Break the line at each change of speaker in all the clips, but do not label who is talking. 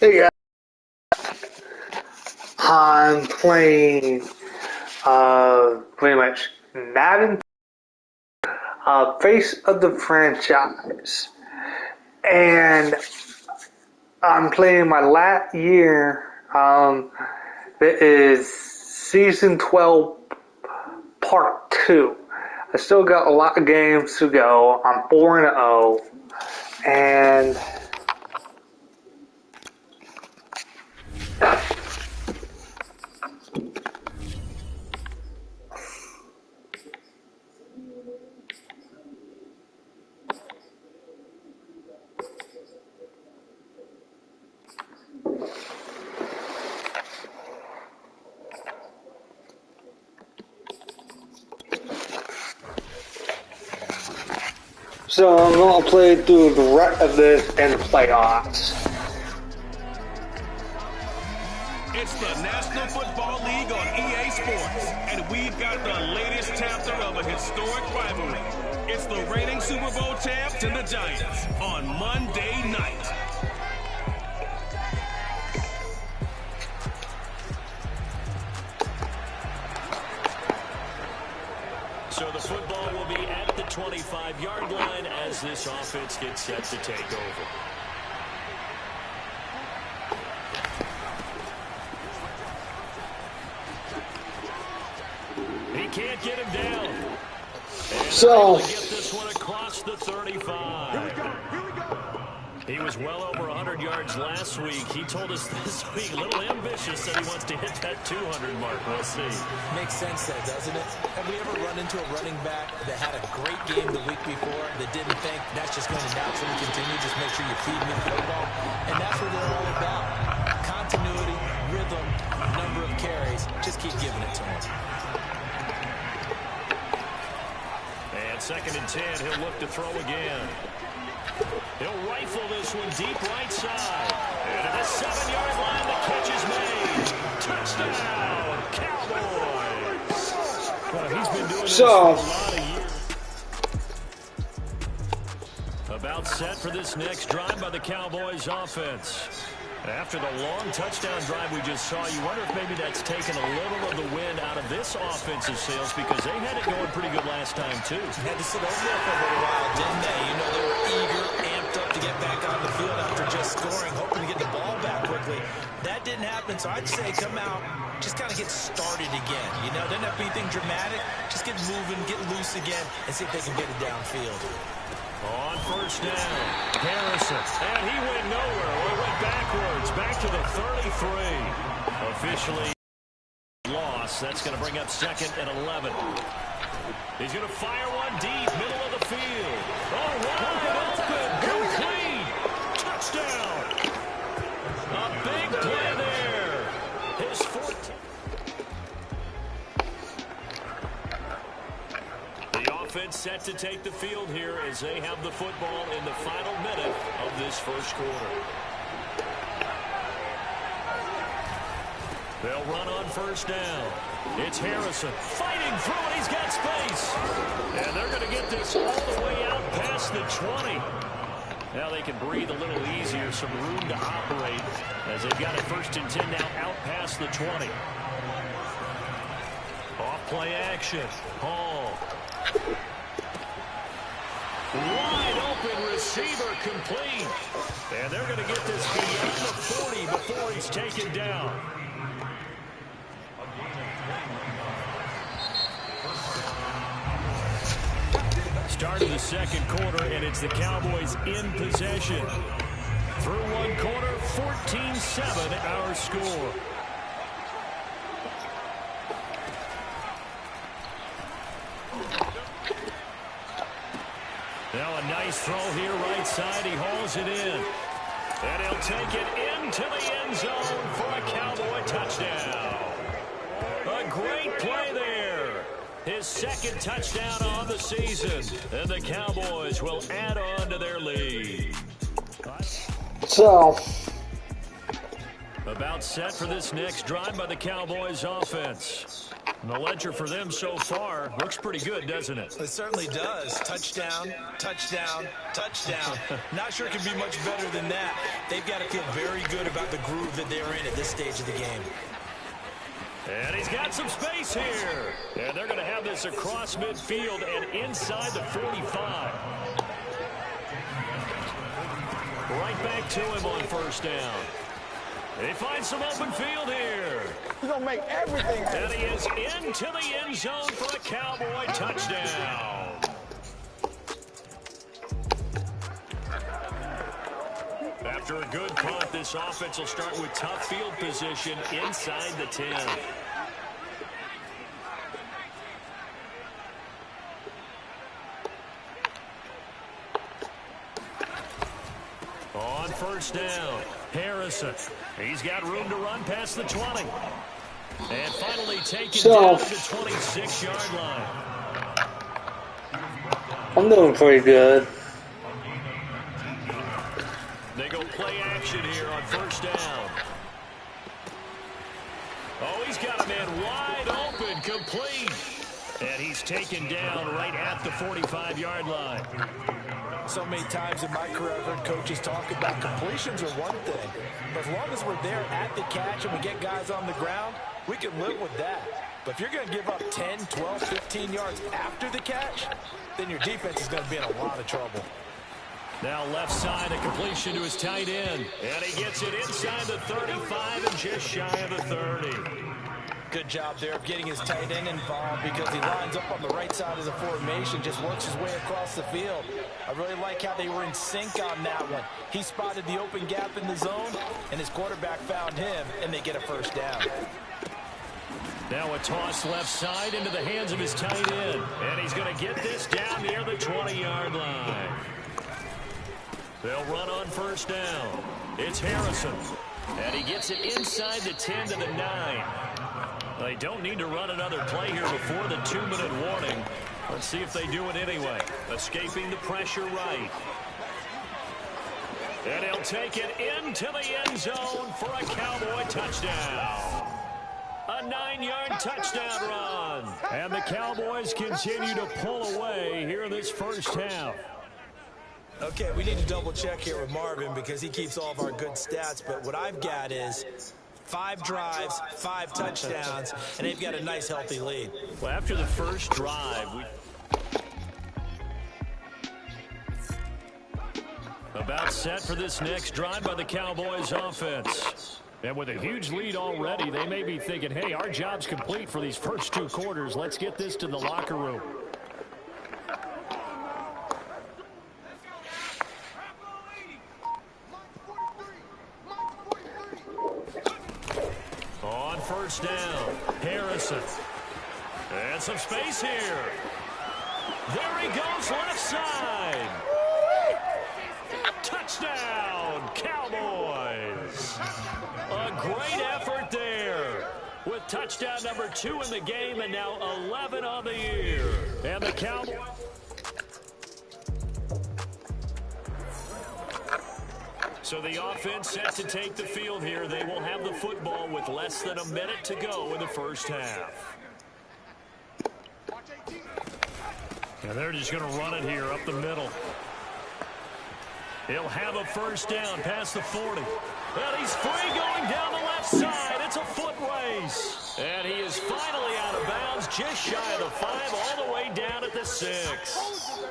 Hey guys, I'm playing pretty much Madden, face of the franchise, and I'm playing my last year. It is season 12, part 2. I still got a lot of games to go. I'm 4-0, and so I'm gonna play through the rest of this in the playoffs.
It's the National Football League on EA Sports, and we've got the latest chapter of a historic rivalry. It's the reigning Super Bowl champs and the Giants on Monday night. So the football will be at the 25-yard line as this offense gets set to take over. He can't get him down. And
So
get this one across the 35. Here we go. He was well over 100 yards last week. He told us this week, a little ambitious, that he wants to hit that 200 mark. We'll see.
Makes sense, that doesn't it? Have we ever run into a running back that had a great game the week before that didn't think that's just going to naturally continue? Just make sure you feed me the football. And that's what they're all about. Continuity, rhythm, number of carries. Just keep giving it to him.
And 2nd and 10, he'll look to throw again. He'll rifle this one deep right side. And at the 7-yard line, the catch is made. Touchdown, Cowboys. Well, he's been doing this for a lot of years. About set for this next drive by the Cowboys offense. After the long touchdown drive we just saw, you wonder if maybe that's taken a little of the wind out of this offensive sails, because they had it going pretty good last time, too.
Had to sit over there for a little while, didn't they? You know, they were eager, amped up to get back on the field after just scoring, hoping to get the ball back quickly. That didn't happen, so I'd say come out, just kind of get started again. You know, doesn't have to be anything dramatic. Just get moving, get loose again, and see if they can get it downfield.
On 1st down, Harrison, and he went nowhere. Well, he went backwards, back to the 33. Officially lost. That's going to bring up 2nd and 11. He's going to fire one deep, middle of the field. Oh, wide open, complete, touchdown. A big play there. His 14th. Offense set to take the field here as they have the football in the final minute of this first quarter. They'll run on 1st down. It's Harrison fighting through it. He's got space. And they're going to get this all the way out past the 20. Now they can breathe a little easier, some room to operate as they've got a 1st and 10 now out past the 20. Off play action. Hall. Wide open receiver complete. And they're going to get this beyond the 40 before he's taken down. Start of the 2nd quarter, and it's the Cowboys in possession. Through one quarter, 14-7 our score. Now a nice throw here right side. He hauls it in. And he'll take it into the end zone for a Cowboy touchdown. A great play there. His 2nd touchdown on the season. And the Cowboys will add on to their lead.
So
About set for this next drive by the Cowboys offense. And the ledger for them so far looks pretty good, doesn't it?
It certainly does. Touchdown, touchdown, touchdown. Not sure it can be much better than that. They've got to feel very good about the groove that they're in at this stage of the game.
And he's got some space here. And they're going to have this across midfield and inside the 45. Right back to him on first down. He finds some open field here.
He's going to make everything happen.
And he is into the end zone for a Cowboy touchdown. After a good punt, this offense will start with tough field position inside the 10. On first down, Harrison. He's got room to run past the 20. And finally taken down to the 26-yard line.
I'm doing pretty good.
They go play action here on first down. Oh, he's got a man wide open, complete. And he's taken down right at the 45-yard line.
So many times in my career, I've heard coaches talk about completions are one thing. But as long as we're there at the catch and we get guys on the ground, we can live with that. But if you're going to give up 10, 12, 15 yards after the catch, then your defense is going to be in a lot of trouble.
Now left side, a completion to his tight end. And he gets it inside the 35 and just shy of the 30.
Good job there of getting his tight end involved because he lines up on the right side of the formation, just works his way across the field. I really like how they were in sync on that one. He spotted the open gap in the zone, and his quarterback found him, and they get a first down.
Now a toss left side into the hands of his tight end. And he's going to get this down near the 20-yard line. They'll run on first down. It's Harrison. And he gets it inside the 10 to the 9. They don't need to run another play here before the 2-minute warning. Let's see if they do it anyway. Escaping the pressure right. And he'll take it into the end zone for a Cowboy touchdown. A 9-yard touchdown run. And the Cowboys continue to pull away here in this first half.
Okay, we need to double check here with Marvin because he keeps all of our good stats. But what I've got is 5 drives, 5 touchdowns, and they've got a nice, healthy lead.
Well, after the first drive, about set for this next drive by the Cowboys offense. And with a huge lead already, they may be thinking, hey, our job's complete for these first 2 quarters. Let's get this to the locker room. On first down, Harrison. And some space here. There he goes, left side. Touchdown, Cowboys. A great effort there. With touchdown number 2 in the game and now 11 on the year. And the Cowboys. So the offense set to take the field here. They will have the football with less than a minute to go in the first half. And they're just going to run it here up the middle. He'll have a first down past the 40. And he's free going down the left side. It's a foot race. And he is finally out of bounds, just shy of the 5, all the way down at the 6.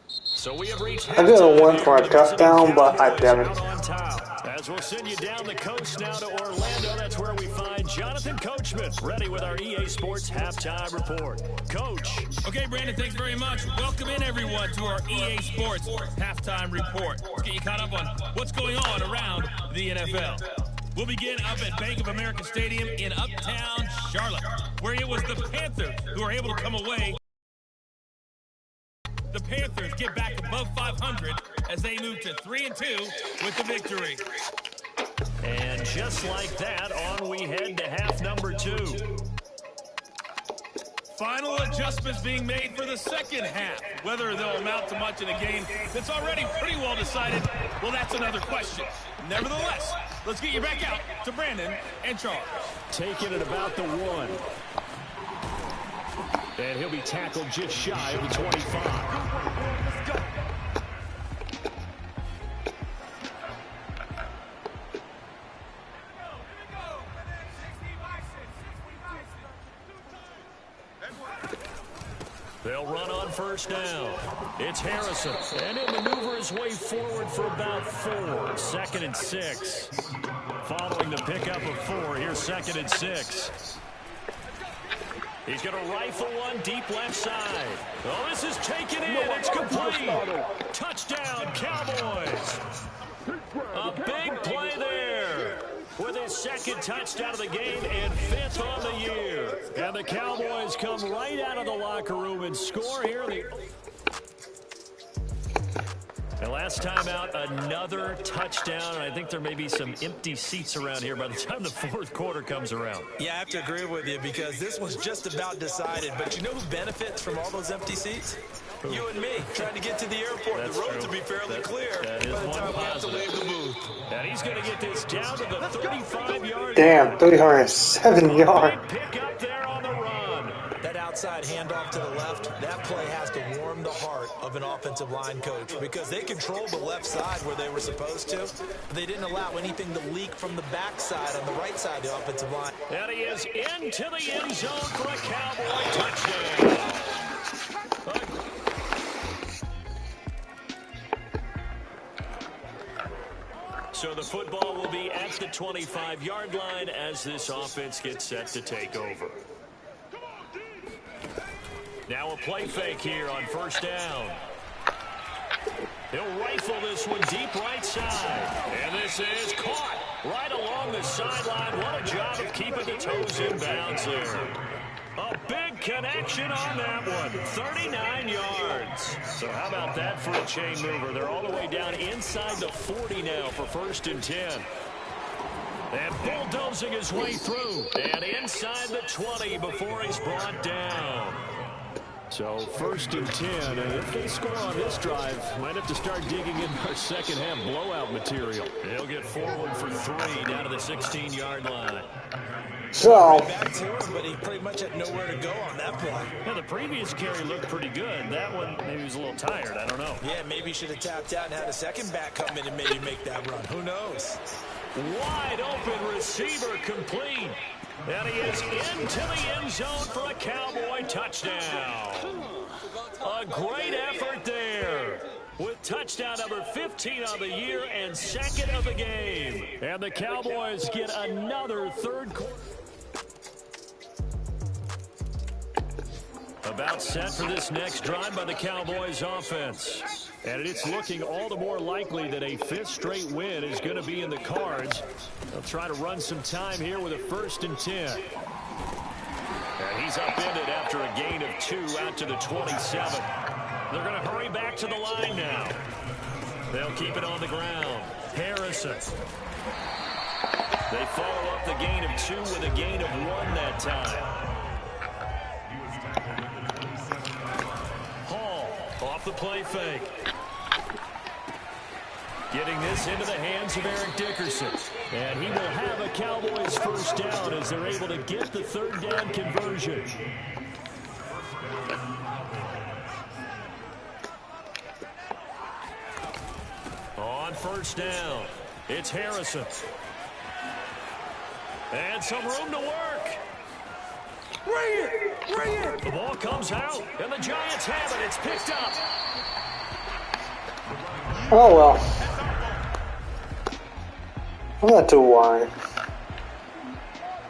So we have reached
I could have won for a touchdown, but I didn't.
As we'll send you down the coast now to Orlando, that's where we find Jonathan Coachman, ready with our EA Sports Halftime Report. Coach.
Okay, Brandon, thanks very much. Welcome in, everyone, to our EA Sports Halftime Report. Let's get you caught up on what's going on around the NFL. We'll begin up at Bank of America Stadium in Uptown Charlotte, where it was the Panthers who were able to come away. The Panthers get back above 500 as they move to 3-2 with the victory.
And just like that, on we head to half number 2.
Final adjustments being made for the second half. Whether they'll amount to much in a game that's already pretty well decided, well, that's another question. Nevertheless, let's get you back out to Brandon and Charles.
Taking it about the 1. And he'll be tackled just shy of the 25.
Let's go.
They'll run on first down. It's Harrison. And he'll maneuver his way forward for about 4. 2nd and 6. Following the pickup of 4, here's 2nd and 6. He's going to rifle one deep left side. Oh, this is taken in. It's complete. Touchdown, Cowboys. A big play there with his 2nd touchdown of the game and 5th on the year. And the Cowboys come right out of the locker room and score here. And last time out, another touchdown, and I think there may be some empty seats around here by the time the 4th quarter comes around.
Yeah, I have to agree with you because this was just about decided. But you know who benefits from all those empty seats? You and me, trying to get to the airport.
That's
the roads
true.
will be fairly clear
that is
by the time we have to
positive.
leave the booth.
And he's going to get this down to the 35-yard.
Damn, 307 yards.
Big pick up there on the run.
That outside handoff to the left, that play has to warm the heart of an offensive line coach because they controlled the left side where they were supposed to. They didn't allow anything to leak from the backside on the right side of the offensive line.
And he is into the end zone for a Cowboy touchdown. So the football will be at the 25-yard line as this offense gets set to take over. Now a play fake here on first down. He'll rifle this one deep right side. And this is caught right along the sideline. What a job of keeping the toes in bounds there. A big connection on that one. 39 yards. So how about that for a chain mover? They're all the way down inside the 40 now for 1st and 10. And bulldozing his way through. And inside the 20 before he's brought down. So 1st and 10, and if they score on this drive, might have to start digging in our second half blowout material. He'll get forward for 3 down to the 16-yard line.
So,
Back to him, but he pretty much had nowhere to go on that play.
Yeah, the previous carry looked pretty good. That one, maybe he was a little tired. I don't know.
Yeah, maybe he should have tapped out and had a second back come in and maybe make that run. Who knows?
Wide open receiver complete. And he is into the end zone for a Cowboy touchdown. A great effort there with touchdown number 15 on the year and 2nd of the game. And the Cowboys get another 3rd quarter. About set for this next drive by the Cowboys offense. And it's looking all the more likely that a 5th straight win is going to be in the cards. They'll try to run some time here with a 1st and 10. And he's upended after a gain of 2 out to the 27. They're going to hurry back to the line now. They'll keep it on the ground. Harrison. They follow up the gain of 2 with a gain of 1 that time. Hall off the play fake. Getting this into the hands of Eric Dickerson. And he will have a Cowboys 1st down as they're able to get the 3rd down conversion. On 1st down, it's Harrison. And some room to work.
Bring it! Bring it!
The ball comes out, and the Giants have it. It's picked up.
oh well. I'm not too worried.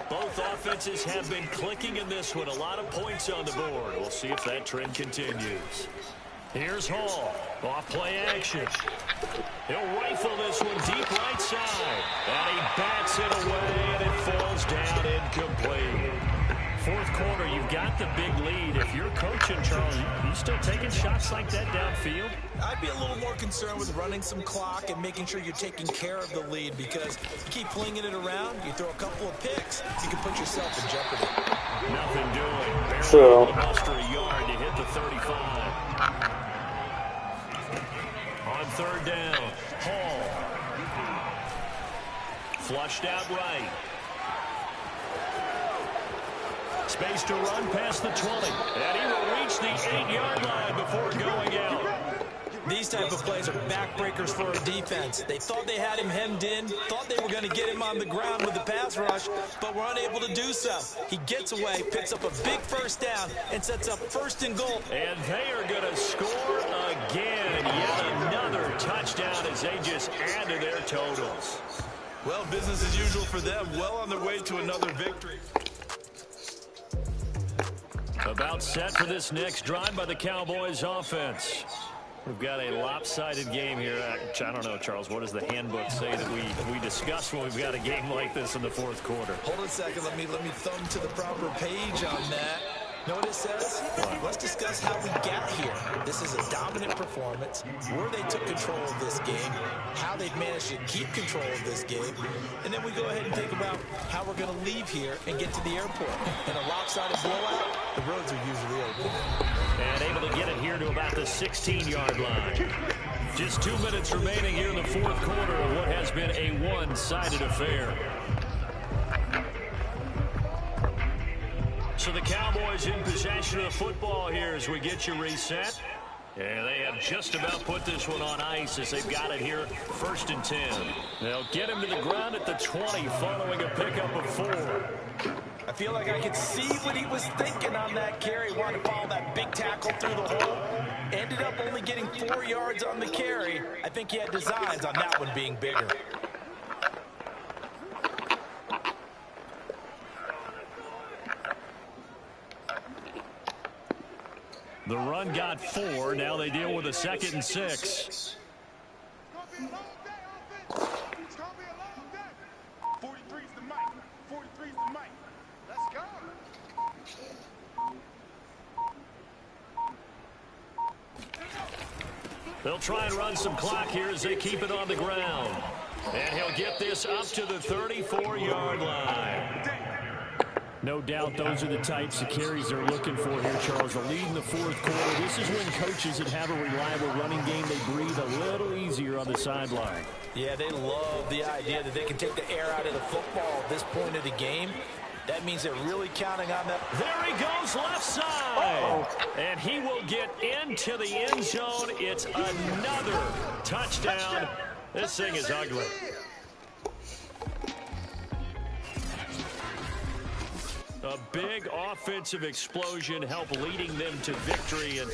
Both offenses have been clicking in this one. A lot of points on the board. We'll see if that trend continues. Here's Hall. Off play action. He'll rifle this one deep right side. And he bats it away, and it falls down incomplete. fourth quarter, you've got the big lead. If you're coaching, Charles, you still taking shots like that downfield?
I'd be a little more concerned with running some clock and making sure you're taking care of the lead, because you keep flinging it around, you throw a couple of picks, you can put yourself in jeopardy.
Nothing doing. Barely able to muster a yard to hit the 35. On third down, Hall. Flushed out right. Space to run past the 20. And he will reach the 8-yard line before going out.
These type of plays are backbreakers for a defense. They thought they had him hemmed in, thought they were going to get him on the ground with the pass rush, but were unable to do so. He gets away, picks up a big first down, and sets up 1st and goal.
And they are going to score again. Yet another touchdown as they just add to their totals.
Well, business as usual for them. Well on their way to another victory.
About set for this next drive by the Cowboys offense. We've got a lopsided game here. I don't know, Charles, what does the handbook say that we discuss when we've got a game like this in the fourth quarter?
Hold on a second. Let me thumb to the proper page on that. Know what it says? Let's discuss how we got here. This is a dominant performance, where they took control of this game, how they've managed to keep control of this game, and then we go ahead and think about how we're going to leave here and get to the airport. In a lopsided blowout, the roads are usually open.
And able to get it here to about the 16-yard line. Just 2 minutes remaining here in the fourth quarter of what has been a one-sided affair. So the Cowboys in possession of the football here as we get you reset. Yeah, they have just about put this one on ice as they've got it here, 1st and 10. They'll get him to the ground at the 20 following a pickup of 4.
I feel like I could see what he was thinking on that carry. Wanted to follow that big tackle through the hole. Ended up only getting 4 yards on the carry. I think he had designs on that one being bigger.
The run got 4. Now they deal with a 2nd and 6. They'll try and run some clock here as they keep it on the ground. And he'll get this up to the 34-yard line. No doubt those are the types of carries they're looking for here, Charles. A lead in the fourth quarter. This is when coaches that have a reliable running game, they breathe a little easier on the sideline.
Yeah, they love the idea that they can take the air out of the football at this point of the game. That means they're really counting on that.
There he goes, left side. And he will get into the end zone. It's another touchdown. This thing is ugly. A big offensive explosion helped leading them to victory. And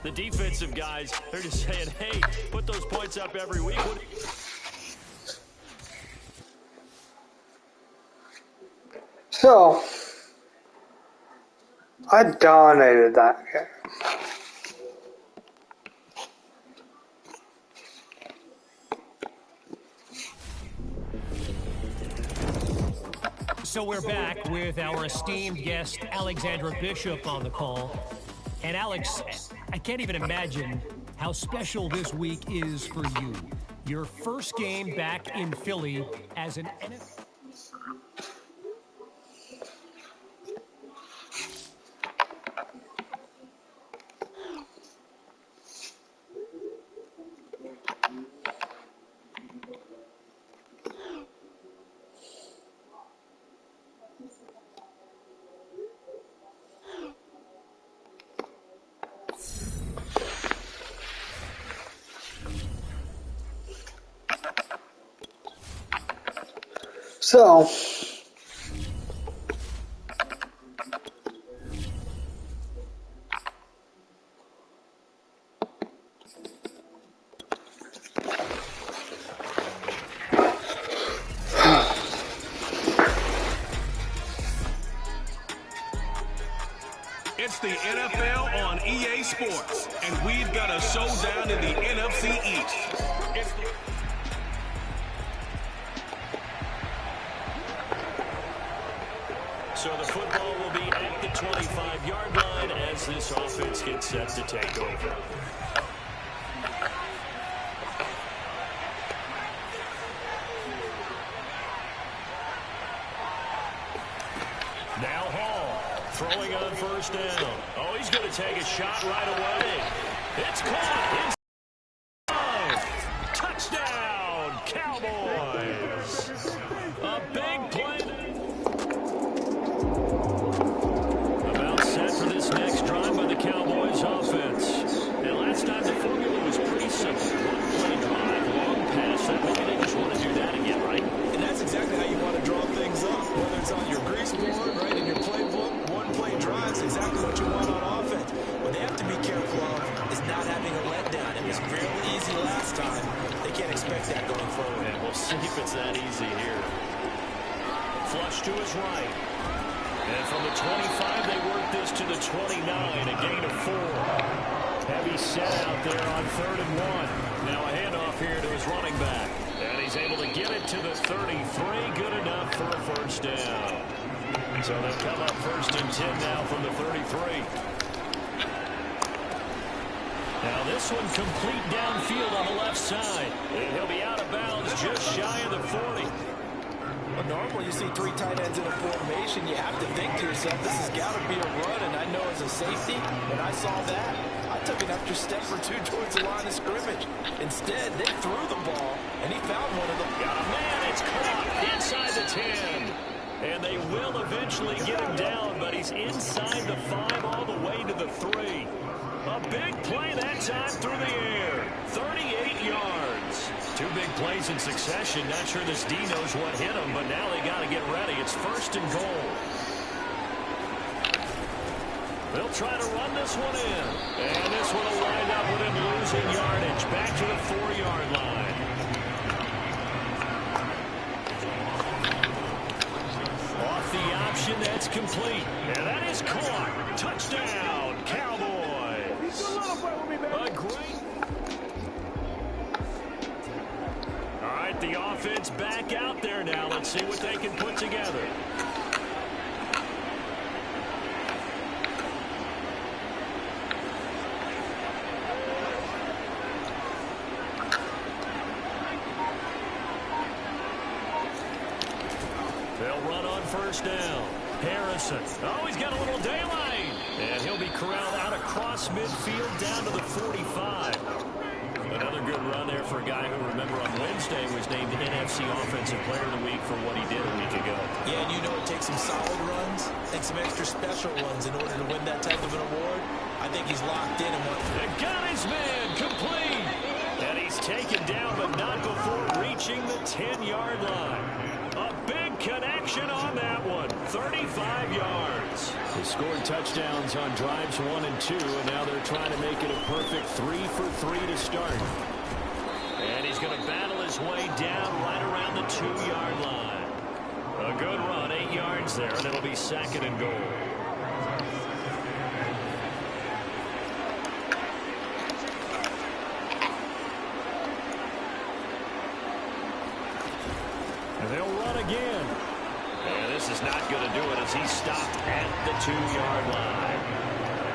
the defensive guys, they're just saying, hey, put those points up every week.
So, I dominated that game.
So we're back with our esteemed guest, Alexandra Bishop, on the call. And Alex, I can't even imagine how special this week is for you. Your first game back in Philly as an NFL.
So,
It's the NFL on EA Sports, and we've got a showdown in the NFC East.
So the football will be at the 25-yard line as this offense gets set to take over. Now Hall throwing on first down. Oh, he's going to take a shot right away. It's caught. Touchdown, Cowboys. A big play. About set for this next drive by the Cowboys offense. And last time the formula was pretty simple. One-play drive, long pass. Maybe they just want to do that again, right?
And that's exactly how you want to draw things up. Whether it's on your grease board, right, in your playbook, one-play drives, exactly what you want on offense. What they have to be careful of is not having a letdown. It was real easy last time. They can't expect that going forward.
And we'll see if it's that easy here. Flush to his right. And from the 25, they work this to the 29, a gain of 4. Heavy set out there on 3rd and 1. Now a handoff here to his running back. And he's able to get it to the 33, good enough for a first down. So they'll come up 1st and 10 now from the 33. Now this one complete downfield on the left side. And he'll be out of bounds just shy of the 40.
Well, normally you see 3 tight ends in a formation, you have to think to yourself, this has got to be a run, and I know as a safety, when I saw that, I took an extra step or 2 towards the line of scrimmage. Instead, they threw the ball, and he found one of them.
Got a man, it's caught inside the 10. And they will eventually get him down, but he's inside the 5 all the way to the 3. A big play that time through the air. 38 yards. 2 big plays in succession. Not sure this D knows what hit him, but now they got to get ready. It's 1st and goal. They'll try to run this one in. And this one will wind up with him losing yardage. Back to the 4-yard line. Off the option, that's complete. And that is caught. Touchdown, Cowboys. A great... All right, the offense back out there now. Let's see what they can put together. They'll run on first down. Harrison. Oh, he's got a little daylight. And he'll be corralled out across midfield down to the 45. Another good run there for a guy who, remember, on Wednesday was named NFC Offensive Player of the Week for what he did a week ago.
Yeah, and you know it takes some solid runs and some extra special ones in order to win that type of an award. I think he's locked in and
got his man complete. And he's taken down, but not before reaching the 10-yard line. A big connection on that one. 35 yards. They scored touchdowns on drives 1 and 2, and now they're trying to make it a perfect 3 for 3 to start. And he's going to battle his way down right around the 2-yard line. A good run, 8 yards there, and it'll be 2nd and goal. And they'll run again. And this is not going to do it as he's stopped at the 2-yard line.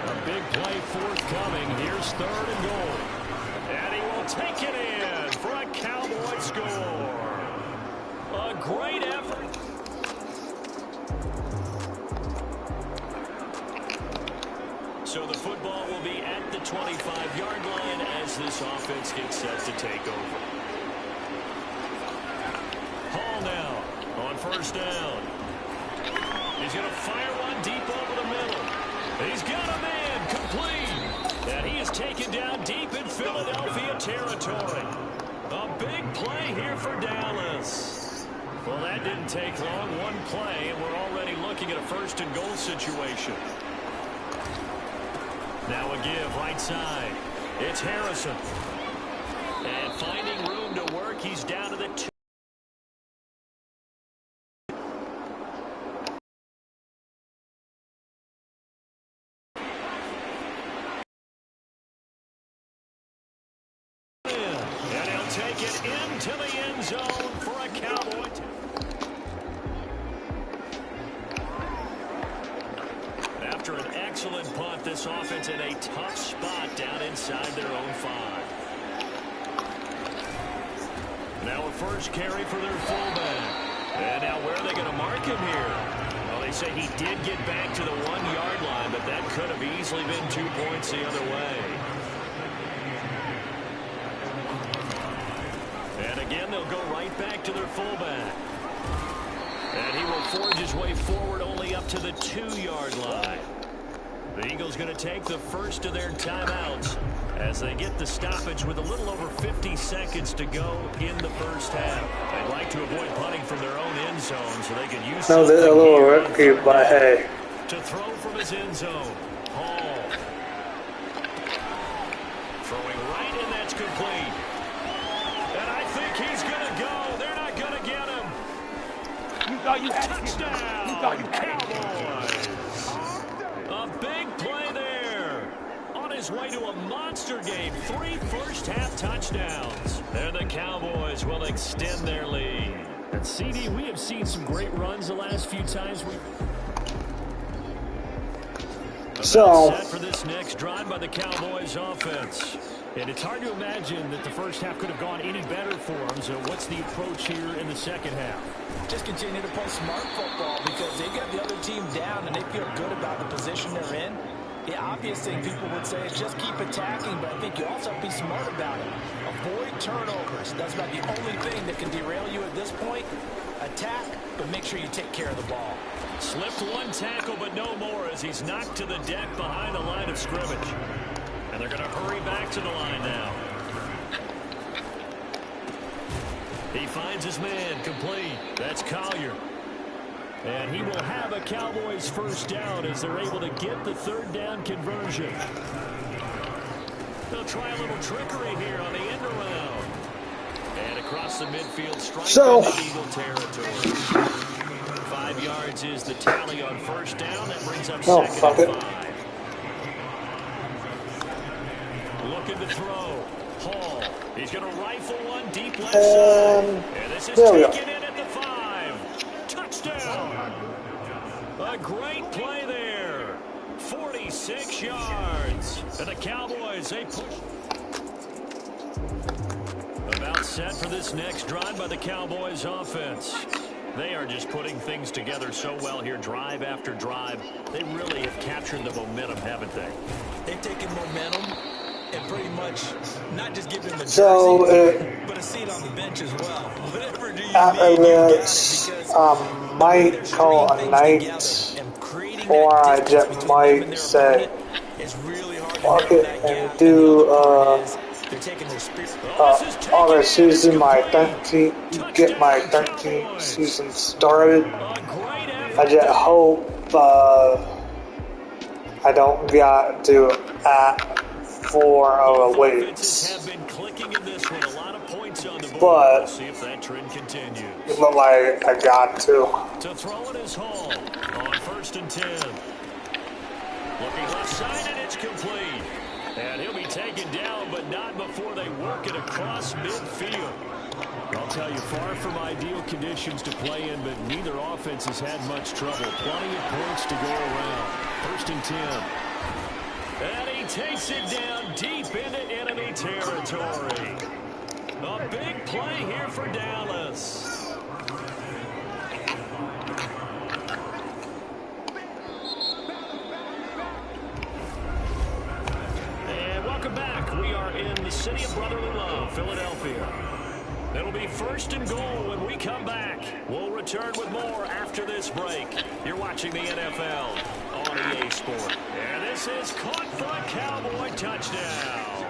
A big play forthcoming. Here's 3rd and goal. And he will take it in for a Cowboy score. A great effort. So the football will be at the 25-yard line as this offense gets set to take over. Hall now on first down. He's going to fire one deep over the middle. He's got a man complete. And he is taken down deep in Philadelphia territory. A big play here for Dallas. Well, that didn't take long. One play, and we're already looking at a 1st and goal situation. Now a give right side. It's Harrison. And finding room to work, he's down to the 2. And he'll take it into the end zone for a Cowboy. this offense in a tough spot down inside their own 5. Now a first carry for their fullback. And now where are they going to mark him here? Well, they say he did get back to the 1-yard line, but that could have easily been 2 points the other way. And again, they'll go right back to their fullback. And he will forge his way forward only up to the 2-yard line. The Eagles going to take the first of their timeouts as they get the stoppage with a little over 50 seconds to go in the first half. They'd like to avoid punting from their own end zone so they can use something
a little rookie, but hey.
To throw from his end zone. Hall. Throwing right, and that's complete. And I think he's going to go. They're not going to get him.
You thought you had it.
Touchdown.
You thought you had it.
A big play there. On his way to a monster game. 3 first-half touchdowns. And the Cowboys will extend their lead.
And CD, we have seen some great runs the last few times.
So,
set for this next drive by the Cowboys offense.
And it's hard to imagine that the first half could have gone any better for them. So what's the approach here in the second half?
Just continue to play smart football because they got the other team down and they feel good about the position they're in. The obvious thing people would say is just keep attacking, but I think you also have to be smart about it. Avoid turnovers. That's about the only thing that can derail you at this point. Attack, but make sure you take care of the ball.
Slipped one tackle, but no more as he's knocked to the deck behind the line of scrimmage. And they're going to hurry back to the line now. He finds his man complete. That's Collier. And he will have a Cowboys first down as they're able to get the 3rd down conversion. They'll try a little trickery here on the end around. And across the midfield, strike into Eagle territory. 5 yards is the tally on first down. That brings up second and 5. Looking to throw. Hall. He's going to rifle one deep left side. And this is taken in at the 5. Touchdown. A great play there. 46 yards. And the Cowboys, they push. About set for this next drive by the Cowboys offense. They are just putting things together so well here, drive after drive. They really have captured the momentum, haven't they?
They've taken momentum and pretty much not just given them a jersey, but a seat on the bench as well. Whatever do you need,
this might call a night, or I just might say, fuck it and do other season, get my 13th season started. I just hope I don't got to at 4 weights, but it looked like I got to.
To throw it is Hall on 1st and 10. Looking left side, and it's complete. And he'll be taken down, but not before they work it across midfield. I'll tell you, far from ideal conditions to play in, but neither offense has had much trouble. Plenty of points to go around. 1st and 10. And he takes it down deep into enemy territory. A big play here for Dallas. And welcome back. We are in the city of brotherly love, Philadelphia. It'll be 1st and goal when we come back. We'll return with more after this break. You're watching the NFL on EA Sport. And this is caught for a Cowboy touchdown.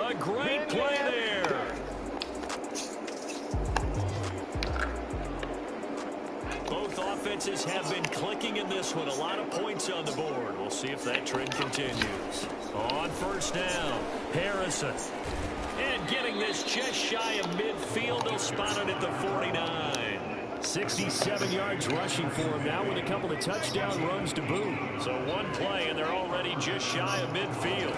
A great play there. Both offenses have been clicking in this one. A lot of points on the board. We'll see if that trend continues. On 1st down, Harrison. And getting this just shy of midfield, they'll spot it at the 49. 67 yards rushing for him now with a couple of touchdown runs to boot. So one play, and they're already just shy of midfield.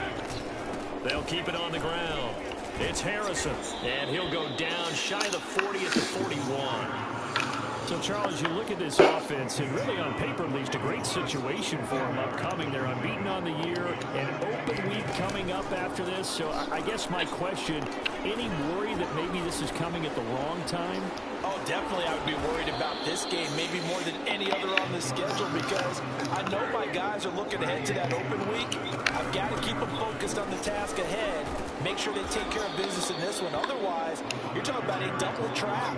They'll keep it on the ground. It's Harrison, and he'll go down shy of the 40 at the 41. So, Charles, you look at this offense, and really on paper, at least, a great situation for them upcoming. They're unbeaten on the year, an open week coming up after this. So I guess my question, any worry that maybe this is coming at the wrong time?
Oh, definitely I would be worried about this game, maybe more than any other on the schedule, because I know my guys are looking ahead to that open week. I've got to keep them focused on the task ahead, make sure they take care of business in this one. Otherwise, you're talking about a double trap.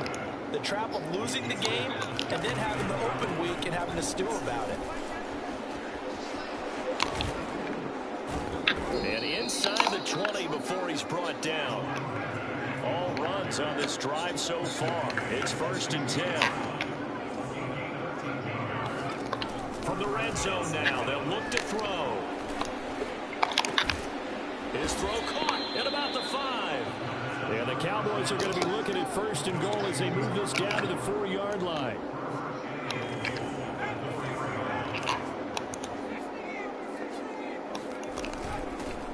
The trap of losing the game and then having the open week and having to stew about it.
And inside the 20 before he's brought down. All runs on this drive so far. It's 1st and 10. From the red zone now, they'll look to throw. His throw caught at about the 5. And the Cowboys are going to be looking at 1st and goal as they move this down to the 4-yard line.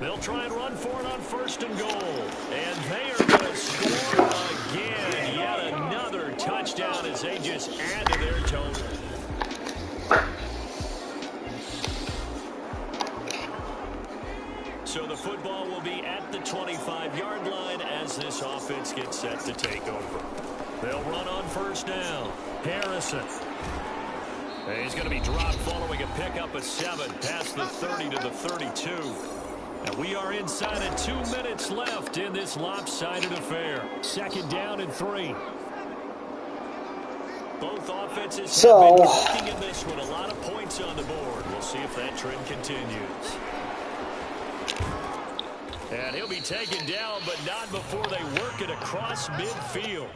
They'll try and run for it on 1st and goal. And they are going to score again. Yet another touchdown as they just add to their total. So the football will be at the 25-yard line as this offense gets set to take over. They'll run on 1st down. Harrison. And he's going to be dropped following a pickup of 7 past the 30 to the 32. And we are inside of 2 minutes left in this lopsided affair. 2nd down and 3. Both offenses have been clicking in this one. A lot of points on the board. We'll see if that trend continues. And he'll be taken down, but not before they work it across midfield.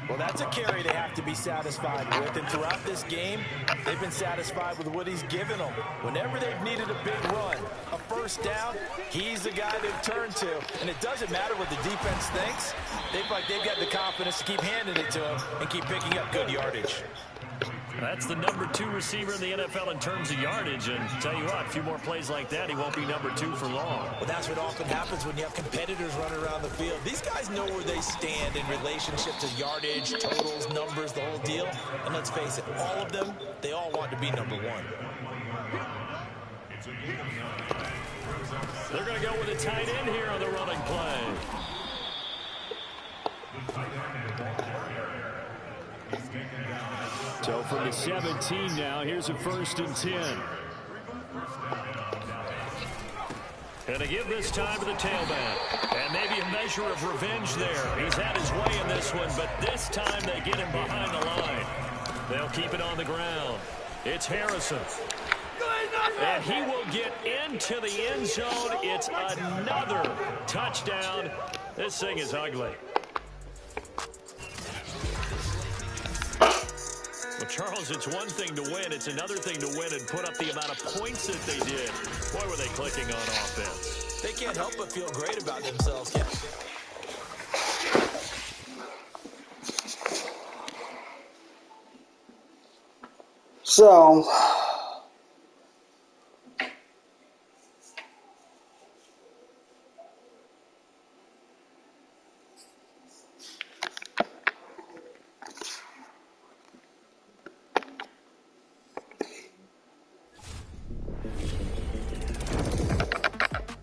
Well, that's a carry they have to be satisfied with. And throughout this game, they've been satisfied with what he's given them. Whenever they've needed a big run, a 1st down, he's the guy they've turned to. And it doesn't matter what the defense thinks. They feel like they've got the confidence to keep handing it to him and keep picking up good yardage.
That's the number 2 receiver in the NFL in terms of yardage. And tell you what, a few more plays like that, he won't be number 2 for long.
Well, that's what often happens when you have competitors running around the field. These guys know where they stand in relationship to yardage, totals, numbers, the whole deal. And let's face it, all of them, they all want to be number 1.
They're going to go with a tight end here on the running play. So from the 17 now, here's a 1st and 10. And to give this time to the tailback. And maybe a measure of revenge there. He's had his way in this one, but this time they get him behind the line. They'll keep it on the ground. It's Harrison. And he will get into the end zone. It's another touchdown. This thing is ugly. Well, Charles, it's one thing to win. It's another thing to win and put up the amount of points that they did. Boy, were they clicking on offense.
They can't help but feel great about themselves, Ken.
So,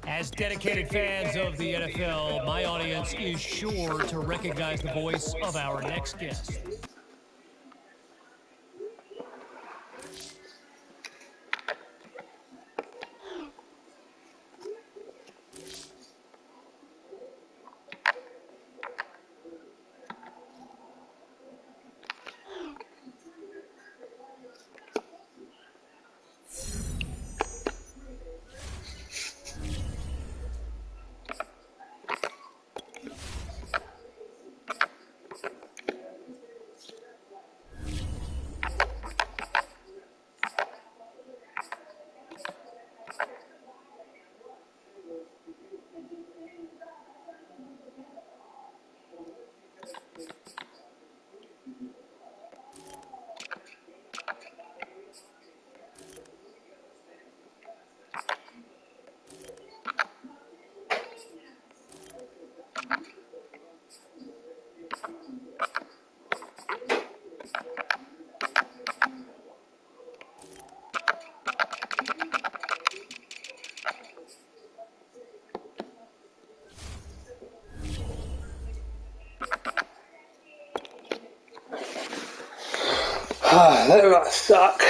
As dedicated fans of the NFL, my audience is sure to recognize the voice of our next guest.
That must suck.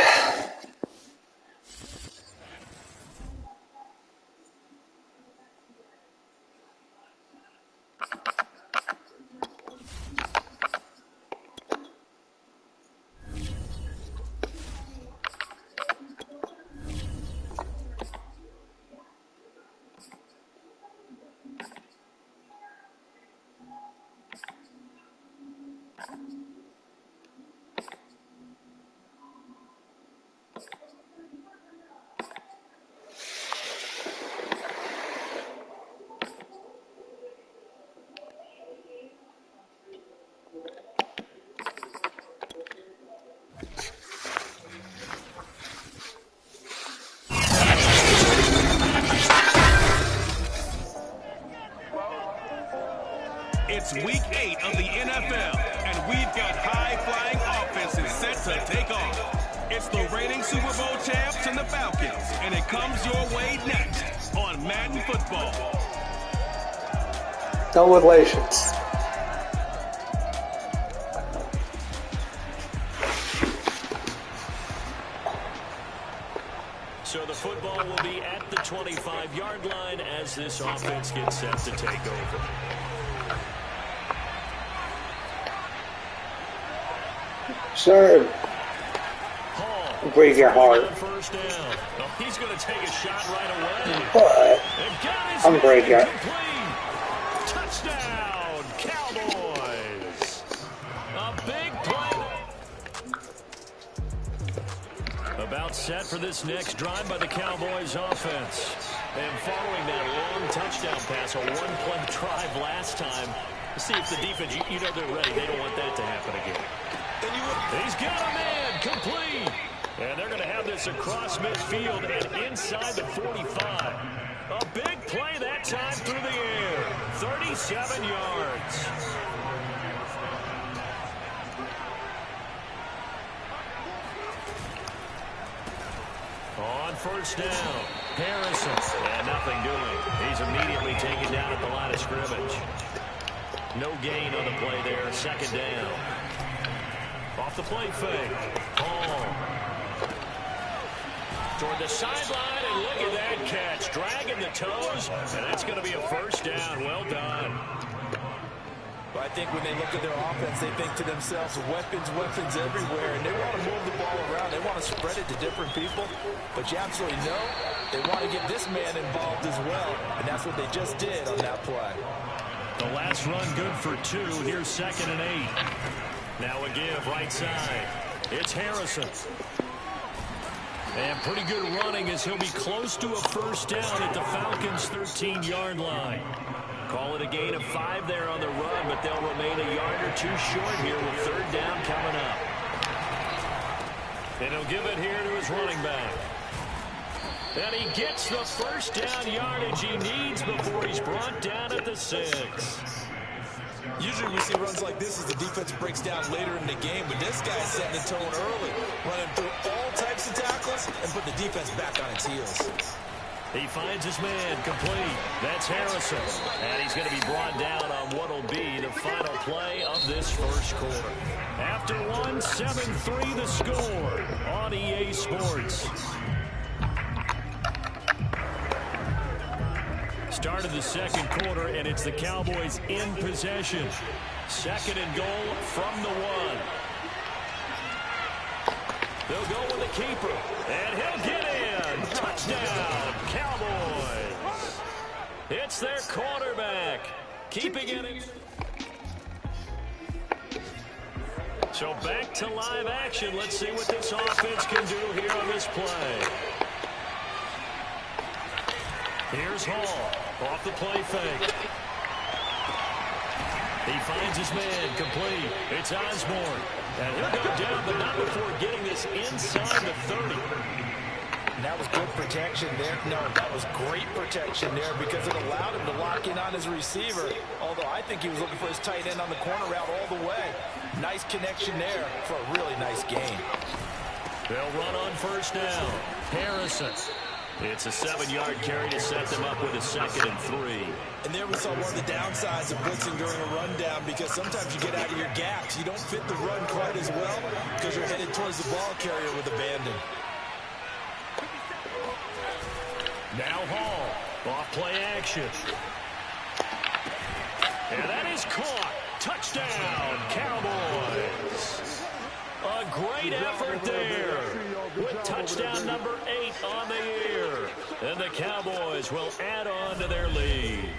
It's week 8 of the NFL, and we've got high-flying offenses set to take off. It's the reigning Super Bowl champs and the Falcons, and it comes your way next on Madden Football.
No relations.
So the football will be at the 25-yard line as this offense gets set to take over.
Sir, break your heart.
First down. Oh, he's going to take a shot right away.
But I'm breaking.
Touchdown, Cowboys. A big play. About set for this next drive by the Cowboys offense. And following that long touchdown pass, a one-play drive last time. See if the defense, you know they're ready. They don't want that to happen again. He's got a man, complete. And they're going to have this across midfield and inside the 45. A big play that time through the air. 37 yards. On first down, Harrison. And nothing doing. He's immediately taken down at the line of scrimmage. No gain on the play there. Second down. Off the play fake. Paul. Toward the sideline, and look at that catch. Dragging the toes, and that's going to be a first down. Well done.
But I think when they look at their offense, they think to themselves, weapons everywhere, and they want to move the ball around. They want to spread it to different people. But you absolutely know they want to get this man involved as well, and that's what they just did on that play.
The last run good for 2. Here's 2nd and 8. Now a give right side. It's Harrison. And pretty good running as he'll be close to a first down at the Falcons' 13-yard line. Call it a gain of 5 there on the run, but they'll remain a yard or 2 short here with third down coming up. And he'll give it here to his running back. And he gets the first down yardage he needs before he's brought down at the 6.
Usually we see runs like this as the defense breaks down later in the game, but this guy's setting the tone early, running through all types of tackles and put the defense back on its heels.
He finds his man complete. That's Harrison. And he's going to be brought down on what will be the final play of this first quarter. After 1, 7-3 the score on EA Sports. Start of the second quarter, and it's the Cowboys in possession. 2nd and goal from the 1. They'll go with the keeper, and he'll get in. Touchdown, Cowboys. It's their quarterback, keeping it in. So back to live action. Let's see what this offense can do here on this play. Here's Hall, off the play fake. He finds his man, complete. It's Osborne. And he'll go down, but not before getting this inside the 30.
And that was good protection there. No, that was great protection there because it allowed him to lock in on his receiver. Although I think he was looking for his tight end on the corner route all the way. Nice connection there for a really nice gain.
They'll run on first down. Harrison. It's a 7-yard carry to set them up with a 2nd and 3.
And And there we saw one of the downsides of blitzing during a rundown, because sometimes you get out of your gaps. You don't fit the run quite as well because you're headed towards the ball carrier with abandon.
Now Hall, off play action. And that is caught. Touchdown, Cowboys. A great effort there with touchdown number 8 on the year. And the Cowboys will add on to their lead.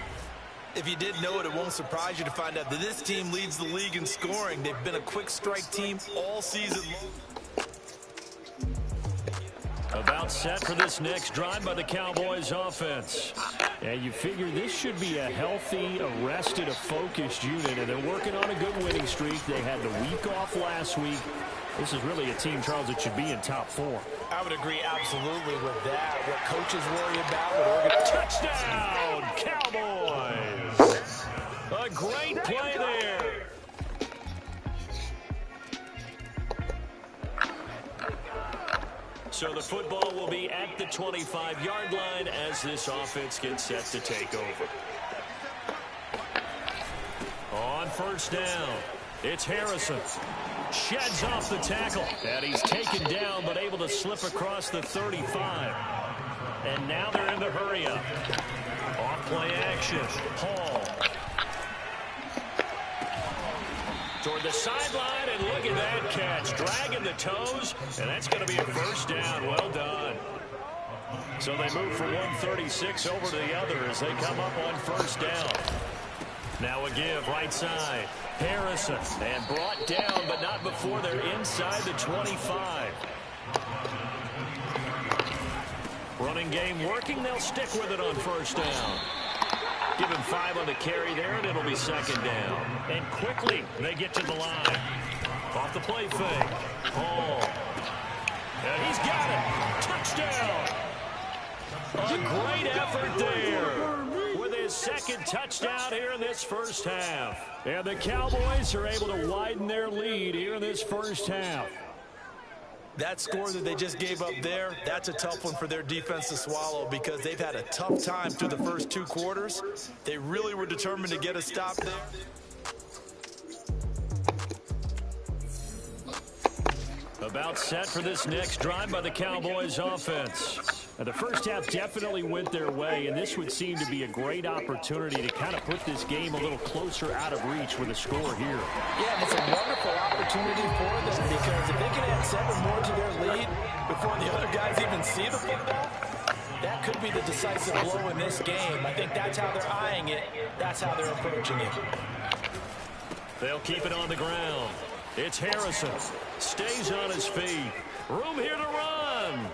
If you didn't know it, it won't surprise you to find out that this team leads the league in scoring. They've been a quick strike team all season long.
About set for this next drive by the Cowboys offense. And you figure this should be a healthy, rested, focused unit, and they're working on a good winning streak. They had the week off last week. This is really a team, Charles, that should be in top 4.
I would agree absolutely with that. What coaches worry about.
Touchdown, Cowboys! A great play there. So the football will be at the 25-yard line as this offense gets set to take over. On first down, it's Harrison. Sheds off the tackle, and he's taken down but able to slip across the 35. And now they're in the hurry-up. Off-play action, Hall. Toward the sideline, and look at that catch. Dragging the toes, and that's going to be a first down. Well done. So they move from 136 over to the other as they come up on first down. Now a give, right side. Harrison, and brought down, but not before they're inside the 25. Running game working. They'll stick with it on first down. Give him 5 on the carry there, and it'll be second down. And quickly, they get to the line. Off the play fake. Hall. And he's got it. Touchdown. A great effort there with his second touchdown here in this first half. And the Cowboys are able to widen their lead here in this first half.
That score that they just gave up there, that's a tough one for their defense to swallow, because they've had a tough time through the first 2 quarters. They really were determined to get a stop there.
About set for this next drive by the Cowboys offense. Now, the first half definitely went their way, and this would seem to be a great opportunity to kind of put this game a little closer out of reach with a score here.
Yeah, and it's a wonderful opportunity for them, because if they can add 7 more to their lead before the other guys even see the football, that could be the decisive blow in this game. I think that's how they're eyeing it. That's how they're approaching it.
They'll keep it on the ground. It's Harrison. Stays on his feet. Room here to run.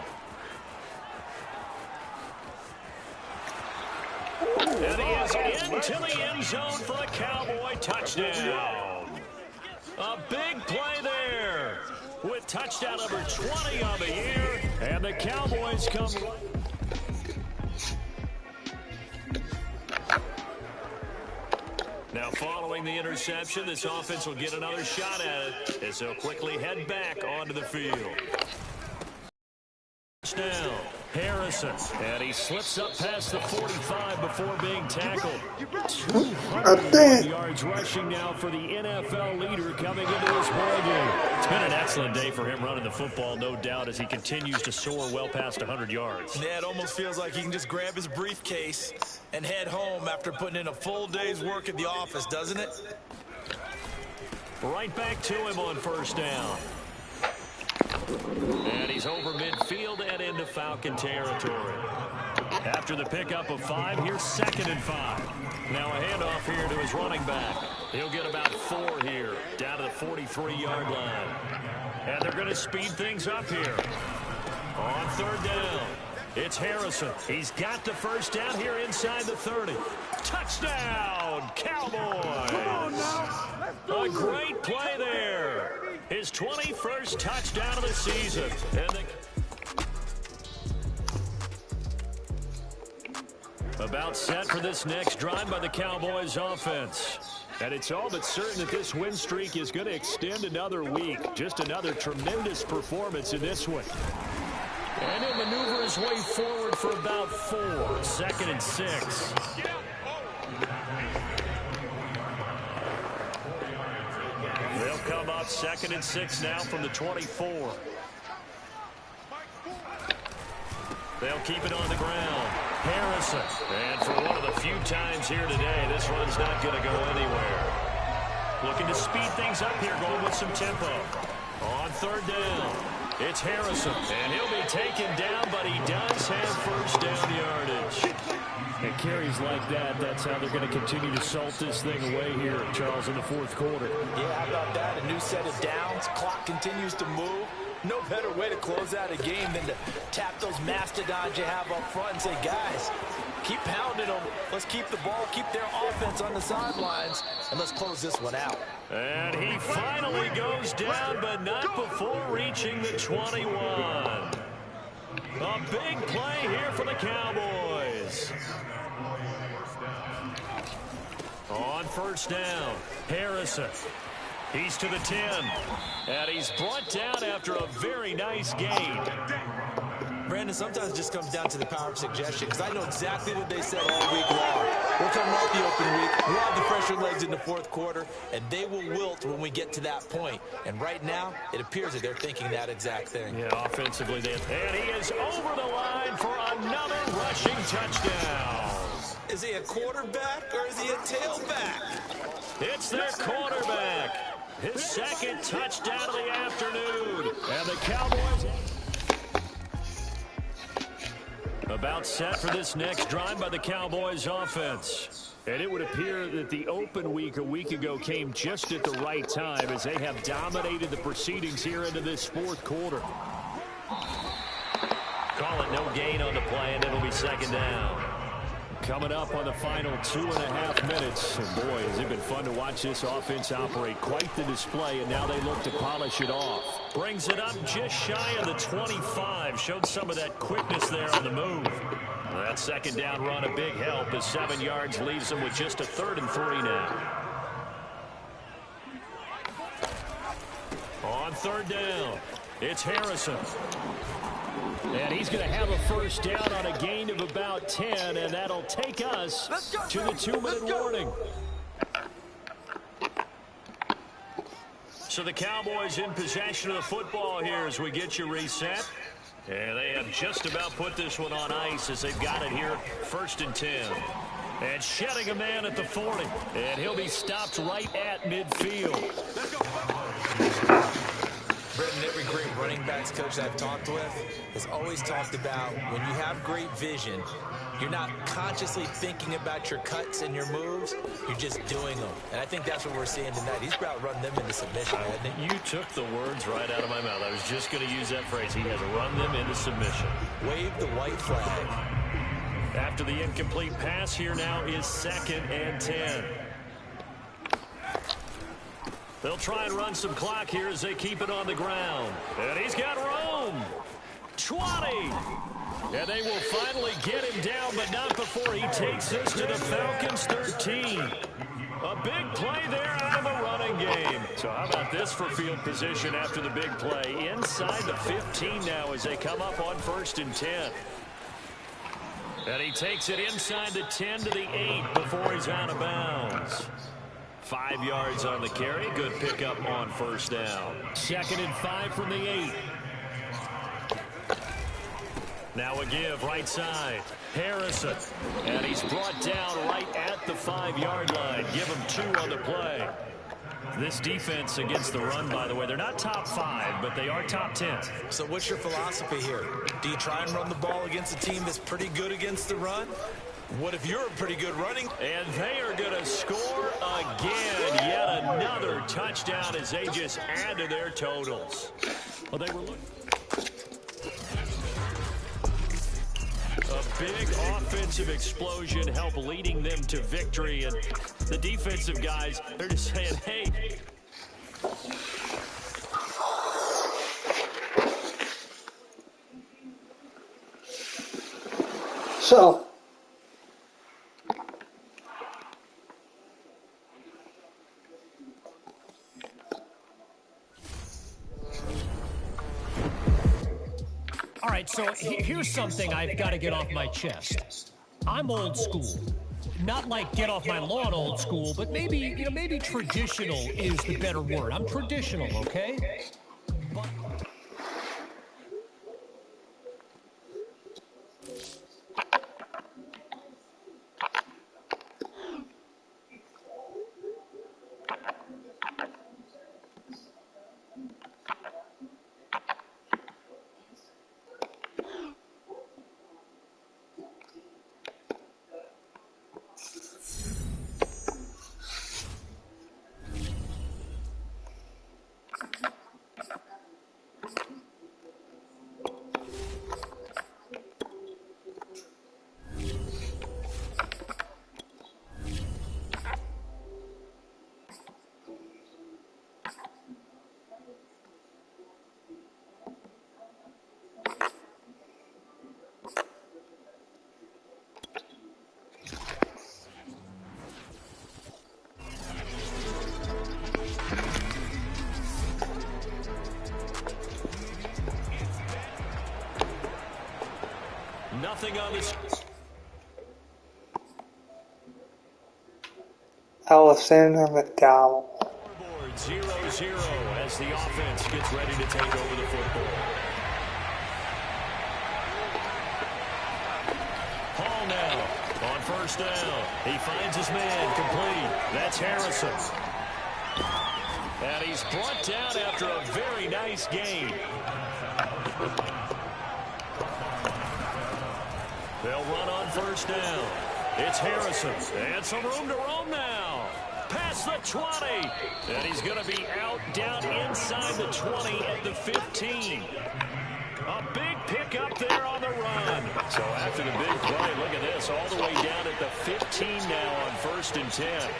And he is into the end zone for a Cowboy touchdown. A big play there with touchdown number 20 on the year. And the Cowboys come. Now following the interception, this offense will get another shot at it as they'll quickly head back onto the field. Now, Harrison, and he slips up past the 45 before being tackled. 200 yards rushing now for the NFL leader coming into this ball game. It's been an excellent day for him running the football, no doubt, as he continues to soar well past 100 yards.
Yeah, it almost feels like he can just grab his briefcase and head home after putting in a full day's work at the office, doesn't it?
Right back to him on first down. And he's over midfield and into Falcon territory. After the pickup of 5, here's 2nd and 5. Now a handoff here to his running back. He'll get about 4 here, down to the 43-yard line. And they're going to speed things up here. On 3rd down, it's Harrison. He's got the first down here inside the 30. Touchdown, Cowboys! Come on now. A great play there. His 21st touchdown of the season. And about set for this next drive by the Cowboys offense. And it's all but certain that this win streak is going to extend another week. Just another tremendous performance in this one. And he'll maneuver his way forward for about 4. 2nd and 6. 2nd and 6 now from the 24. They'll keep it on the ground. Harrison. And for one of the few times here today, this run's not going to go anywhere. Looking to speed things up here, going with some tempo. On 3rd down, it's Harrison. And he'll be taken down, but he does have first down yardage.
And carries like that, that's how they're going to continue to salt this thing away here, Charles, in the 4th quarter.
Yeah, how about that? A new set of downs. Clock continues to move. No better way to close out a game than to tap those mastodons you have up front and say, guys, keep pounding them. Let's keep the ball, keep their offense on the sidelines, and let's close this one out.
And he finally goes down, but not before reaching the 21. A big play here for the Cowboys. On 1st down, Harrison. He's to the 10. And he's brought down after a very nice gain.
Brandon, sometimes it just comes down to the power of suggestion, because I know exactly what they said all week long. We're coming off the open week. We'll have the fresher legs in the 4th quarter, and they will wilt when we get to that point. And right now, it appears that they're thinking that exact thing.
Yeah, offensively, and he is over the line for another rushing touchdown.
Is he a quarterback or is he a tailback?
It's their quarterback. His 2nd touchdown of the afternoon. And the Cowboys about set for this next drive by the Cowboys offense.
And it would appear that the open week a week ago came just at the right time as they have dominated the proceedings here into this 4th quarter.
Call it no gain on the play, and it'll be 2nd down.
Coming up on the final 2.5 minutes. And boy, has it been fun to watch this offense operate. Quite the display, and now they look to polish it off.
Brings it up just shy of the 25. Showed some of that quickness there on the move. That 2nd down run a big help as 7 yards leaves them with just a 3rd and 3 now. On 3rd down, it's Harrison.
And he's going to have a first down on a gain of about 10, and that'll take us to the 2-minute warning.
So the Cowboys in possession of the football here as we get you reset. And they have just about put this one on ice as they've got it here, 1st and 10. And shedding a man at the 40. And he'll be stopped right at midfield.
Brendan, every great running backs coach I've talked with has always talked about when you have great vision, you're not consciously thinking about your cuts and your moves, you're just doing them. And I think that's what we're seeing tonight. He's about running them into submission, hasn't he?
You took the words right out of my mouth. I was just going to use that phrase. He has run them into submission.
Wave the white flag.
After the incomplete pass, here now is 2nd and 10. They'll try and run some clock here as they keep it on the ground. And he's got room. 20. And they will finally get him down, but not before he takes us to the Falcons' 13. A big play there out of a running game. So how about this for field position after the big play? Inside the 15 now as they come up on 1st and 10. And he takes it inside the 10 to the 8 before he's out of bounds. 5 yards on the carry. Good pickup on 1st down.
2nd and 5 from the 8.
Now a give right side. Harrison. And he's brought down right at the 5-yard line. Give him 2 on the play. This defense against the run, by the way, they're not top 5, but they are top 10.
So what's your philosophy here? Do you try and run the ball against a team that's pretty good against the run? What if you're a pretty good running?
And they are going to score again. Yet another touchdown as they just add to their totals.
Well, they were looking.
A big offensive explosion help leading them to victory. And the defensive guys, they're just saying, hey.
So,
all right, so here's something I've got to get off my chest. I'm old school. Not like get off my lawn old school, but maybe, maybe traditional is the better word. I'm traditional, okay?
Nothing on this.
Alexander McDowell.
Scoreboard 0-0 as the offense gets ready to take over the football. Hall now on first down. He finds his man complete. That's Harrison. And he's brought down after a very nice game. They'll run on first down. It's Harrison. And some room to roam now. Past the 20. And he's going to be out down inside the 20 at the 15. A big pickup there on the run. So after the big play, look at this. All the way down at the 15 now on 1st and 10.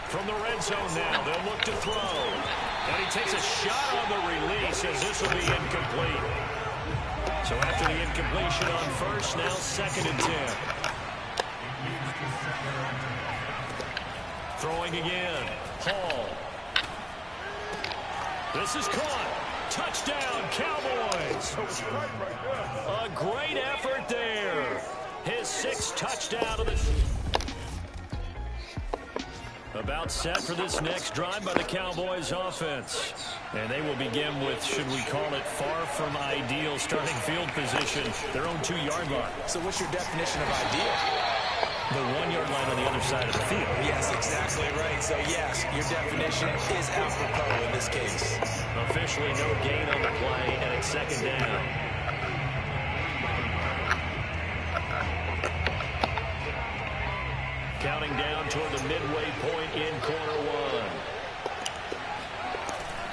From the red zone now, they'll look to throw. And he takes a shot on the release as this will be incomplete. So after the incompletion on first, now 2nd and 10. Throwing again. Hall. This is caught. Touchdown, Cowboys. A great effort there. His 6th touchdown of the... About set for this next drive by the Cowboys offense. And they will begin with, should we call it, far from ideal starting field position, their own 2-yard line.
So what's your definition of ideal?
The 1-yard line on the other side of the field.
Yes, exactly right. So yes, your definition is apropos in this case.
Officially no gain on the play, and it's 2nd down. Counting down toward the midway point in quarter 1.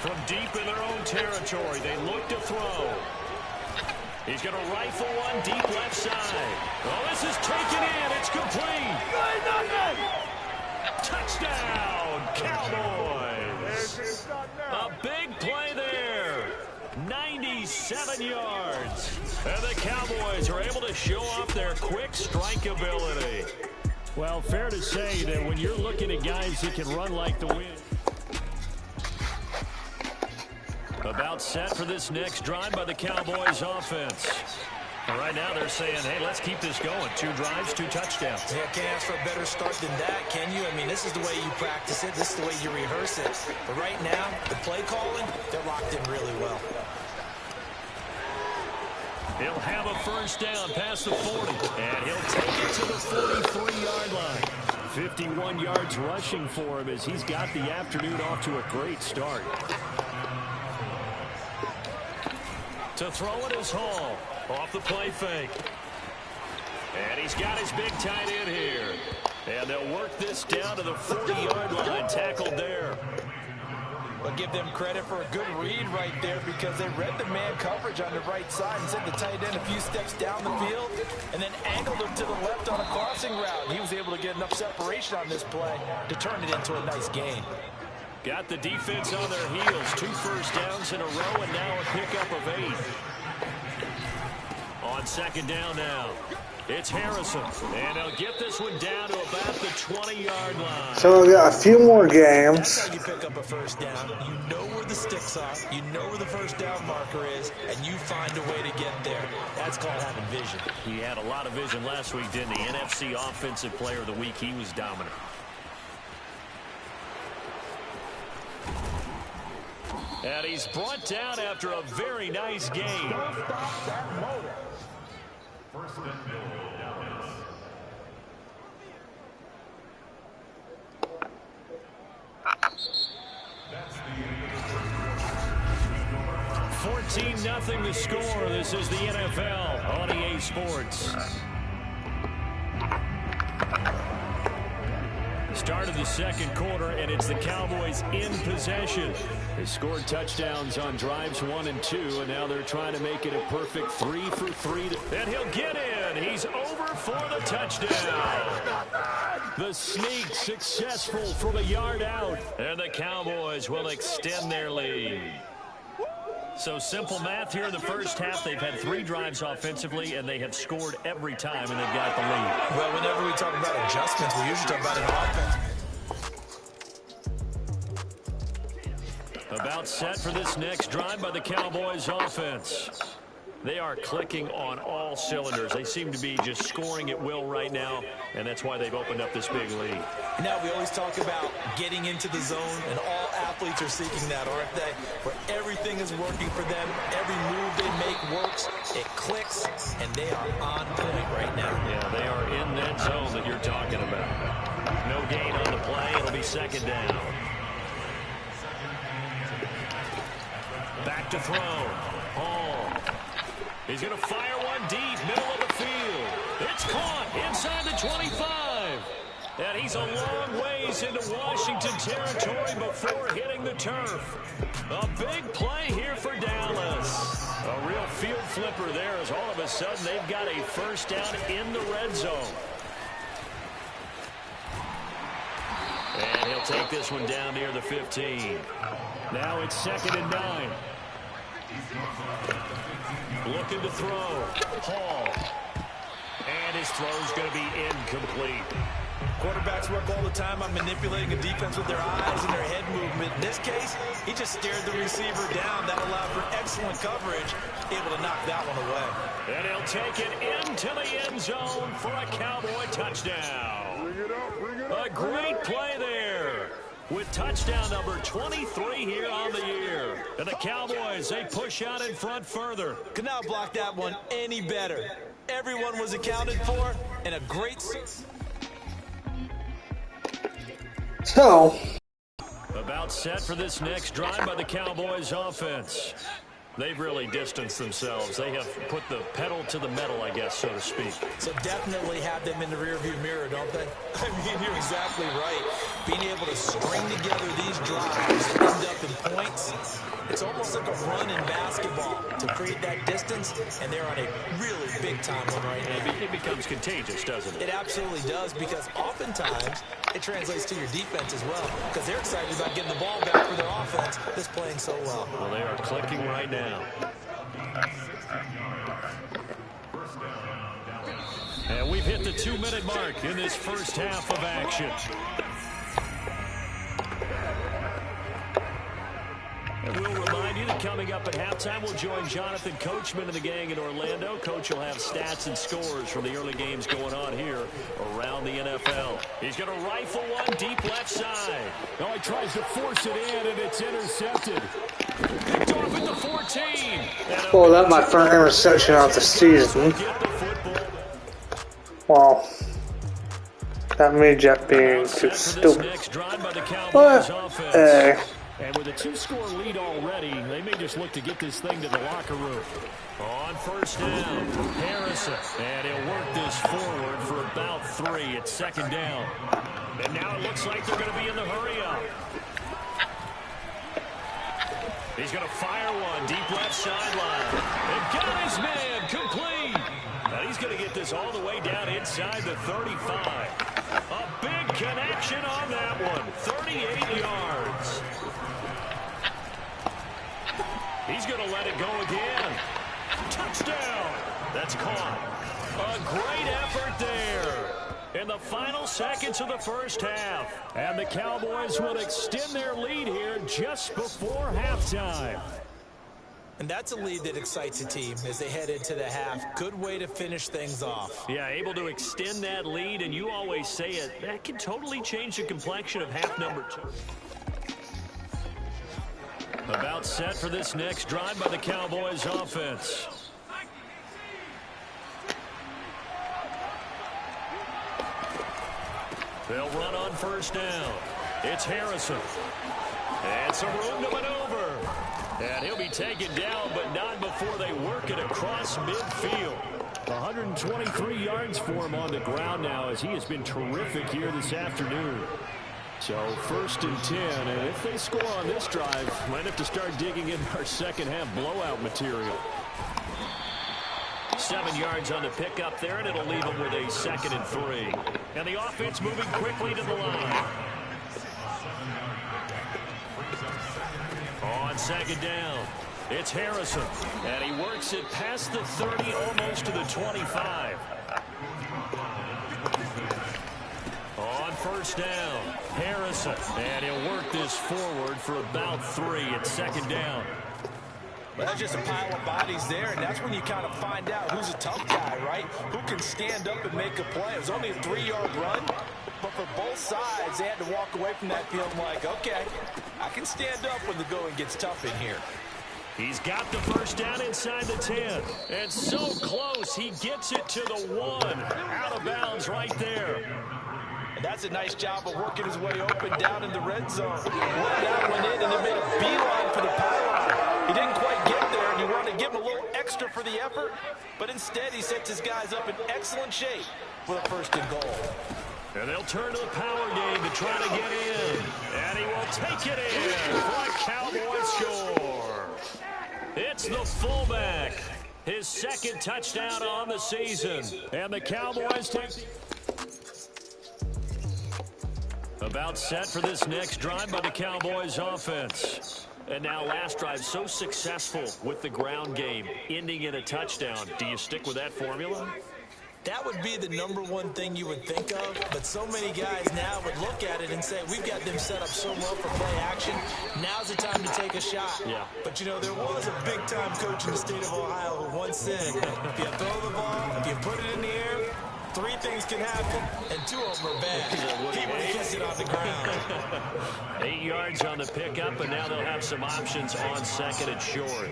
From deep in their own territory, they look to throw. He's going to rifle one deep left side. Oh, this is taken in. It's complete. Touchdown, Cowboys. A big play there. 97 yards. And the Cowboys are able to show off their quick strike ability. Well, fair to say that when you're looking at guys that can run like the wind. About set for this next drive by the Cowboys offense. And right now they're saying, hey, let's keep this going. 2 drives, 2 touchdowns.
Yeah, can't ask for a better start than that, can you? I mean, this is the way you practice it. This is the way you rehearse it. But right now, the play calling, they're locked in really well.
He'll have a first down past the 40. And he'll take it to the 43-yard line. 51 yards rushing for him as he's got the afternoon off to a great start. To throw it is Hall. Off the play fake. And he's got his big tight end here. And they'll work this down to the 40-yard line. Tackled there.
But give them credit for a good read right there because they read the man coverage on the right side and sent the tight end a few steps down the field and then angled him to the left on a crossing route. And he was able to get enough separation on this play to turn it into a nice gain.
Got the defense on their heels. 2 first downs in a row and now a pickup of 8. On second down now, it's Harrison. And they'll get this one down to about the 20-yard line.
So we got a few more games.
That's how you pick up a first down. You know where the sticks are. You know where the first down marker is, and you find a way to get there. That's called having vision.
He had a lot of vision last week, didn't he? NFC Offensive Player of the Week. He was dominant. And he's brought down after a very nice game.
Don't stop that motor.
First and goal, Dallas. That's the end of the first quarter.
14-0 to score. This is the NFL on EA Sports. Start of the second quarter, and it's the Cowboys in possession. They scored touchdowns on drives 1 and 2, and now they're trying to make it a perfect 3 for 3. And he'll get in. He's over for the touchdown. The sneak successful from a yard out, and the Cowboys will extend their lead. So simple math here in the first half. They've had 3 drives offensively, and they have scored every time, and they've got the lead.
Well, whenever we talk about adjustments, we usually talk about an offense.
About set for this next drive by the Cowboys offense. They are clicking on all cylinders. They seem to be just scoring at will right now, and that's why they've opened up this big lead.
Now, we always talk about getting into the zone, and all athletes are seeking that, aren't they? Where everything is working for them, every move they make works, it clicks, and they are on point right now.
Yeah, they are in that zone that you're talking about. No gain on the play. It'll be second down. Back to throw. Hall. He's going to fire one deep, middle of the field. It's caught inside the 25. And he's a long ways into Washington territory before hitting the turf. A big play here for Dallas. A real field flipper there as all of a sudden they've got a first down in the red zone. And he'll take this one down near the 15. Now it's 2nd and 9. Looking to throw. Hall. And his throw's going to be incomplete.
Quarterbacks work all the time on manipulating a defense with their eyes and their head movement. In this case, he just stared the receiver down. That allowed for excellent coverage, able to knock that one away.
And he'll take it into the end zone for a Cowboy touchdown. A great play there with touchdown number 23 here on the year. And the Cowboys, they push out in front further.
Could not block that one any better. Everyone was accounted for, and a great...
So,
About set for this next drive by the Cowboys offense. They've really distanced themselves. They have put the pedal to the metal, I guess, so to speak.
So definitely have them in the rearview mirror, don't they? I mean, you're exactly right. Being able to string together these drives and end up in points, it's almost like a run in basketball to create that distance, and they're on a really big-time one right now.
It becomes contagious, doesn't it?
It absolutely does, because oftentimes it translates to your defense as well, because they're excited about getting the ball back for their offense that's playing so well.
Well, they are clicking right now. And we've hit the 2-minute mark in this first half of action. And we'll remind you that coming up at halftime, we'll join Jonathan Coachman and the gang in Orlando. Coach will have stats and scores from the early games going on here around the NFL. He's going to rifle one deep left side.
Now he tries to force it in, and it's intercepted. Picked off at the 14.
well, that's my first interception of the season. Well, that may just being too stupid. But, hey.
And with a 2-score lead already, they may just look to get this thing to the locker room. On first down, Harrison. And he'll work this forward for about 3. It's 2nd down. And now it looks like they're going to be in the hurry-up. He's going to fire one deep left sideline. And got his man complete. And he's going to get this all the way down inside the 35. A big connection on that one. 38 yards. He's going to let it go again. Touchdown. That's caught. A great effort there in the final seconds of the first half. And the Cowboys will extend their lead here just before halftime.
And that's a lead that excites a team as they head into the half. Good way to finish things off.
Yeah, able to extend that lead, and you always say it, that can totally change the complexion of half number 2. About set for this next drive by the Cowboys offense. They'll run on first down. It's Harrison. And some room to maneuver. And he'll be taken down, but not before they work it across midfield. 123 yards for him on the ground now, as he has been terrific here this afternoon. So 1st and 10, and if they score on this drive, might have to start digging in our second half blowout material. 7 yards on the pickup there, and it'll leave them with a 2nd and 3. And the offense moving quickly to the line. On 2nd down, it's Harrison. And he works it past the 30, almost to the 25. On 1st down, Harrison. And he'll work this forward for about 3 at 2nd down.
Well, that's just a pile of bodies there, and that's when you kind of find out who's a tough guy, right? Who can stand up and make a play. It was only a 3-yard run, but for both sides, they had to walk away from that feeling like, okay, I can stand up when the going gets tough in here.
He's got the first down inside the 10. And so close, he gets it to the 1. Out of bounds right there.
And that's a nice job of working his way open down in the red zone. Let that one in and then made a beeline for the pylon. He didn't quite get there, and you wanted to give him a little extra for the effort, but instead he sets his guys up in excellent shape for the 1st and goal.
And they'll turn to the power game to try to get in. And he will take it in for a Cowboy score. It's the fullback. His 2nd touchdown on the season. And the Cowboys take... About set for this next drive by the Cowboys offense. And now last drive so successful with the ground game, ending in a touchdown. Do you stick with that formula?
That would be the #1 thing you would think of, but so many guys now would look at it and say, we've got them set up so well for play action. Now's the time to take a shot.
Yeah.
But, you know, there was a big-time coach in the state of Ohio who once said, if you throw the ball, if you put it in the air, 3 things can happen, and 2 of them are bad. He would have kissed it on the ground.
8 yards on the pickup, and now they'll have some options on 2nd and short.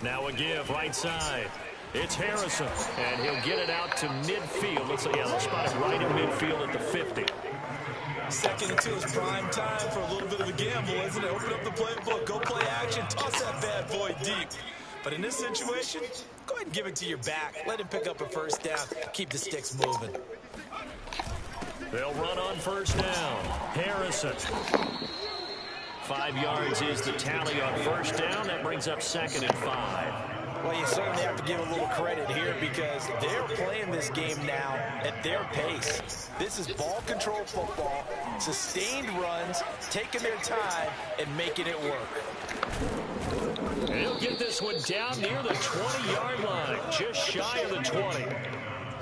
Now a give right side. It's Harrison, and he'll get it out to midfield. Looks like, yeah, they'll spot it right in midfield at the 50.
2nd and 2 is prime time for a little bit of a gamble, isn't it? Open up the playbook, go play action, toss that bad boy deep. But in this situation, go ahead and give it to your back. Let him pick up a 1st down. Keep the sticks moving.
They'll run on 1st down. Harrison. 5 yards is the tally on 1st down. That brings up 2nd and 5.
Well, you certainly have to give a little credit here because they're playing this game now at their pace. This is ball control football, sustained runs, taking their time, and making it work.
And he'll get this one down near the 20-yard line, just shy of the 20.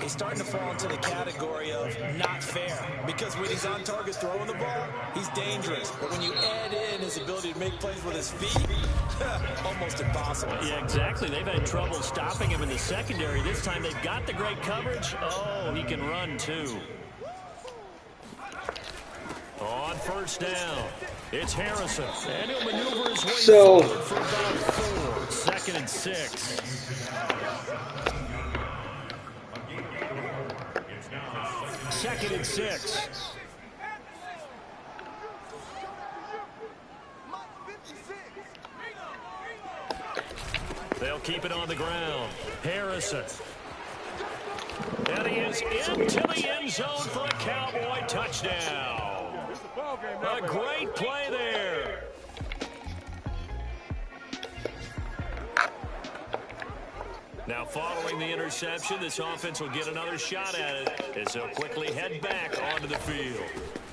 He's starting to fall into the category of not fair because when he's on target throwing the ball, he's dangerous. But when you add in his ability to make plays with his feet, almost impossible.
Yeah, exactly. They've had trouble stopping him in the secondary. This time they've got the great coverage. Oh, he can run too. On 1st down, it's Harrison. And he'll maneuver his way forward for about 4. 2nd and 6. 2nd and 6. They'll keep it on the ground. Harrison. And he is into the end zone for a Cowboy touchdown. A great play there. Now following the interception, this offense will get another shot at it as they'll quickly head back onto the field.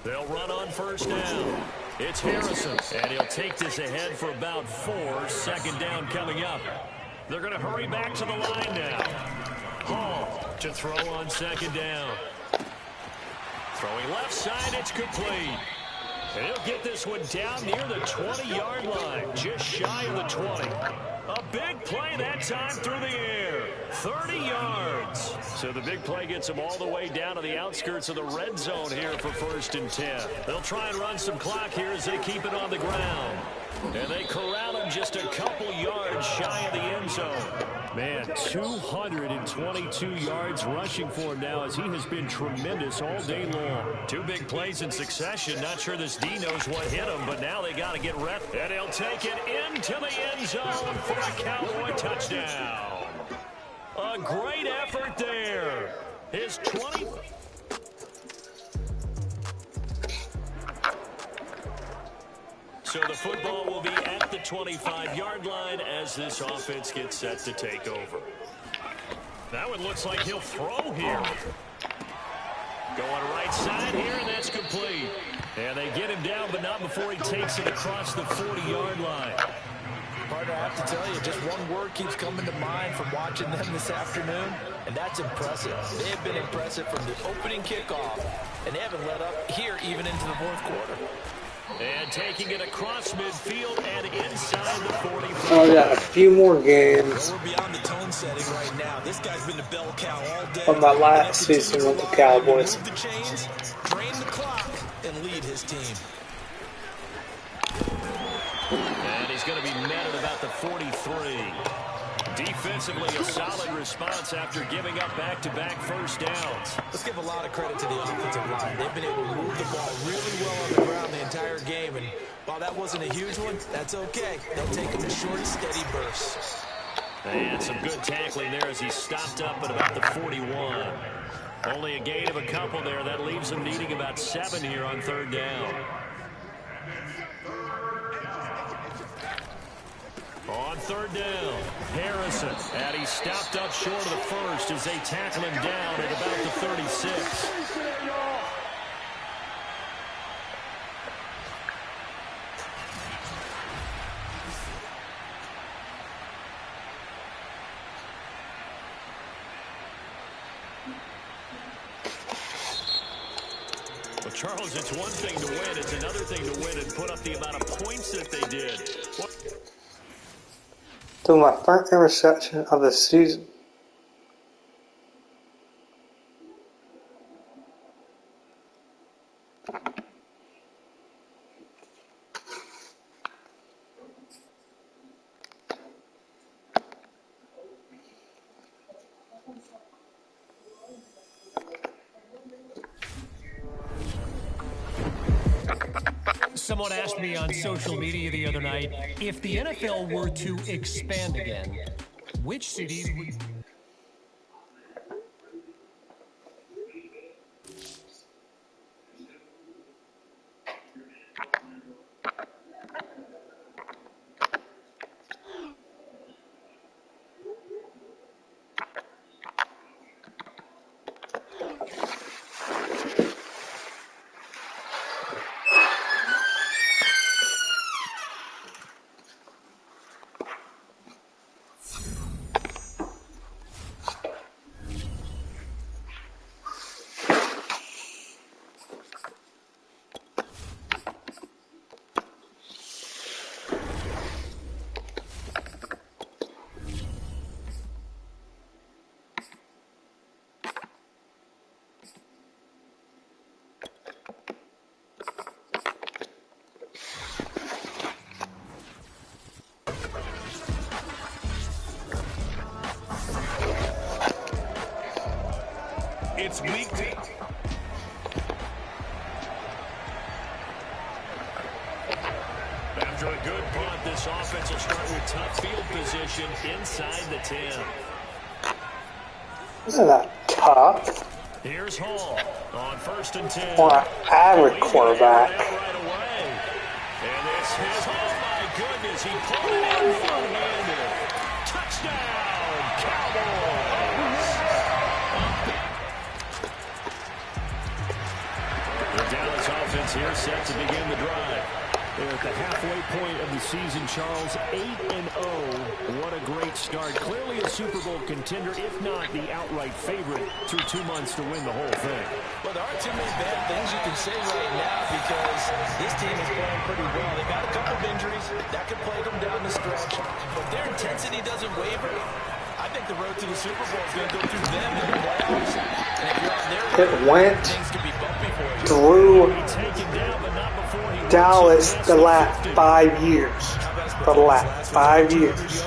They'll run on first down. It's Harrison, and he'll take this ahead for about 4. Second down coming up. They're going to hurry back to the line now. Hall to throw on second down. Throwing left side, it's complete. And he'll get this one down near the 20-yard line, just shy of the 20. A big play that time through the air, 30 yards. So the big play gets them all the way down to the outskirts of the red zone here for 1st and 10. They'll try and run some clock here as they keep it on the ground. And they corral him just a couple yards shy of the end zone. Man, 222 yards rushing for him now as he has been tremendous all day long. 2 big plays in succession. Not sure this D knows what hit him, but now they got to get rep. And he'll take it into the end zone for a Cowboy touchdown. A great effort there. His 20... So the football will be at the 25-yard line as this offense gets set to take over. That one looks like he'll throw here. Going right side here, and that's complete. And they get him down, but not before he takes it across the 40-yard line.
Partner, I have to tell you, just one word keeps coming to mind from watching them this afternoon, and that's impressive. They have been impressive from the opening kickoff, and they haven't let up here even into the 4th quarter.
And taking it across midfield and inside the 40.
Oh, yeah, a few more games.
Well, we're beyond the tone setting right now. This guy's been a bell cow all day.
From my last season with the Cowboys.
Move the chains, drain the clock, and lead his team.
And he's going to be met at about the 43. Defensively, a solid response after giving up back-to-back first downs.
Let's give a lot of credit to the offensive line. They've been able to move the ball really well on the ground the entire game. And while that wasn't a huge one, that's okay. They'll take them in short, steady bursts.
And some good tackling there as he stopped up at about the 41. Only a gain of a couple there. That leaves them needing about 7 here on 3rd down. On 3rd down, Harrison, and he stopped up short of the first as they tackle him down at about the 36. Well, Charles, it's one thing to win. It's another thing to win and put up the amount of points that they did.
To my first interception of the season.
Someone asked me on social media the other night, if the NFL were to expand again, which cities would...
It's weak.
After a good punt, this offense will start with tough field position inside the 10.
Isn't that tough?
Here's Hall on 1st and 10.
For an average quarterback.
Right away. And this is, oh my goodness, he pulled it in one-handed. Touchdown, Cowboys. The Dallas offense here set to begin the drive.
They're at the halfway point of the season, Charles. 8-0. What a great start. Clearly a Super Bowl contender, if not the outright favorite, through 2 months to win the whole thing.
Well, there aren't too many bad things you can say right now because this team is playing pretty well. They got a couple of injuries. That could plague them down the stretch. But their intensity doesn't waver. I think the road to the Super Bowl is going to go through them in the playoffs. And if you're on their road,
It went
things could be bumpy for you.
through
Taken down, but not before he
Dallas the last 5 years. The last 5 years.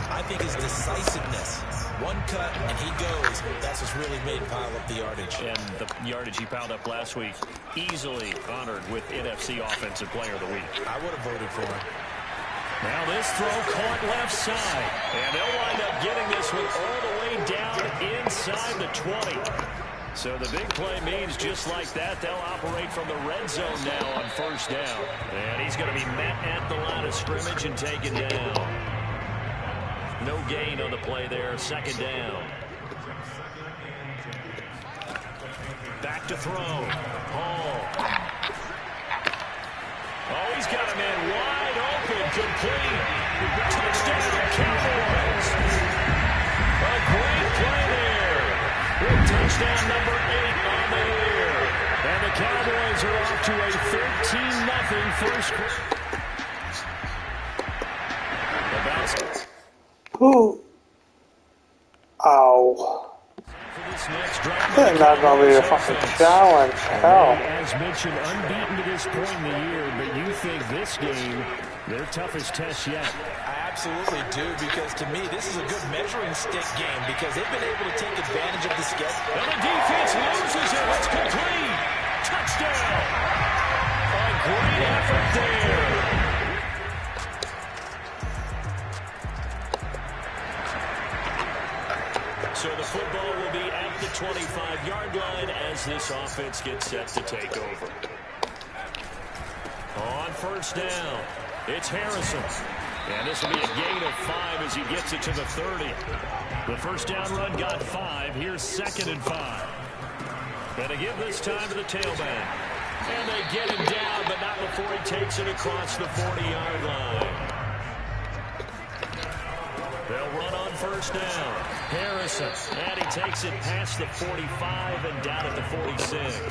I think his decisiveness, one cut and he goes, that's what's really made him pile up the yardage.
And the yardage he piled up last week, easily honored with NFC Offensive Player of the Week.
I would have voted for him.
Now this throw caught left side. And they'll wind up getting this one all the way down inside the 20. So the big play means just like that, they'll operate from the red zone now on first down. And he's going to be met at the line of scrimmage and taken down. No gain on the play there, second down. Back to throw. Hall. Oh, he's got a man wide open, complete. Touchdown, Cowboys. A great play there. With touchdown number 8 on the year. And the Cowboys are off to a 13-0 first quarter.
Ooh. Ow. They're not going to be a fucking challenge. Hell.
As mentioned, unbeaten to this point in the year, but you think this game, their toughest test yet.
I absolutely do, because to me, this is a good measuring stick game because they've been able to take advantage of the schedule.
And the defense loses it. It's complete. Touchdown. A great effort there. So the football will be at the 25-yard line as this offense gets set to take over. On first down, it's Harrison. And this will be a gain of 5 as he gets it to the 30. The first down run got 5. Here's 2nd and 5. And they give this time to the tailback. And they get him down, but not before he takes it across the 40-yard line. They'll run on first down. Harrison, and he takes it past the 45 and down at the 46.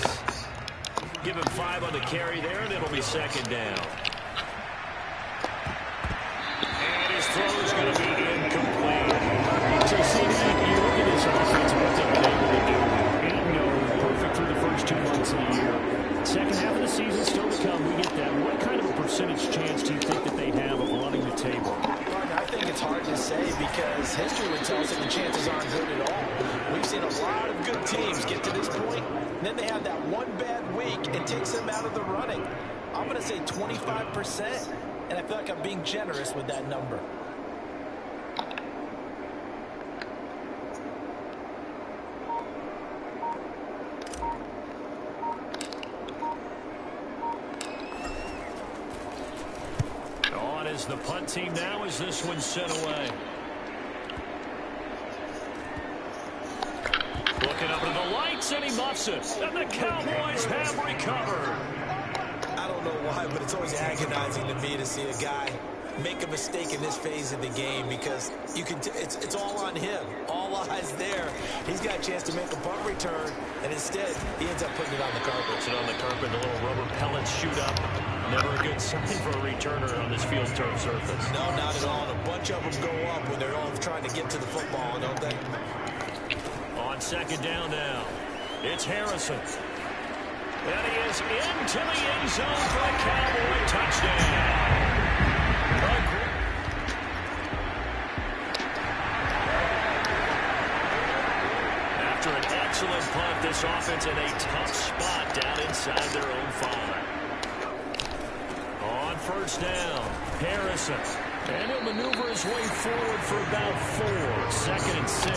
Give him 5 on the carry there, and it'll be 2nd down. And his throw is going to be incomplete. So, you look at this offense, what they've been able to do. 8-0, perfect through the first 2 months of the year. Second half of the season still to come. We get that. What kind of a percentage chance do you think that they have of running the table?
I think it's hard to say because history would tell us that the chances aren't good at all. We've seen a lot of good teams get to this point, and then they have that one bad week and takes them out of the running. I'm going to say 25%, and I feel like I'm being generous with that number.
The punt team now as this one's sent away. Looking up at the lights, and he muffs it. And the Cowboys have recovered.
I don't know why, but it's always agonizing to me to see a guy make a mistake in this phase of the game because you can. It's all on him. All eyes there. He's got a chance to make a punt return, and instead he ends up putting it on the carpet.
Puts it on the carpet. The little rubber pellets shoot up. Never a good sign for a returner on this field turf surface.
No, not at all. And a bunch of them go up when they're all trying to get to the football, don't they?
On 2nd down now, it's Harrison. And he is into the end zone for a Cowboy touchdown. After an excellent punt, this offense in a tough spot down inside their own 5. On first down, Harrison. And he'll maneuver his way forward for about 4. 2nd and 6.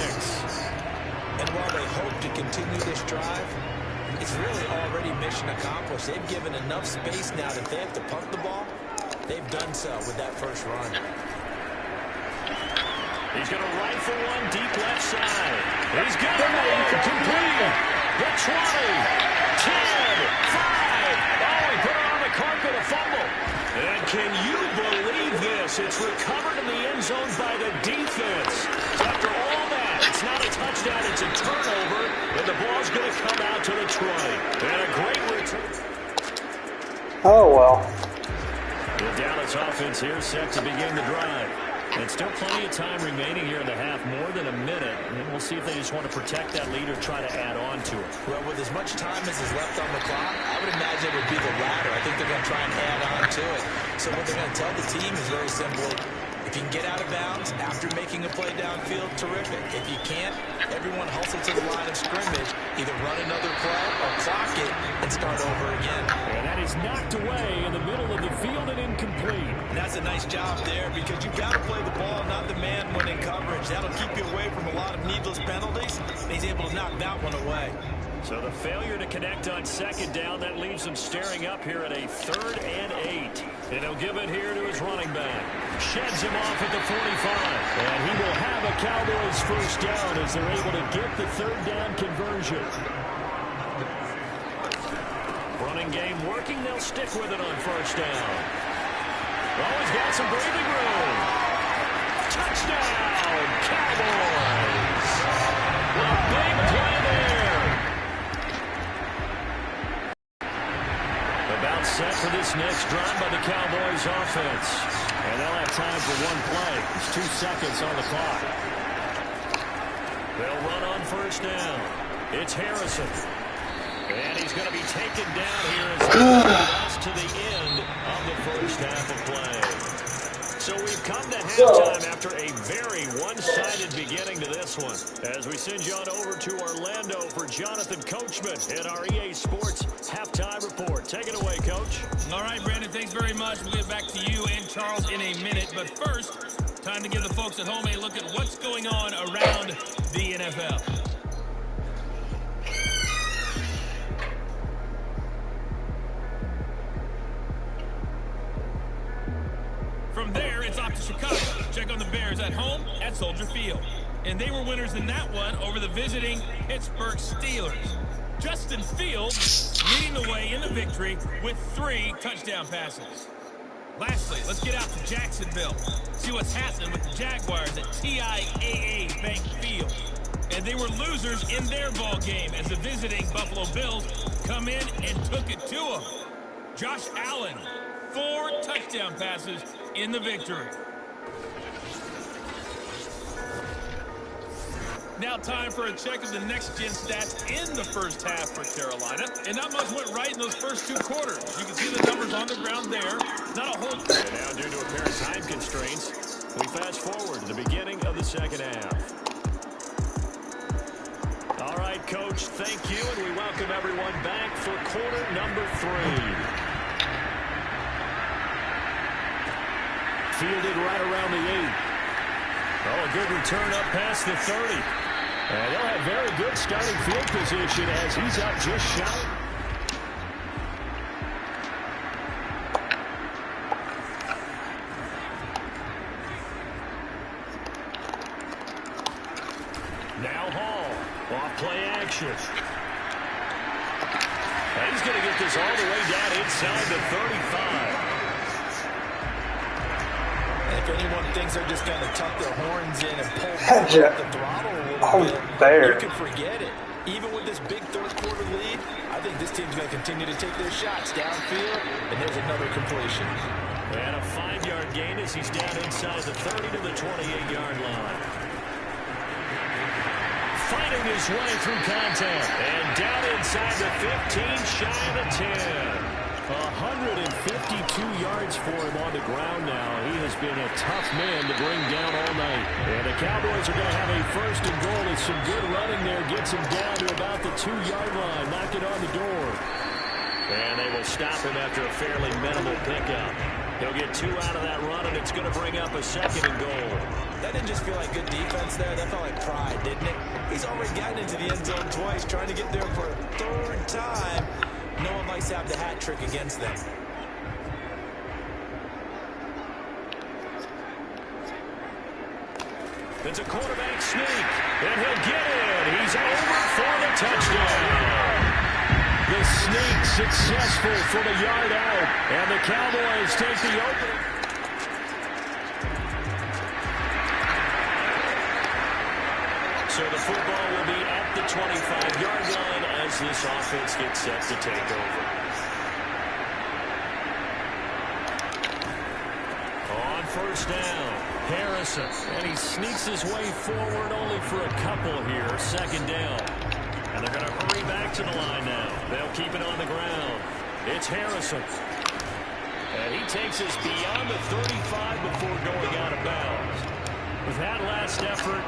And while they hope to continue this drive, it's really already mission accomplished. They've given enough space now that if they have to punt the ball, they've done so with that first run.
He's going to rifle one deep left side. He's got it. Complete. The 20. 10. 5. Oh, he put it on the carpet. A fumble. And can you believe this? It's recovered in the end zone by the defense. So after all that, it's not a touchdown. It's a turnover. And the ball's going to come out to the 20. And a great return.
Oh, well.
The Dallas offense here set to begin the drive. And still plenty of time remaining here in the half, more than a minute. And we'll see if they just want to protect that lead or try to add on to it.
Well, with as much time as is left on the clock, I would imagine it would be the latter. I think they're going to try and add on to it. So what they're going to tell the team is very simply, if you can get out of bounds after making a play downfield, terrific. If you can't, everyone hustle to the line of scrimmage, either run another play or clock it and start over again.
And that is knocked away in the middle of the field and incomplete.
And that's a nice job there because you've got to play the ball, not the man when in coverage. That'll keep you away from a lot of needless penalties, and he's able to knock that one away.
So the failure to connect on second down, that leaves him staring up here at a 3rd and 8. And he'll give it here to his running back. Sheds him off at the 45.
And he will have a Cowboys first down as they're able to get the 3rd down conversion.
Running game working. They'll stick with it on first down. Oh, he's got some breathing room. Touchdown, Cowboys. A big play there. About set for this next drive by the Cowboys offense. And they'll have time for one play. It's 2 seconds on the clock. They'll run on first down. It's Harrison. And he's going to be taken down here as he goes to the end of the first half of play. So we've come to halftime after a very one-sided beginning to this one. As we send you on over to Orlando for Jonathan Coachman in our EA Sports Halftime Report. Take it away, Coach.
All right, Brandon, thanks very much. We'll get back to you and Charles in a minute. But first, time to give the folks at home a look at what's going on around the NFL. From there, it's off to Chicago. Check on the Bears at home at Soldier Field. And they were winners in that one over the visiting Pittsburgh Steelers. Justin Fields leading the way in the victory with 3 touchdown passes. Lastly, let's get out to Jacksonville. See what's happening with the Jaguars at TIAA Bank Field. And they were losers in their ball game as the visiting Buffalo Bills come in and took it to them. Josh Allen, 4 touchdown passes in the victory. Now time for a check of the next-gen stats in the first half for Carolina. And not much went right in those first 2 quarters. You can see the numbers on the ground there. Not a whole...
And now, due to apparent time constraints, we fast forward to the beginning of the second half. All right, Coach, thank you, and we welcome everyone back for quarter number 3. Fielded right around the 8. Oh, a good return up past the 30. And they'll have very good starting field position as he's up just shy. Now Hall, off play action. And he's going to get this all the way down inside the 35.
If anyone thinks they're just going to tuck their horns in and pull the throttle a little bit, you can forget it. Even with this big third-quarter lead, I think this team's going to continue to take their shots downfield, and there's another completion.
And a 5-yard gain as he's down inside the 30 to the 28-yard line. Fighting his way through contact, and down inside the 15, shy of the 10. 152 yards for him on the ground now. He has been a tough man to bring down all night. And the Cowboys are going to have a first and goal. It's some good running there. Gets him down to about the 2-yard line. Knock it on the door. And they will stop him after a fairly minimal pickup. He'll get 2 out of that run, and it's going to bring up a second and goal.
That didn't just feel like good defense there. That felt like pride, didn't it? He's already gotten into the end zone twice, trying to get there for a 3rd time. No one likes to have the hat trick against them.
It's a quarterback sneak, and he'll get it. He's over for the touchdown. The sneak successful for the yard out, and the Cowboys take the opening. So the football will be at the 25-yard line as this offense gets set to take over. On first down, Harrison, and he sneaks his way forward only for a couple here, second down. And they're going to hurry back to the line now. They'll keep it on the ground. It's Harrison. And he takes us beyond the 35 before going out of bounds. With that last effort,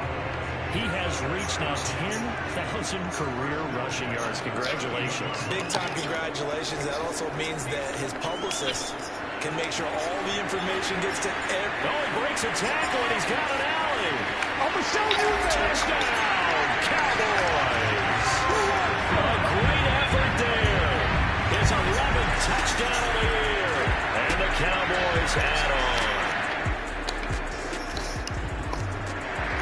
he has reached now 10,000 career rushing yards. Congratulations.
Big-time congratulations. That also means that his publicist can make sure all the information gets to every...
Oh, he breaks a tackle, and he's got an alley. I'm going to show you that. Touchdown, Cowboys. A great effort there. His 11th touchdown of the year. And the Cowboys add on.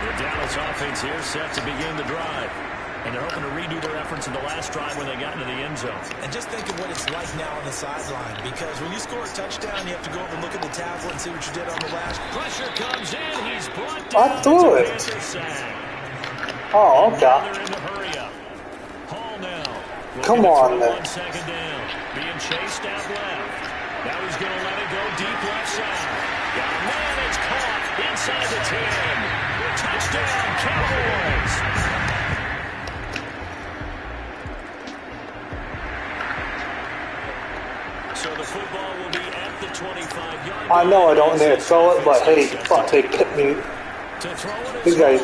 The Dallas offense here set to begin the drive. And they're hoping to redo their efforts in the last drive when they got into the end zone.
And just think of what it's like now on the sideline. Because when you score a touchdown, you have to go over and look at the tablet and see what you did on the last.
Pressure comes in. He's brought down.
I threw it. Oh, okay.
They're in the hurry up. Hall now.
Come on, then.
1 second down. Being chased out left. Now he's going to let it go deep left side. Got a man. It's caught inside the 10. Touchdown, Cowboys. So the football will be at the 25-yard line.
I know I don't need to throw it, but hey, fuck, they picked me. These guys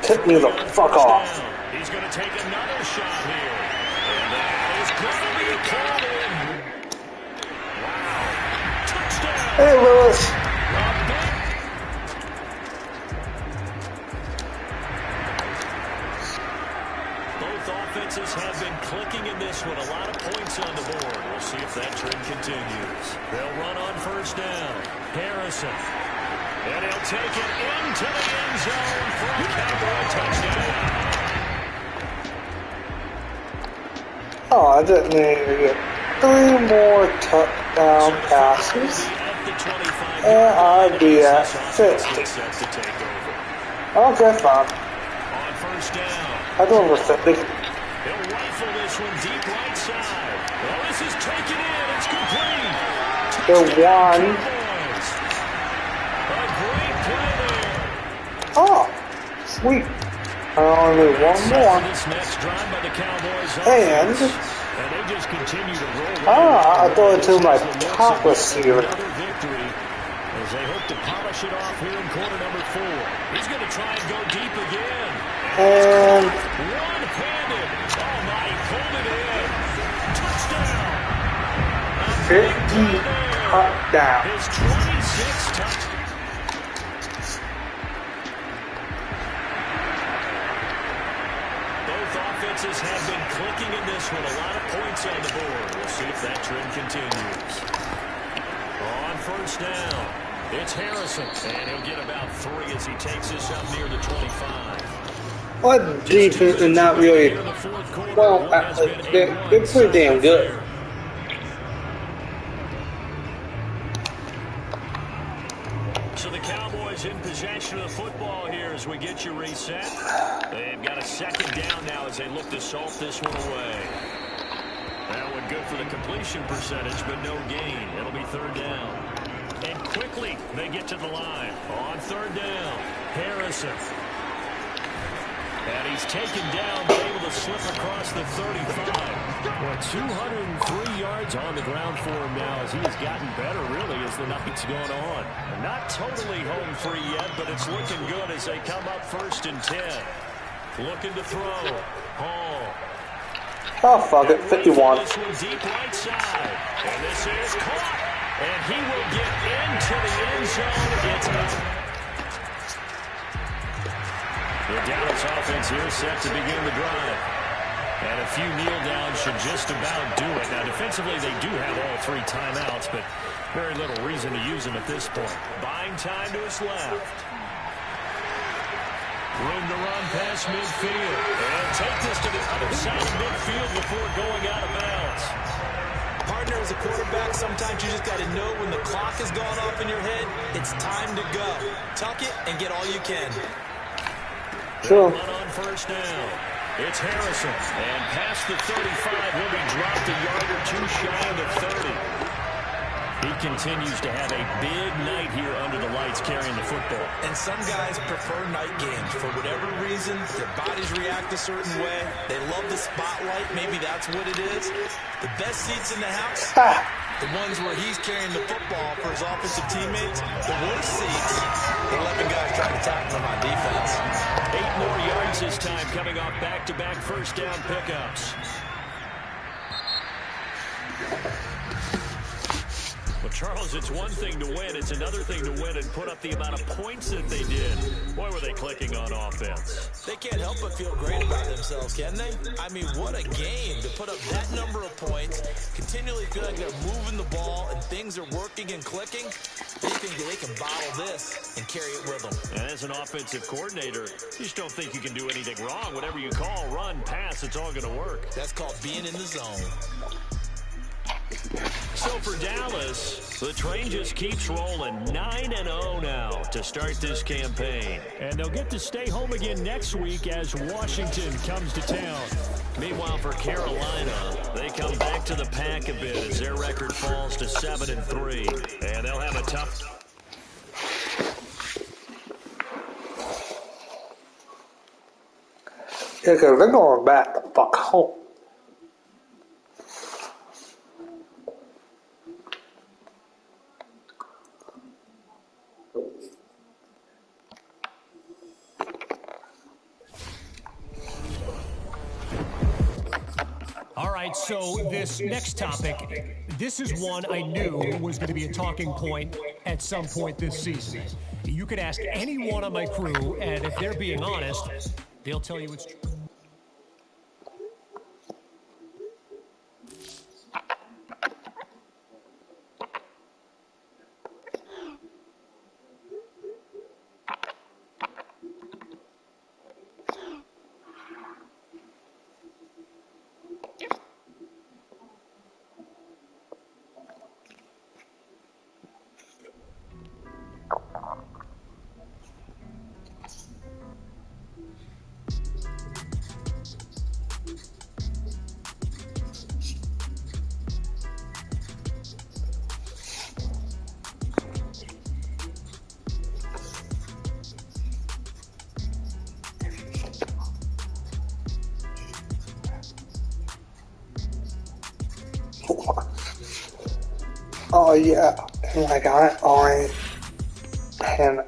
tipped me the fuck off.
He's going to take another shot here. And that is going to be caught in. Wow. Touchdown.
Hey, Lewis.
Both offenses have been clicking in this one. A lot of points on the board. We'll see if that trend continues. They'll run on first down. Harrison. And he'll take it into the end zone for a Cowboy touchdown.
Oh, I didn't need to get 3 more touchdown passes, and I'd be at 50. Okay, fine.
On first down.
I go over 50.
He'll rifle this one deep right side. Well, this is taken in. It's complete.
The one.
A great play there.
Oh, sweet. I only need one more.
This next drive by the Cowboys
And
they just continue to roll.
I throw it to my top receiver.
Another victory as they hope to polish it off here in quarter number 4. He's going to try and go deep again.
And
one-handed. Oh, my, he pulled it in. Touchdown.
50 touchdown.
His 26th touchdown. Both offenses have been clicking in this one. A lot of points on the board. We'll see if that trend continues. On first down, it's Harrison. And he'll get about 3 as he takes this up near the 25.
What defense is not really, well, they're pretty damn good.
So the Cowboys in possession of the football here as we get you reset. They've got a second down now as they look to salt this one away. That one good for the completion percentage, but no gain. It'll be third down. And quickly they get to the line. On third down, Harrison. And he's taken down, able to slip across the 35. Well, 203 yards on the ground for him now as he has gotten better, really, as the night's gone on. Not totally home free yet, but it's looking good as they come up first and 10. Looking to throw. Hall.
Oh, fuck it, 51.
This one deep right side. And this is caught. And he will get into the end zone. It's out. The Dallas offense here set to begin the drive. And a few kneel downs should just about do it. Now, defensively, they do have all 3 timeouts, but very little reason to use them at this point. Buying time to his left. Room to run past midfield. And take this to the other side of midfield before going out of bounds.
Partner, as a quarterback, sometimes you just got to know when the clock has gone off in your head, it's time to go. Tuck it and get all you can.
Sure.
Run on first down. It's Harrison. And past the 35, will be dropped a yard or two shy of the 30. He continues to have a big night here under the lights carrying the football.
And some guys prefer night games. For whatever reason, their bodies react a certain way. They love the spotlight. Maybe that's what it is. The best seats in the house, the ones where he's carrying the football for his offensive teammates. The worst seats, the 11 guys trying to tackle him on defense.
8 more yards this time, coming off back-to-back first down pickups. Well, Charles, it's one thing to win. It's another thing to win and put up the amount of points that they did. Boy, were they clicking on offense.
They can't help but feel great about themselves, can they? I mean, what a game to put up that number of points, continually feel like they're moving the ball and things are working and clicking. They think they can bottle this and carry it with them.
And as an offensive coordinator, you just don't think you can do anything wrong. Whatever you call, run, pass, it's all going to work.
That's called being in the zone.
So for Dallas, the train just keeps rolling. 9-0 now to start this campaign.
And they'll get to stay home again next week as Washington comes to town.
Meanwhile, for Carolina, they come back to the pack a bit as their record falls to 7-3. And they'll have a tough...
Yeah, because they're going back the fuck home.
All right, so this next topic, this is one I knew was going to be a talking point at some point this season. You could ask anyone on my crew, and if they're being honest, they'll tell you it's true.
Oh yeah, and I got it on, and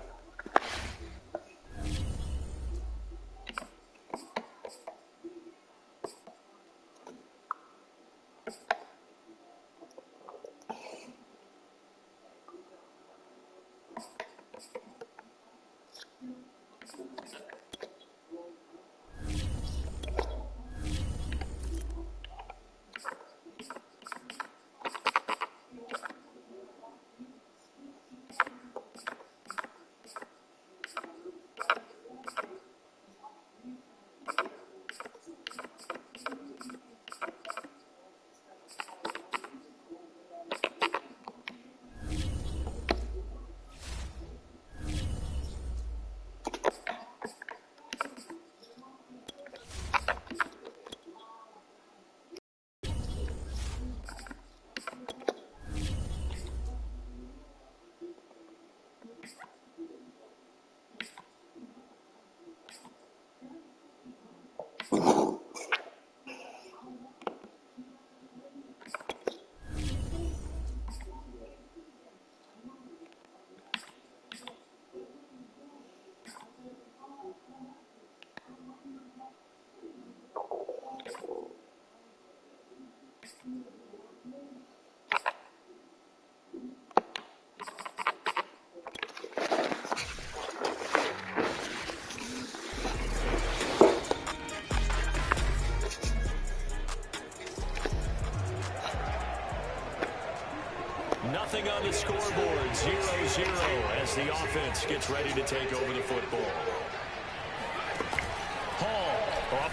Nothing on the scoreboard, 0-0 as the offense gets ready to take over the football.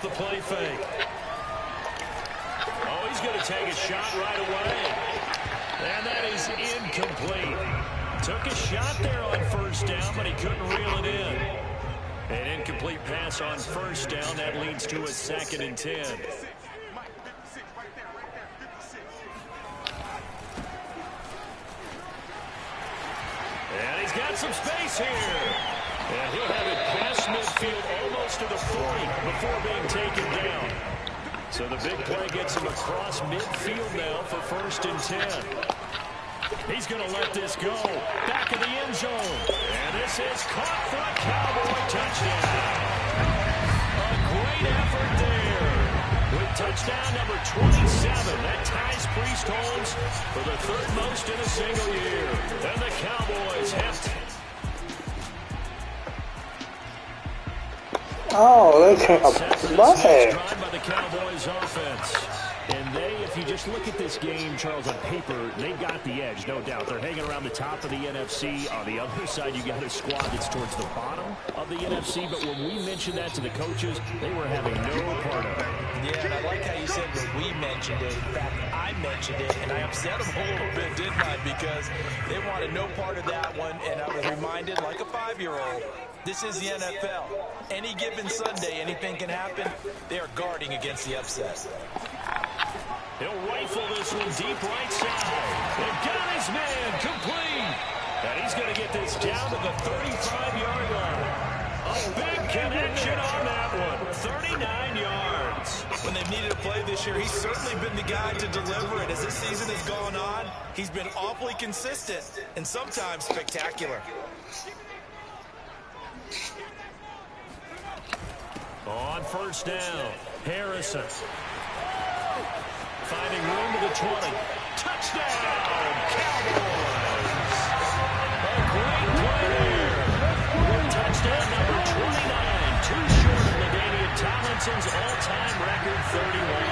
the play fake. Oh, he's going to take a shot right away. And that is incomplete. Took a shot there on first down, but he couldn't reel it in. An incomplete pass on first down. That leads to a 2nd and 10. And he's got some space here. And he'll have it past midfield almost to the 40 before being taken down. So the big play gets him across midfield now for 1st and 10. He's going to let this go. Back of the end zone. And this is caught for a Cowboy touchdown. A great effort there. With touchdown number 27. That ties Priest Holmes for the 3rd most in a single year. And the Cowboys have...
Oh, they came up
drive by the Cowboys offense. And they, if you just look at this game, Charles, on paper, they've got the edge, no doubt. They're hanging around the top of the NFC. On the other side, you got a squad that's towards the bottom of the NFC. But when we mentioned that to the coaches, they were having no part of it.
Yeah, and I like how you said when we mentioned it. In fact, I mentioned it, and I upset them a little bit, didn't I? Because they wanted no part of that one, and I was reminded, like a 5-year-old, this is the NFL. Any given Sunday, anything can happen. They are guarding against the upset.
He'll rifle this one deep right side. They've got his man complete. And he's going to get this down to the 35-yard line. A big connection on that one. 39 yards.
When they've needed a play this year, he's certainly been the guy to deliver it. As this season has gone on, he's been awfully consistent and sometimes spectacular.
On first down, Harrison. Finding room to the 20. Touchdown, Cowboys! A great play there. Touchdown number 29. Too short of LaDainian Tomlinson's all-time record, 31.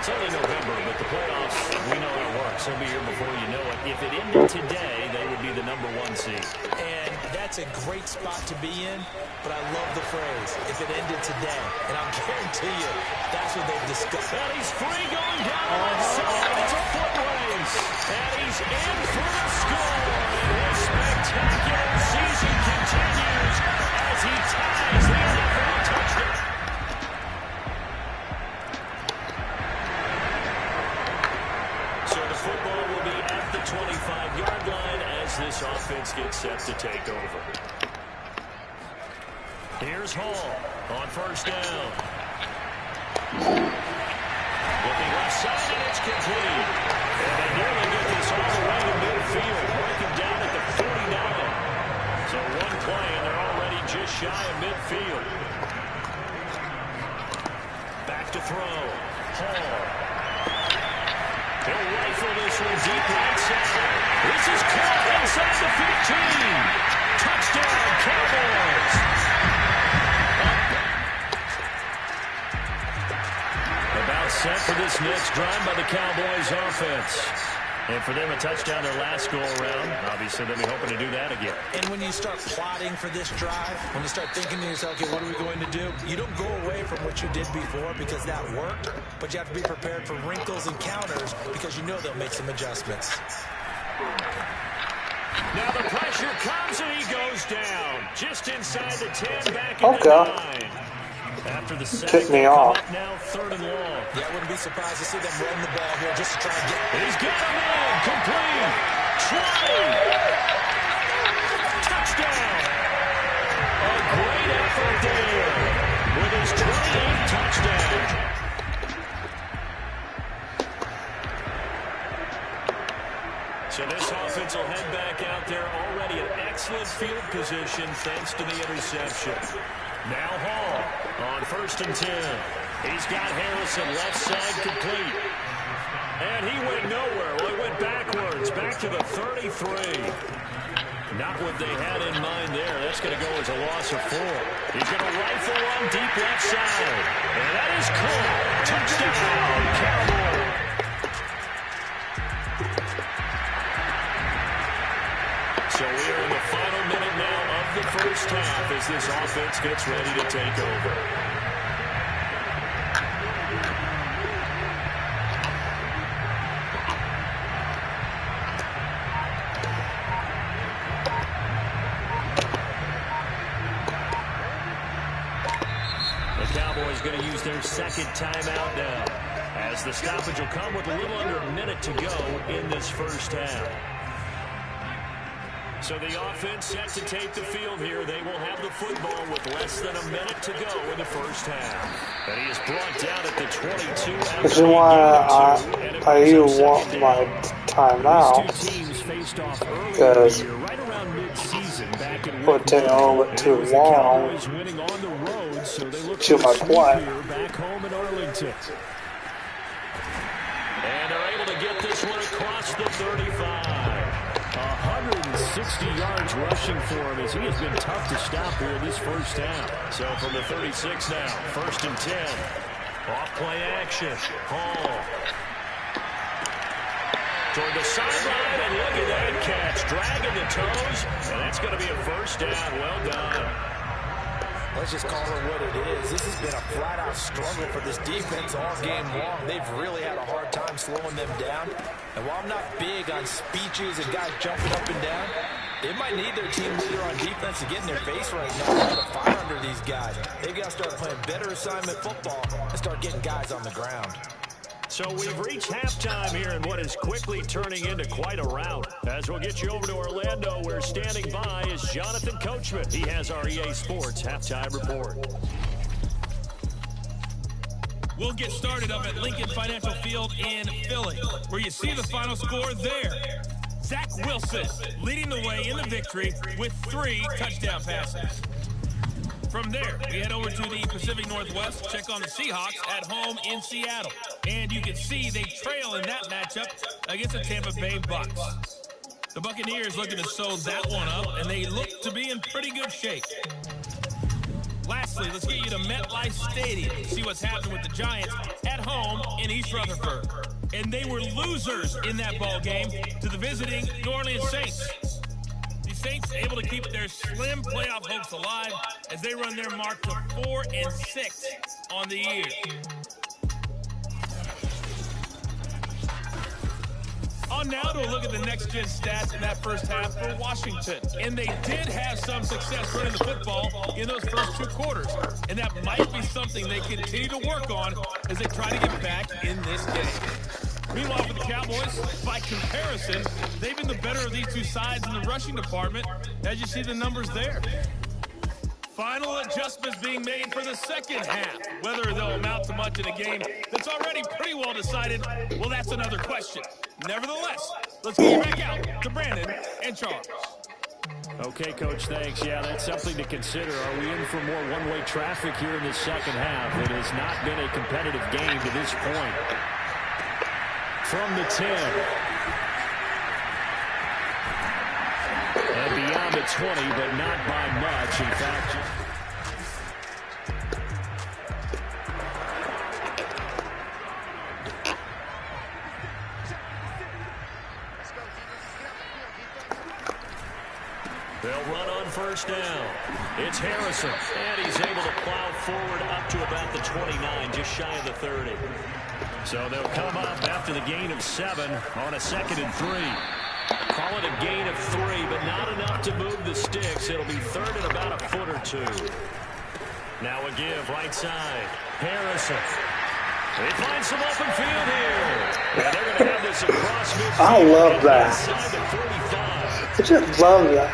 It's only November, but the playoffs, we know how it works. They'll be here before you know it. If it ended today, they would be the number 1 seed.
And that's a great spot to be in, but I love the phrase, if it ended today. And I'll guarantee you, that's what they've discussed.
And he's free going down the left side. It's a foot race. And he's in for the score. And his spectacular season continues as he ties the NFL touchdown. So the football will be at the 25-yard line as this offense gets set to take over. Here's Hall on first down. Looking left side, and it's complete. And they nearly get this all the way to midfield. Breaking down at the 49. So one play, and they're already just shy of midfield. Back to throw. Hall. He'll rifle this one deep right side. This is caught inside the 15. Touchdown, Cowboys. About set for this next drive by the Cowboys offense. And for them, a touchdown their last go-around. Obviously, they'll be hoping to do that again.
And when you start plotting for this drive, when you start thinking to yourself, okay, what are we going to do? You don't go away from what you did before because that worked, but you have to be prepared for wrinkles and counters because you know they'll make some adjustments.
Now the pressure comes and he goes down. Just inside the 10, back in the 9. After the sack,
tipped me off.
Now 3rd and long.
Yeah, I wouldn't be surprised to see them run the ball here just to try and get...
He's got a man, complete. 20. Touchdown. A great effort there with his 28th touchdown. So this offense will head back out there, already in excellent field position thanks to the interception. Now Hall on 1st and 10. He's got Harrison left side complete. And he went nowhere. Well, he went backwards, back to the 33. Not what they had in mind there. That's going to go as a loss of 4. He's going to rifle one deep left side. And that is caught. Touchdown, Cowboys. So we are in the final minute now of the first half as offense gets ready to take over. The Cowboys going to use their second timeout now, as the stoppage will come with a little under a minute to go in this first half. So the offense set to take the field here. They will have the football with less than a minute to go in the first half. And he is brought down at the 22.
This is why I want my timeout, because it would take a little bit too long to my play.
Back home in Arlington. And they're able to get this one across the 35. 160 yards rushing for him, as he has been tough to stop here in this first half. So from the 36 now, 1st and 10. Off play action. Hall. Toward the sideline, and look at that catch. Dragging the toes, and that's going to be a first down. Well done.
Let's just call it what it is. This has been a flat-out struggle for this defense all game long. They've really had a hard time slowing them down. And while I'm not big on speeches and guys jumping up and down, they might need their team leader on defense to get in their face right now to put a fire under these guys. They've got to start playing better assignment football and start getting guys on the ground.
So we've reached halftime here in what is quickly turning into quite a rout. As we'll get you over to Orlando, where standing by is Jonathan Coachman. He has our EA Sports halftime report.
We'll get started up at Lincoln Financial Field in Philly, where you see the final score there. Zach Wilson leading the way in the victory with 3 touchdown passes. From there, we head over to the Pacific Northwest, check on the Seahawks at home in Seattle. And you can see they trail in that matchup against the Tampa Bay Bucks. The Buccaneers looking to sew that one up, and they look to be in pretty good shape. Lastly, let's get you to MetLife Stadium to see what's happening with the Giants at home in East Rutherford. And they were losers in that ball game to the visiting New Orleans Saints. The Saints able to keep their slim playoff hopes alive as they run their mark to 4-6 on the year. On now to a look at the next-gen stats in that first half for Washington. And they did have some success running the football in those first 2 quarters. And that might be something they continue to work on as they try to get back in this game. Meanwhile, for the Cowboys, by comparison, they've been the better of these 2 sides in the rushing department, as you see the numbers there. Final adjustments being made for the second half. Whether they'll amount to much in a game that's already pretty well decided, well, that's another question. Nevertheless, let's get you back out to Brandon and Charles.
Okay, Coach, thanks. Yeah, that's something to consider. Are we in for more one-way traffic here in the second half? It has not been a competitive game to this point. From the 10. And beyond the 20, but not by much. In fact,
they'll run on first down. It's Harrison, and he's able to plow forward up to about the 29, just shy of the 30. So they'll come up after the gain of 7 on a 2nd and 3. Call it a gain of 3, but not enough to move the sticks. It'll be 3rd and about a foot or 2. Now a give right side. Harrison. They find some open field here. And they're going to have this across midfield.
I love that.
Inside the 35.
I just love that.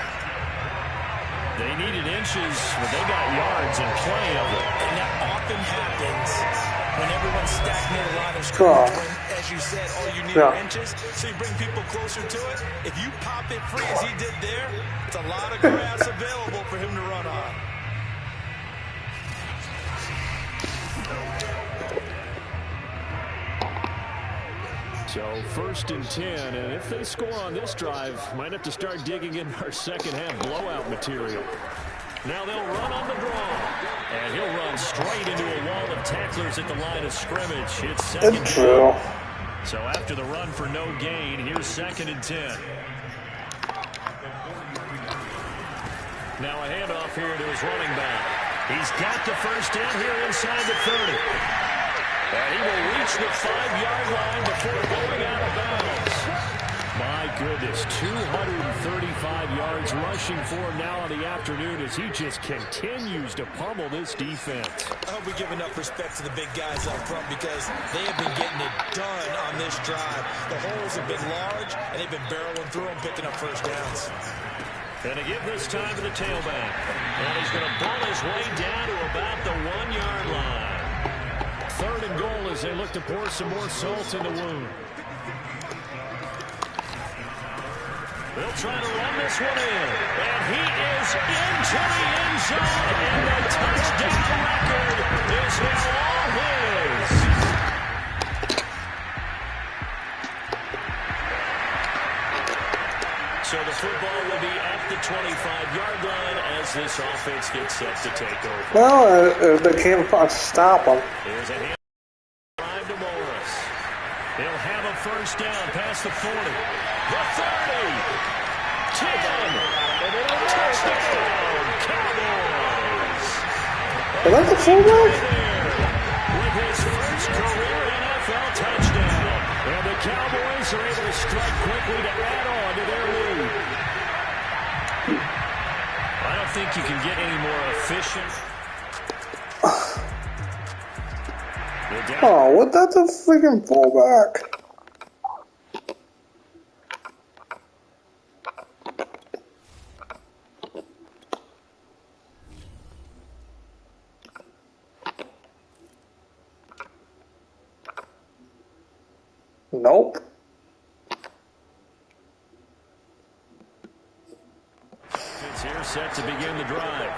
They needed inches, but they got yards and plenty of them.
And that often happens when everyone's stacked near the line of scrimmage. When, as you said, all you need are inches, so you bring people closer to it. If you pop it free as he did there, it's a lot of grass available for him to run on.
so 1st and 10, and if they score on this drive, might have to start digging in our second half blowout material.
Now they'll run on the draw. And he'll run straight into a wall of tacklers at the line of scrimmage. It's 2nd down. So after the run for no gain, here's 2nd and 10. Now a handoff here to his running back. He's got the first down here inside the 30. And he will reach the 5-yard line before going out of bounds. My goodness, 235 yards rushing for him now on the afternoon as he just continues to pummel this defense.
I hope we give enough respect to the big guys up front because they have been getting it done on this drive. The holes have been large, and they've been barreling through them, picking up first downs.
And to give this time to the tailback. And he's going to ball his way down to about the 1-yard line. 3rd and goal as they look to pour some more salt in the wound. They'll try to run this one in. And he is into the end zone. And the touchdown record is now all his. So the football will be at the 25-yard line as this offense gets set to take over.
Well, they can't stop them.
There's a hand drive to Morris. He'll have a first down past the 40. The 30. 10. Touchdown, Cowboys.
Is that the fullback?
With his first career NFL touchdown. And the Cowboys are able to strike quickly to add on to their lead. I don't think you can get any more efficient.
Oh, what? That's a freaking fullback. Nope.
It's here set to begin the drive.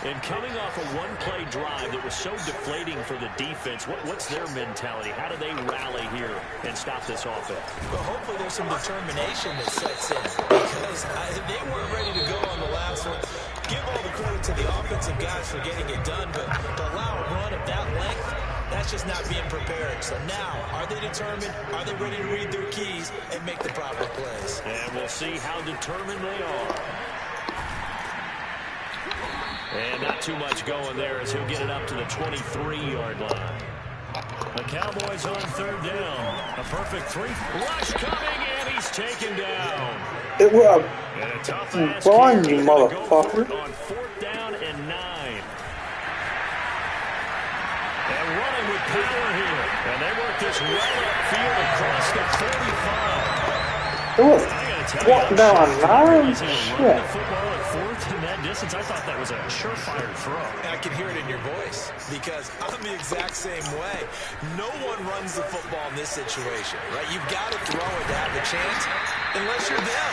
And coming off a one-play drive that was so deflating for the defense, what's their mentality? How do they rally here and stop this offense?
Well, hopefully there's some determination that sets in because they weren't ready to go on the last one. Give all the credit to the offensive guys for getting it done, but to allow a run of that length, that's just not being prepared. So now, are they determined? Are they ready to read their keys and make the proper plays?
And we'll see how determined they are. And not too much going there as he'll get it up to the 23-yard line. The Cowboys on 3rd down. A perfect rush coming, and he's taken down.
It will
And a tough ass
run,
kick.
you
They're gonna go for
motherfucker.
it on 4th down and 9. And running with power here. And they work this right upfield across the 45.
It was what down 9?
Shit.
Shit.
The football at 4th in that distance. I thought that was a surefire throw.
I can hear it in your voice because I'm the exact same way. No one runs the football in this situation, right? You've got to throw it to have a chance unless you're them.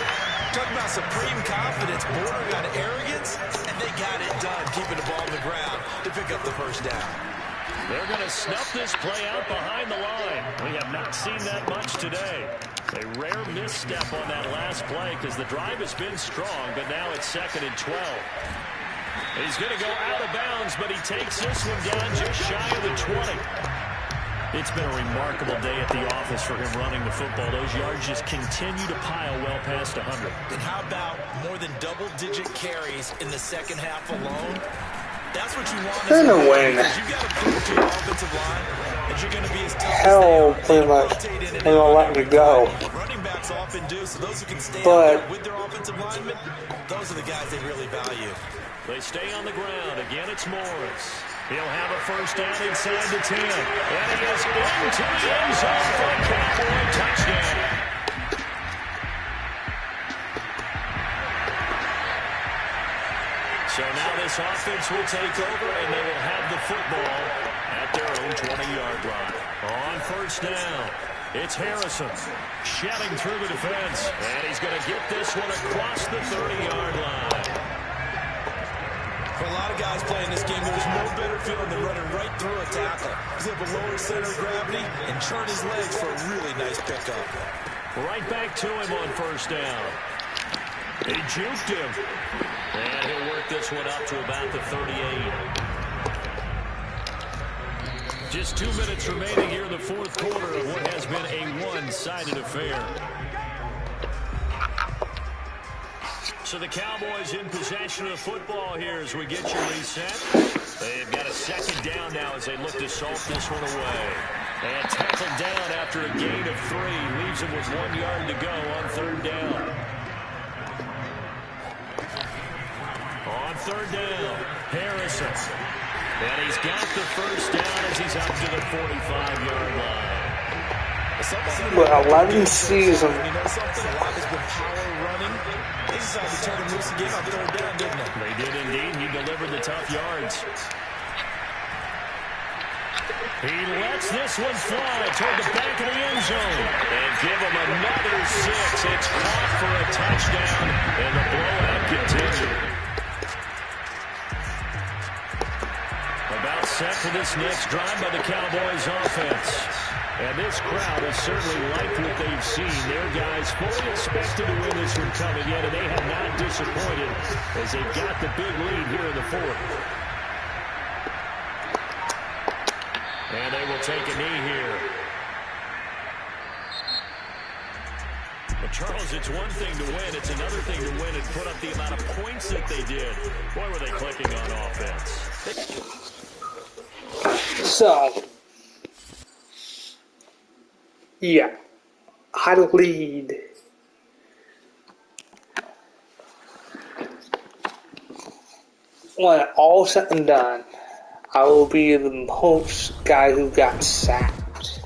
Talking about supreme confidence, bordering on arrogance, and they got it done, keeping the ball on the ground to pick up the first down.
They're going to snuff this play out behind the line. We have not seen that much today. A rare misstep on that last play because the drive has been strong, but now it's 2nd and 12. He's going to go out of bounds, but he takes this one down just shy of the 20. It's been a remarkable day at the office for him running the football. Those yards just continue to pile well past 100.
And how about more than double-digit carries in the second half alone? That's what you want.
They're gonna win.
You got to prove to your offensive line that you're going to be as tough
Hell,
as they
pretty
are.
much. They're gonna let me go.
Running backs often do, so those who can stay
But-
out there with their offensive linemen, those are the guys they really value.
They stay on the ground. Again, it's Morris. He'll have a first down inside the 10. And he is into the end zone for a Cowboy touchdown. So now this offense will take over, and they will have the football at their own 20-yard line. On first down, it's Harrison shelling through the defense, and he's going to get this one across the 30-yard line.
For a lot of guys playing this game, there's no better feeling than running right through a tackle. He's able to lower center of gravity and turn his legs for a really nice pickup.
Right back to him on first down. He juked him. And he'll work this one up to about the 38. Just 2 minutes remaining here in the 4th quarter of what has been a one-sided affair. So the Cowboys in possession of the football here as we get you reset. They've got a second down now as they look to salt this one away. And tackled down after a gain of 3. Leaves him with 1 yard to go on third down. On third down, Harrison. And he's got the first down as he's up to the 45-yard line.
Well, 11 seasons.
You know something? A lot has been power running. They decided to turn him loose again on third down, didn't they?
They did indeed. He delivered the tough yards. He lets this one fly toward the back of the end zone. And give him another 6. It's caught for a touchdown. And the blowout continued. About set for this next drive by the Cowboys offense. And this crowd has certainly liked what they've seen. Their guys fully expected to win this one coming in, and they have not disappointed as they've got the big lead here in the fourth. And they will take a knee here. But Charles, it's one thing to win. It's another thing to win and put up the amount of points that they did. Boy, were they clicking on offense.
So, yeah, I lead. When all said and done, I will be the most guy who got sacked.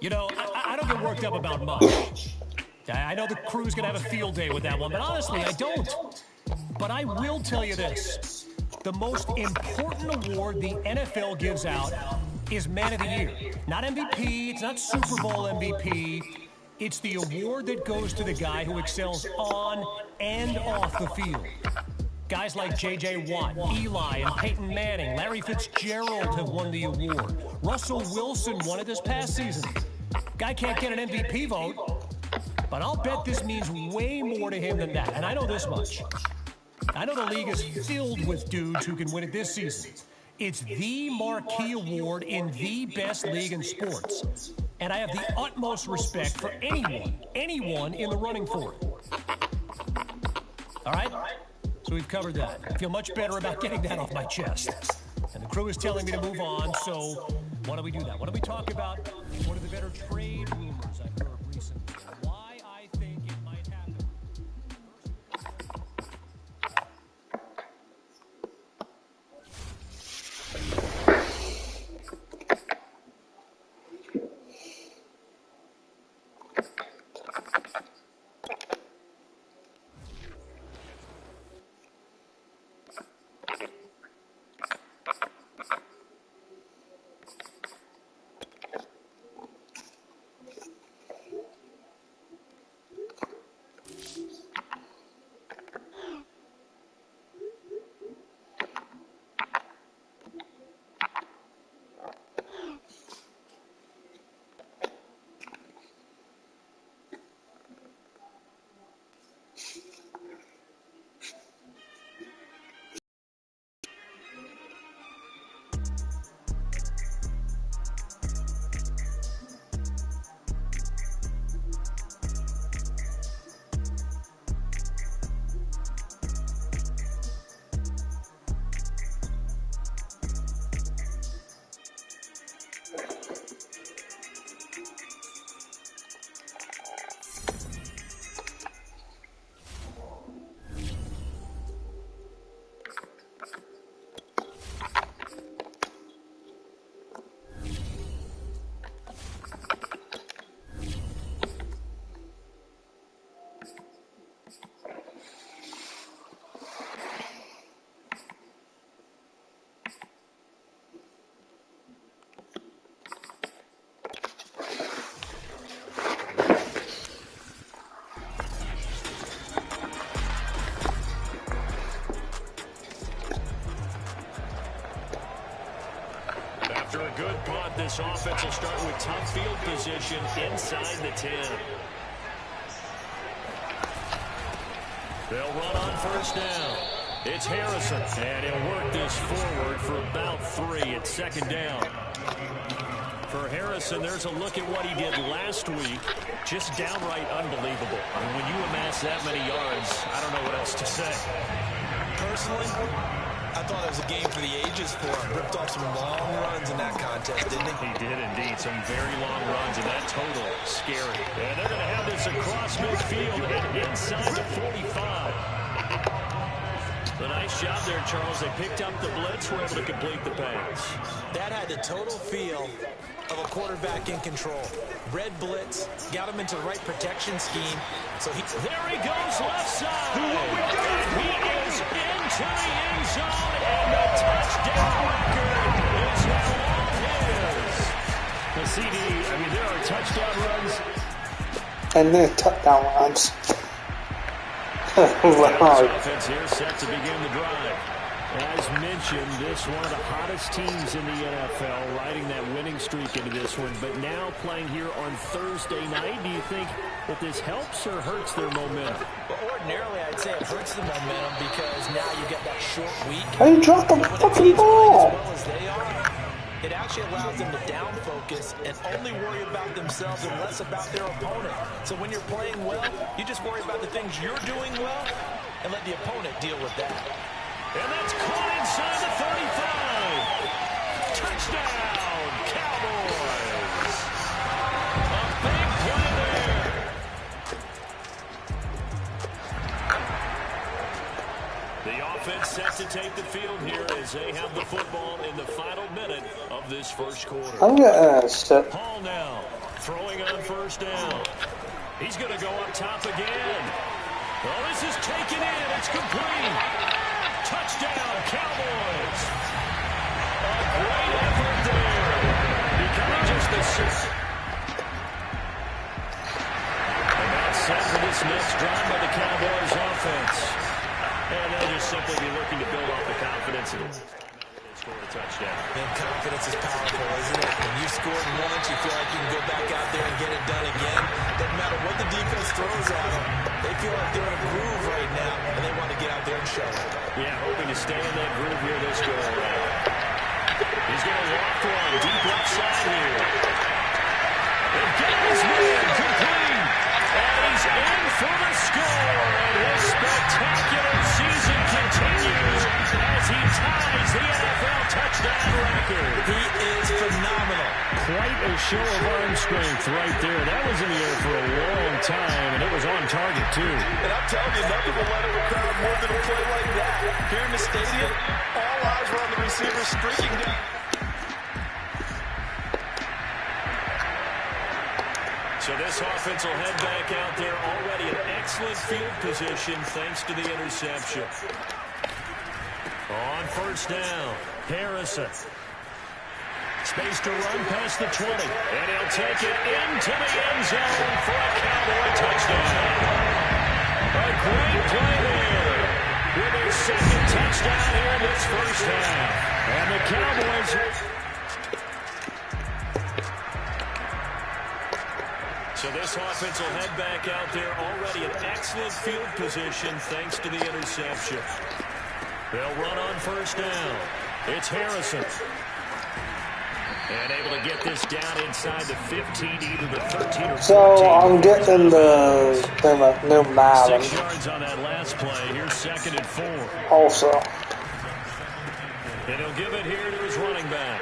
You know, I don't get worked up about much. I know the crew's going to have a field day with that one, but honestly, I don't. But I will tell you this. The most important award the NFL gives out is Man of the Year. Not MVP, it's not Super Bowl MVP. It's the award that goes to the guy who excels on and off the field. Guys like J.J. Watt, Eli, and Peyton Manning, Larry Fitzgerald have won the award. Russell Wilson won it this past season. Guy can't get an MVP vote, but I'll bet this means way more to him than that. And I know this much. I know the league is filled with dudes who can win it this season. It's the marquee award in the best league in sports. And I have the utmost respect for anyone in the running for it. All right? So we've covered that. I feel much better about getting that off my chest. And the crew is telling me to move on, so why don't we do that? Why don't we talk about one of the better trade rumors I've heard recently and why I think it might happen.
After a good punt, this offense will start with tough field position inside the 10. They'll run on first down. It's Harrison, and he'll work this forward for about 3 at second down. For Harrison. Harrison, there's a look at what he did last week. Just downright unbelievable. I mean, when you amass that many yards, I don't know what else to say.
Personally, I thought it was a game for the ages for him. Ripped off some long runs in that contest, didn't he?
He did indeed. Some very long runs, and that total, scary. And they're going to have this across midfield and inside the 45. A nice job there, Charles. They picked up the blitz, were able to complete the pass.
That had the total feel of a quarterback in control. Red blitz, got him into the right protection scheme. So
there he goes, left side. He is into the end zone, and the touchdown record is now all his. The CD, I mean, there are touchdown runs.
And then touchdown runs.
Offense here set to begin the drive. As mentioned, this one of the hottest teams in the NFL, riding that winning streak into this one, but now playing here on Thursday night. Do you think that this helps or hurts their momentum?
Well, ordinarily, I'd say it hurts the momentum because now you get that short week.
Hey, drop the fucking ball!
As well as they are, it actually allows them to down focus and only worry about themselves and less about their opponent. So when you're playing well, you just worry about the things you're doing well and let the opponent deal with that.
And that's caught inside the 35. Touchdown, Cowboys. A big play there. The offense set to take the field here as they have the football in the final minute of this first quarter.
I'm gonna set.
Hall now, throwing on first down. He's going to go up top again. Well, this is taken in. It's complete. Touchdown, Cowboys. A great effort there. Becoming just a six. And that's set for this next drive by the Cowboys offense. And they'll just simply be looking to build off the confidence and score a touchdown.
And confidence is powerful, isn't it? When you scored once, you feel like you can go back out there and get it done again. Doesn't matter what the defense throws at them. They feel like they're in a groove right now, and they want to get out there and show it.
Yeah, hoping to stay in that groove here this go around. He's going to walk one deep left side here. And get his man complete. And he's in for the score. And his spectacular season continues as he ties the NFL touchdown record.
He is phenomenal.
Quite a show of arm strength right there. That was in the air for a long time, and it was on target, too.
And I'm telling you, nothing will let a crowd more than a play like that. Here in the stadium, all eyes were on the receiver streaking down.
So this offense will head back out there, already in excellent field position thanks to the interception. On first down, Harrison. Space to run past the 20. And he'll take it into the end zone for a Cowboy touchdown. A great play there with his second touchdown here in this first half. And the Cowboys... So this offense will head back out there, already in excellent field position thanks to the interception. They'll run on first down. It's Harrison. And able to get this down inside the 15, either the 13 or 14.
So I'm getting the new Madden.
6 yards on that last play. Here's 2nd and 4.
Also.
And he'll give it here to his running back.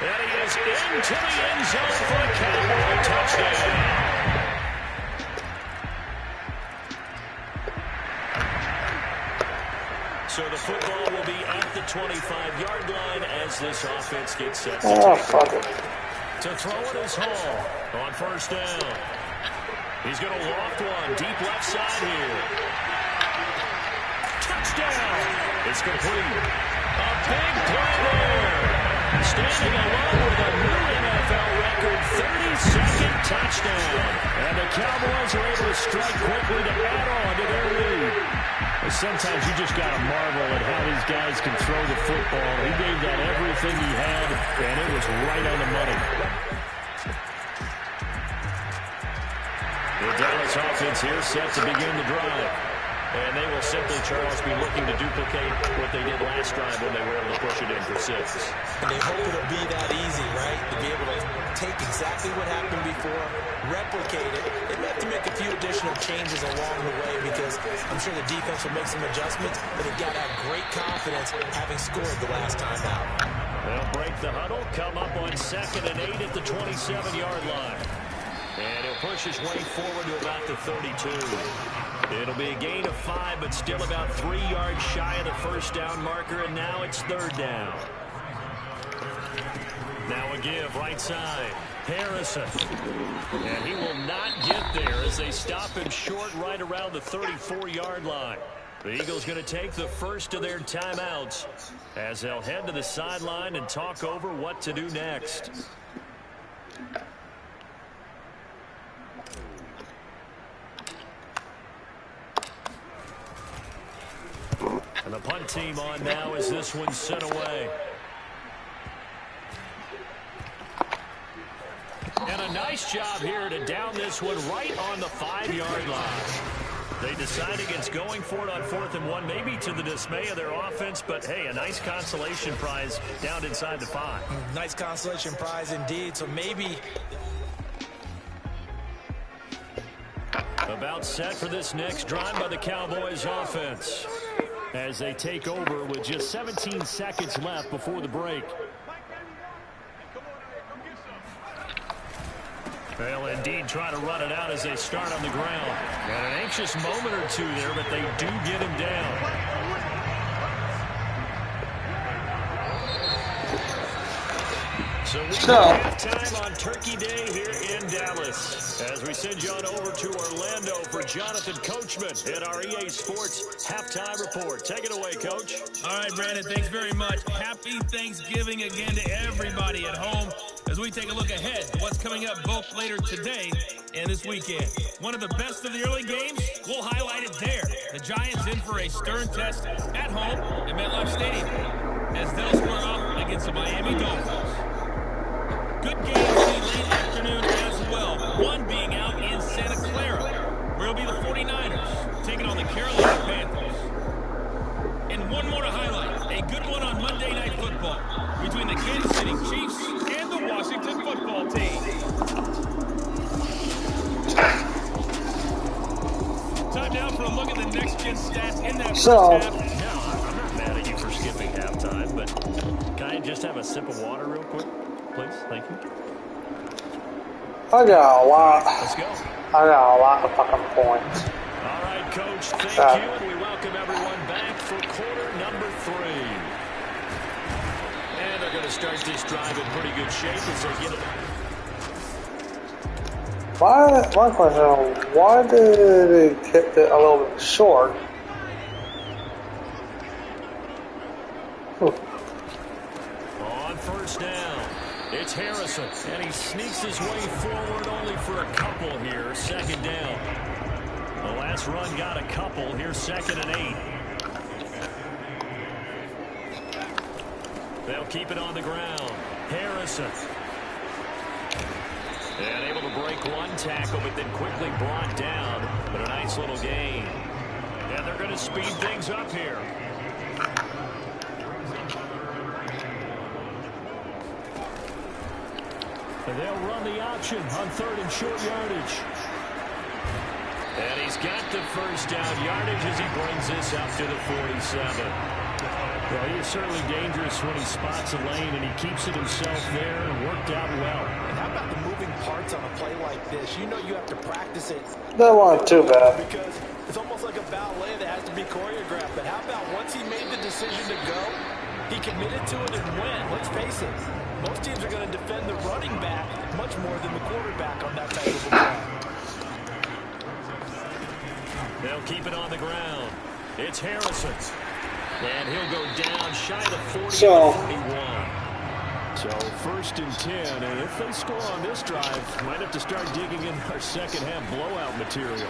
And he is into the end zone for a Cowboy touchdown. So the football will be at the 25-yard line as this offense gets set to
fuck it.
To throw it is Hall on first down. He's going to loft one deep left side here. Touchdown. It's complete. A big play there. Standing alone with a new NFL record 32nd touchdown. And the Cowboys are able to strike quickly to add on to their lead. Sometimes you just got to marvel at how these guys can throw the football. He gave that everything he had, and it was right on the money. The Dallas offense here set to begin the drive. And they will simply, Charles, be looking to duplicate what they did last drive when they were able to push it in for 6.
And they hope it'll be that easy, right? To be able to take exactly what happened before, replicate it. They may have to make a few additional changes along the way because I'm sure the defense will make some adjustments, but they've got to have great confidence having scored the last time out.
They'll break the huddle, come up on 2nd and 8 at the 27-yard line. And he'll push his way forward to about the 32. It'll be a gain of 5, but still about 3 yards shy of the first down marker, and now it's 3rd down. Now a give, right side. Harrison. And he will not get there as they stop him short right around the 34-yard line. The Eagles going to take the first of their timeouts as they'll head to the sideline and talk over what to do next. And the punt team on now as this one's sent away. And a nice job here to down this one right on the 5-yard line. They decide against going for it on 4th and 1, maybe to the dismay of their offense, but hey, a nice consolation prize down inside the 5.
Nice consolation prize indeed, so maybe...
About set for this next drive by the Cowboys offense as they take over with just 17 seconds left before the break. They'll indeed try to run it out as they start on the ground. And an anxious moment or two there, but they do get him down. So we have halftime on Turkey Day here in Dallas as we send you on over to Orlando for Jonathan Coachman in our EA Sports Halftime Report. Take it away, Coach.
All right, Brandon, thanks very much. Happy Thanksgiving again to everybody at home as we take a look ahead to what's coming up both later today and this weekend. One of the best of the early games, we'll highlight it there. The Giants in for a stern test at home at MetLife Stadium as they'll square off against the Miami Dolphins. Good games in the late afternoon as well. One being out in Santa Clara, where it'll be the 49ers taking on the Carolina Panthers. And one more to highlight, a good one on Monday Night Football between the Kansas City Chiefs and the Washington Football Team. Time now for a look at the next-gen stats in that first half.
No, I'm not mad at you for skipping halftime, but can I just have a sip of water real quick? Please, thank you.
I got a lot.
Let's go.
I got a lot of fucking points.
All right, Coach, thank you, and we welcome everyone back for quarter number 3. And they're going to start this drive in pretty good shape as they get it.
My question, why did it keep it a little bit short?
On first down, it's Harrison, and he sneaks his way forward only for a couple here. 2nd down. The last run got a couple. Here's 2nd and 8. They'll keep it on the ground. Harrison. And able to break one tackle, but then quickly brought down. But a nice little gain. And they're going to speed things up here. And they'll run the option on 3rd and short yardage. And he's got the first down yardage as he brings this up to the 47. Well, he is certainly dangerous when he spots a lane, and he keeps it himself there and worked out well.
And how about the moving parts on a play like this? You know you have to practice it.
That wasn't too bad.
Because it's almost like a ballet that has to be choreographed. But how about once he made the decision to go, he committed to it and went. Let's face it, most teams are going to defend the running back much more than the quarterback on that type of a play.
They'll keep it on the ground. It's Harrison. And he'll go down shy of the 40 41. So 1st and 10, and if they score on this drive, might have to start digging in our second half blowout material.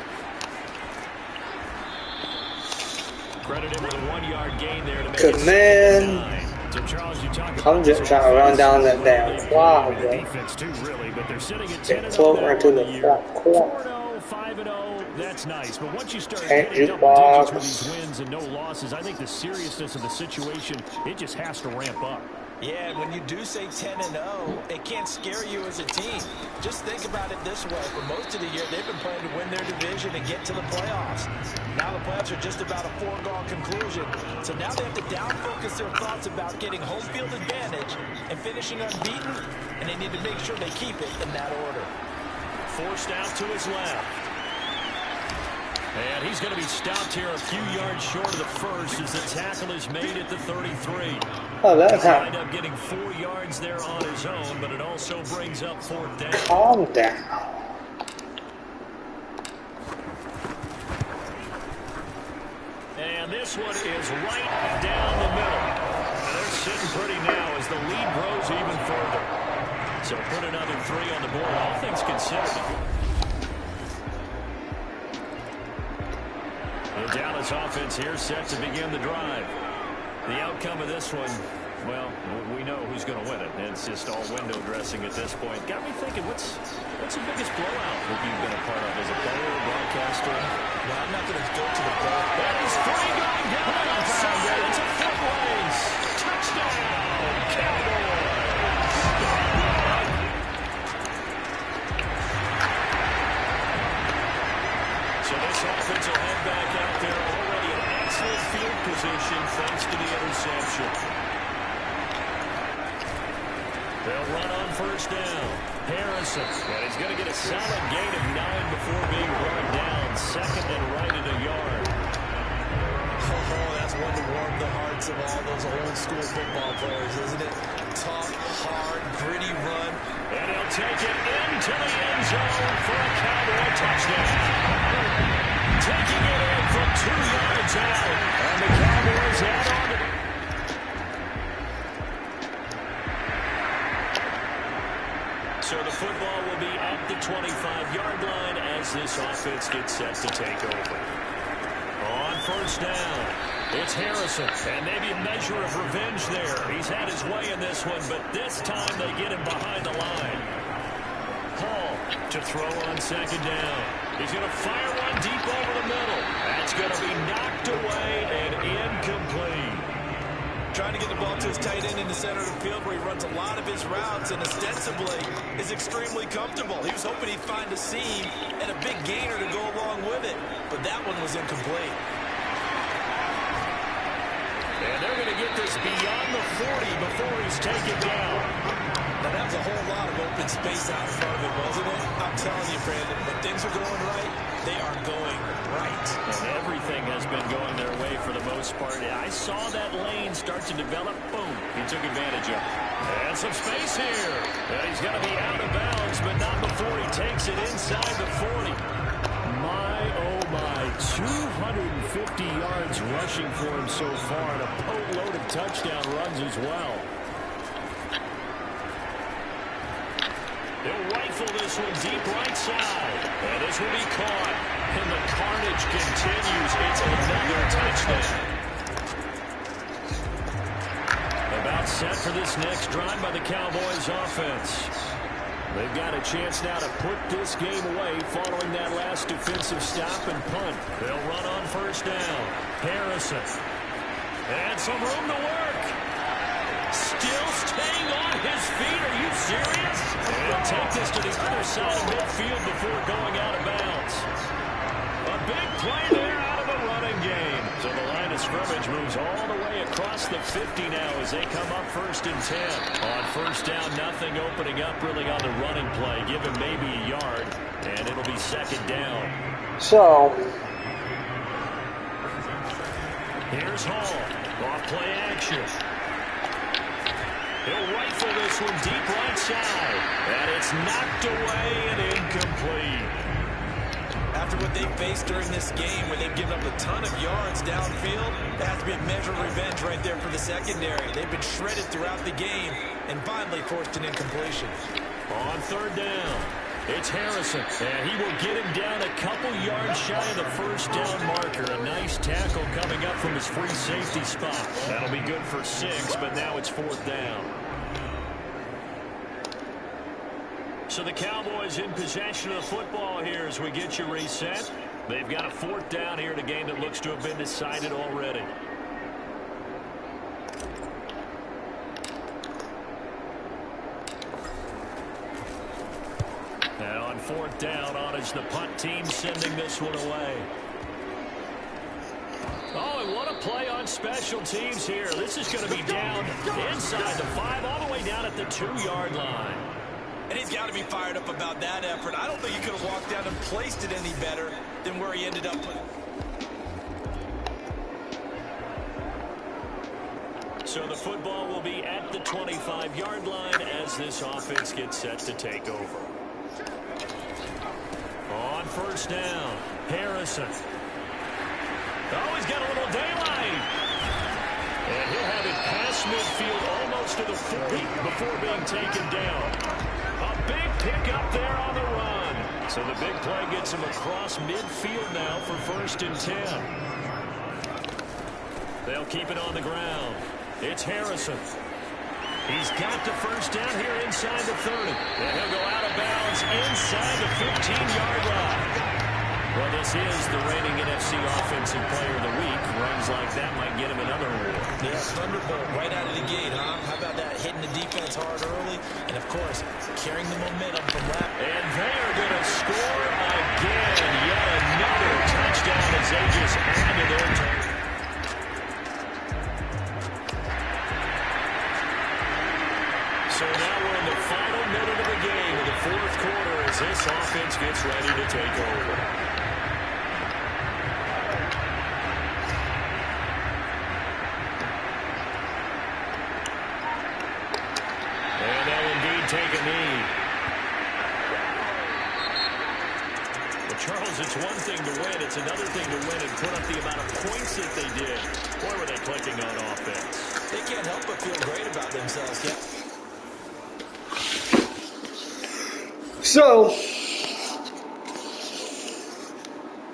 Credit him with a 1-yard gain there to make it 9. So Charles, you talk about
I'm just trying to run down that damn clock, bro.
Defense too, really, but they're sitting at 10
Get closer to the fourth quarter.
4-0, 5-0, that's nice. But once you start hitting double digits with these wins and no losses, I think the seriousness of the situation, it just has to ramp up.
Yeah, and when you do say 10-0, it can't scare you as a team. Just think about it this way. For most of the year, they've been playing to win their division and get to the playoffs. Now the playoffs are just about a foregone conclusion. So now they have to down-focus their thoughts about getting home field advantage and finishing unbeaten, and they need to make sure they keep it in that order.
Forced out to his left. And he's going to be stopped here a few yards short of the first as the tackle is made at the 33.
Oh, that
He
happened.
ended up getting 4 yards there on his own, but it also brings up 4th down.
Calm down.
And this one is right down the middle. And they're sitting pretty now as the lead grows even further. So put another 3 on the board, all things considered. The Dallas offense here set to begin the drive. The outcome of this one, well, we know who's going to win it. It's just all window dressing at this point. Got me thinking, what's the biggest blowout that you've been a part of as a player or broadcaster?
No, I'm not going to go to the ball.
That is 3 going down the outside. It's a foot race. Touchdown, Cowboys. So this offense will head back out there already in excellent field position thanks to the interception. They'll run on 1st down. Harrison, and he's going to get a solid gain of 9 before being brought down. 2nd and right at a yard.
Oh, that's one to warm the hearts of all those old school football players, isn't it? Tough, hard, gritty run.
And he'll take it into the end zone for a Cowboy touchdown. Taking it in from 2 yards out. And the Cowboys add on to So the football will be at the 25-yard line as this offense gets set to take over. On 1st down, it's Harrison, and maybe a measure of revenge there. He's had his way in this one, but this time they get him behind the line. Hall to throw on 2nd down. He's going to fire one deep over the middle. That's going to be knocked away and incomplete.
Trying to get the ball to his tight end in the center of the field where he runs a lot of his routes and ostensibly is extremely comfortable. He was hoping he'd find a seam and a big gainer to go along with it, but that one was incomplete.
And they're going to get this beyond the 40 before he's taken down.
Now, that was a whole lot of open space out in front of him, wasn't it? I'm telling you, Brandon, when things are going right, they are going right.
And everything has been going their way for the most part. I saw that lane start to develop. Boom. He took advantage of it. And some space here. And he's going to be out of bounds, but not before he takes it inside the 40. My, oh my, 250 yards rushing for him so far, and a boatload of touchdown runs as well. He'll rifle this one deep right side. And this will be caught. And the carnage continues. It's another touchdown. About set for this next drive by the Cowboys offense. They've got a chance now to put this game away following that last defensive stop and punt. They'll run on 1st down. Harrison. And some room to work. Still staying on his feet. Are you serious? And he'll take this to the other side of midfield before going out of bounds. A big play there out of the running game. So the line of scrimmage moves all the way across the 50 now as they come up 1st and 10. On 1st down, nothing opening up really on the running play. Give him maybe a yard, and it'll be 2nd down.
So,
here's Hall. Off play action. He'll rifle this one deep right side. And it's knocked away and incomplete.
After what they faced during this game where they've given up a ton of yards downfield, there has to be a measure of revenge right there for the secondary. They've been shredded throughout the game and finally forced an incompletion.
On 3rd down, it's Harrison. And he will get him down a couple yards shy of the 1st down marker. A nice tackle coming up from his free safety spot. That'll be good for 6, but now it's 4th down. So the Cowboys in possession of the football here as we get you reset. They've got a 4th down here in a game that looks to have been decided already. And on 4th down, on is the punt team sending this one away. Oh, and what a play on special teams here. This is going to be down inside the 5, all the way down at the 2-yard line.
And he's got to be fired up about that effort. I don't think he could have walked down and placed it any better than where he ended up.
So the football will be at the 25-yard line as this offense gets set to take over. On 1st down, Harrison. Oh, he's got a little daylight. And he'll have it past midfield almost to the 40 before being taken down. A big pickup there on the run. So the big play gets him across midfield now for 1st and 10. They'll keep it on the ground. It's Harrison. He's got the 1st down here inside the 30. And he'll go out of bounds inside the 15-yard line. Well, this is the reigning NFC Offensive Player of the Week. Runs like that might get him another award.
Yeah, Thunderbolt right out of the gate, huh? How about that? Hitting the defense hard early. And, of course, carrying the momentum from left.
And they are going to score again. Yet another touchdown as they just add to their turn. So now we're in the final minute of the game of the 4th quarter as this offense gets ready to take over. And they'll indeed take a knee. Well, Charles, it's one thing to win. It's another thing to win and put up the amount of points that they did. Boy, were they clicking on offense.
They can't help but feel great about themselves, yeah.
So,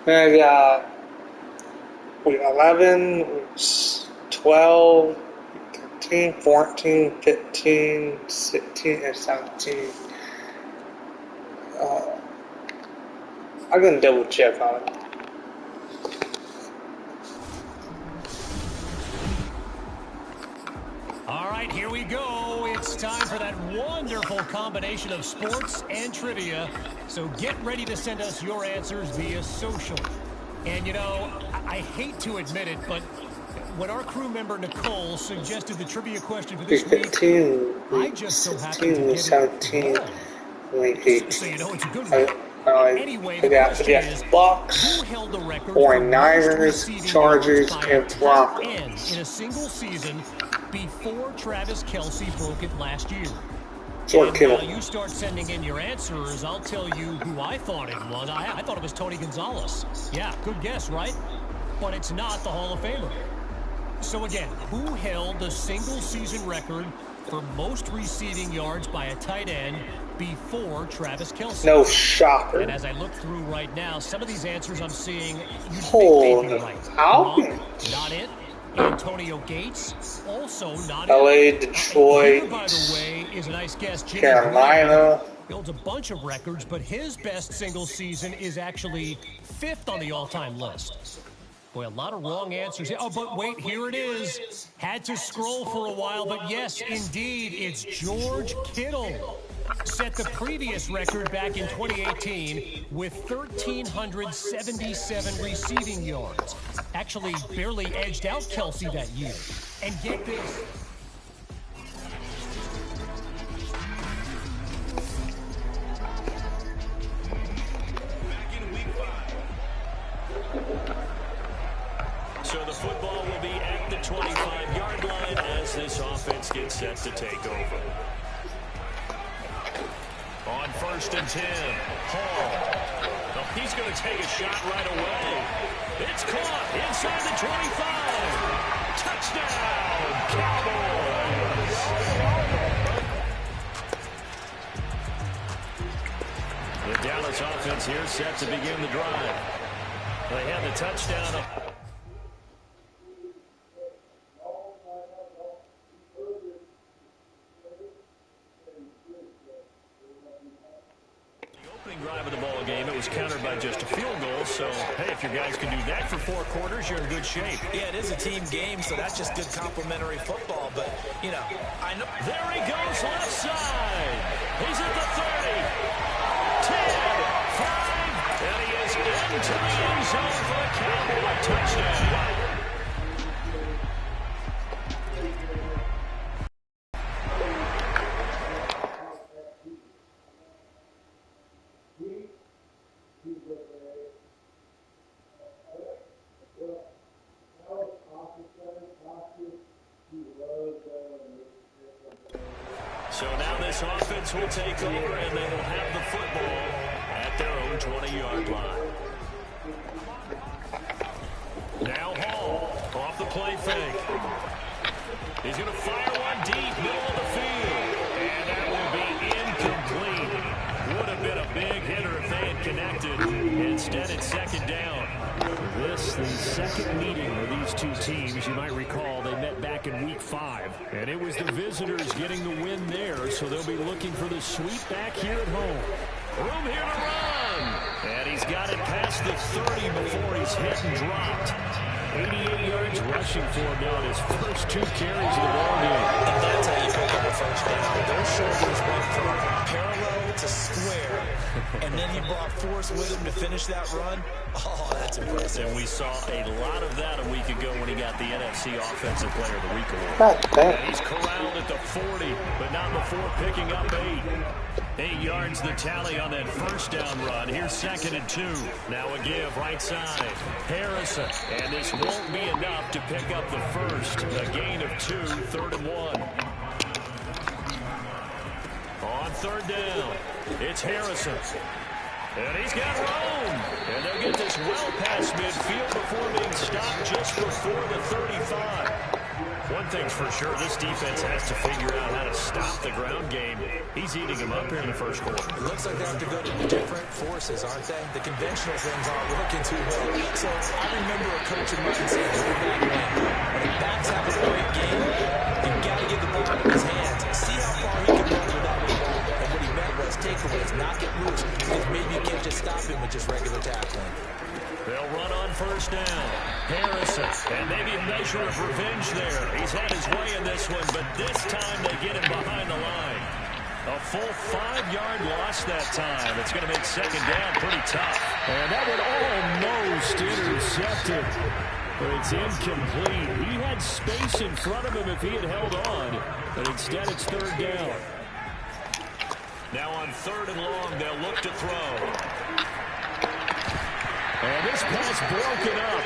I got 11, 12, 13, 14, 15, 16, and 17. I'm going to double check on it.
All right, here we go. It's time for that wonderful combination of sports and trivia. So get ready to send us your answers via social. And, you know, I hate to admit it, but when our crew member Nicole suggested the trivia question for this week,
15,
I just so happened to get
17,
it wrong.
18.
So you know it's a good one. Anyway, the
got
question is,
Bucks,
who held the record
49ers, Chargers, and Broncos
in a single season before Travis Kelce broke it last year?
Short
And
kill.
while you start sending in your answers, I'll tell you who I thought it was. I thought it was Tony Gonzalez. Yeah, good guess, right? But it's not the Hall of Famer. So again, who held the single season record for most receiving yards by a tight end before Travis Kelce?
No shocker.
And as I look through right now, some of these answers I'm seeing, you'd
Holy
think they'd be right.
cow.
Wrong, not it. Antonio Gates, also not
LA,
it.
Detroit,
Here, by the way, is a nice guess. Jimmy
Carolina.
builds a bunch of records, but his best single season is actually 5th on the all-time list. Boy, a lot of wrong answers. Oh, but wait, here it is. Had to scroll for a while, but yes, indeed, it's George Kittle. Set the previous record back in 2018 with 1,377 receiving yards. Actually, barely edged out Kelce that year. And get this.
So the football will be at the 25-yard line as this offense gets set to take over. On 1st and 10, Hall. Oh, he's going to take a shot right away. It's caught inside the 25. Touchdown, Cowboys. The Dallas offense here set to begin the drive. They have the touchdown. Drive of the ball game. It was countered by just a field goal. So, hey, if your guys can do that for 4 quarters, you're in good shape.
Yeah, it is a team game, so that's just good complementary football. But, you know, I know.
There he goes left side. He's at the 30. So now this offense will take over, and they will have the football at their own 20-yard line. Now Hall off the play fake. He's going to fire one deep, middle of the field. And that will be incomplete. Would have been a big hitter if they had connected. Instead, it's second down.
This, the second meeting of these two teams. You might recall they met back in Week 5. And it was the visitors getting the win there, so they'll be looking for the sweep back here at home.
Room here to run. And he's got it past the 30 before he's hit and dropped. 88 yards rushing for him now in his first 2 carries of the ball game.
And that's how you pick up a first down. Those shoulders went from parallel to square, and then he brought force with him to finish that run. Oh, that's impressive.
And we saw a lot of that a week ago when he got the NFC Offensive Player of the Week award. And he's corralled at the 40, but not before picking up 8. 8 yards the tally on that first down run. Here's 2nd and 2. Now a give right side. Harrison. And this won't be enough to pick up the first. A gain of 2, 3rd and 1. On 3rd down, it's Harrison. And he's got room. And they'll get this well past midfield before being stopped just before the 35. One thing's for sure, this defense has to figure out how to stop the ground game. He's eating them up here in the first quarter.
It looks like they have to go to different forces, aren't they? The conventional things aren't working too well. So I remember a coach of mine saying way back when the backs have a great game, you've got to get the ball in his hands. See how far he can run without the ball. And what he meant was takeaways, not get loose, because maybe you can't just stop him with just regular tackling.
They'll run on first down. Harrison, and maybe a measure of revenge there. He's had his way in this one, but this time they get him behind the line. A full 5-yard loss that time. It's going to make second down pretty tough.
And that would almost intercepted. But it's incomplete. He had space in front of him if he had held on. But instead it's 3rd down.
Now on 3rd and long, they'll look to throw.
And this pass broken up.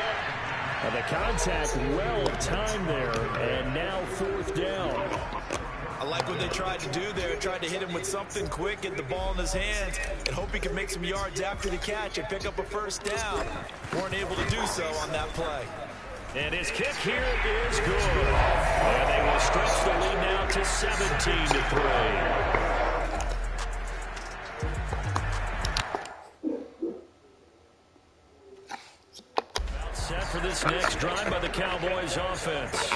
And the contact well timed there. And now 4th down.
I like what they tried to do there. Tried to hit him with something quick, get the ball in his hands, and hope he can make some yards after the catch and pick up a first down. Weren't able to do so on that play.
And his kick here is good. And they will stretch the lead now to 17-3. Set for this next drive by the Cowboys offense.